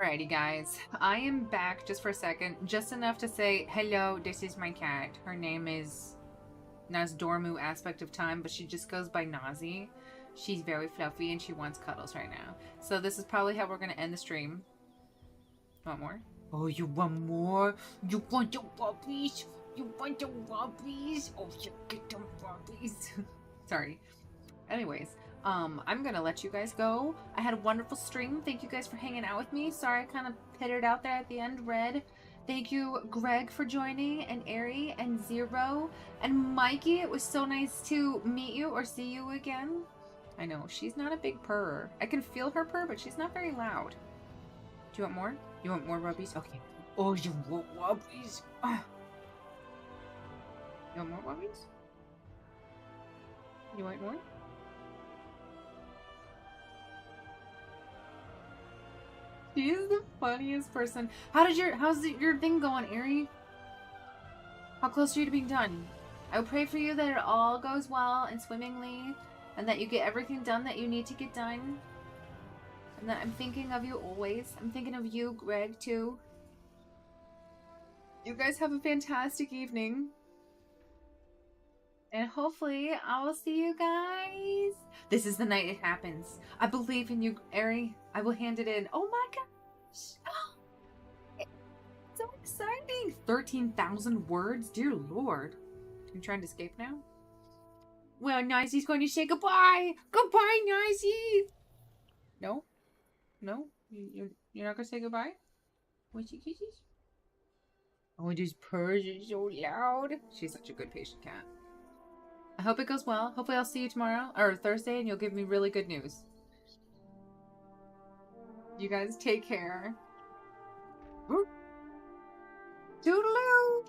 Alrighty, guys. I am back just for a second. Just enough to say, hello, this is my cat. Her name is Nazdormu Aspect of Time, but she just goes by Nazi. She's very fluffy and she wants cuddles right now. So this is probably how we're going to end the stream. Want more? Oh, you want more? You want the puppies? You want the puppies? Oh, you get the puppies. Sorry. Anyways, I'm gonna let you guys go. I had a wonderful stream. Thank you guys for hanging out with me. Sorry I kind of pittered out there at the end, Red. Thank you, Greg, for joining, and Ari, and Zero, and Mikey. It was so nice to meet you or see you again. I know, she's not a big purrer. I can feel her purr, but she's not very loud. Do you want more? You want more rubbies? Okay. Oh, you want rubbies? Ah. You want more rubbies? You want more? She is the funniest person. How's your thing going, Ari? How close are you to being done? I will pray for you that it all goes well and swimmingly, and that you get everything done that you need to get done. And that I'm thinking of you always. I'm thinking of you, Greg, too. You guys have a fantastic evening. And hopefully I will see you guys. This is the night it happens. I believe in you, Ari. I will hand it in. Oh my gosh. It's so exciting. 13,000 words? Dear Lord. You trying to escape now? Well, Nicey's going to say goodbye. Goodbye, Nicey. No? No? You're not going to say goodbye? What's kisses? Oh, these purrs are so loud. She's such a good patient cat. I hope it goes well. Hopefully I'll see you tomorrow or Thursday and you'll give me really good news. You guys take care. Toodaloo!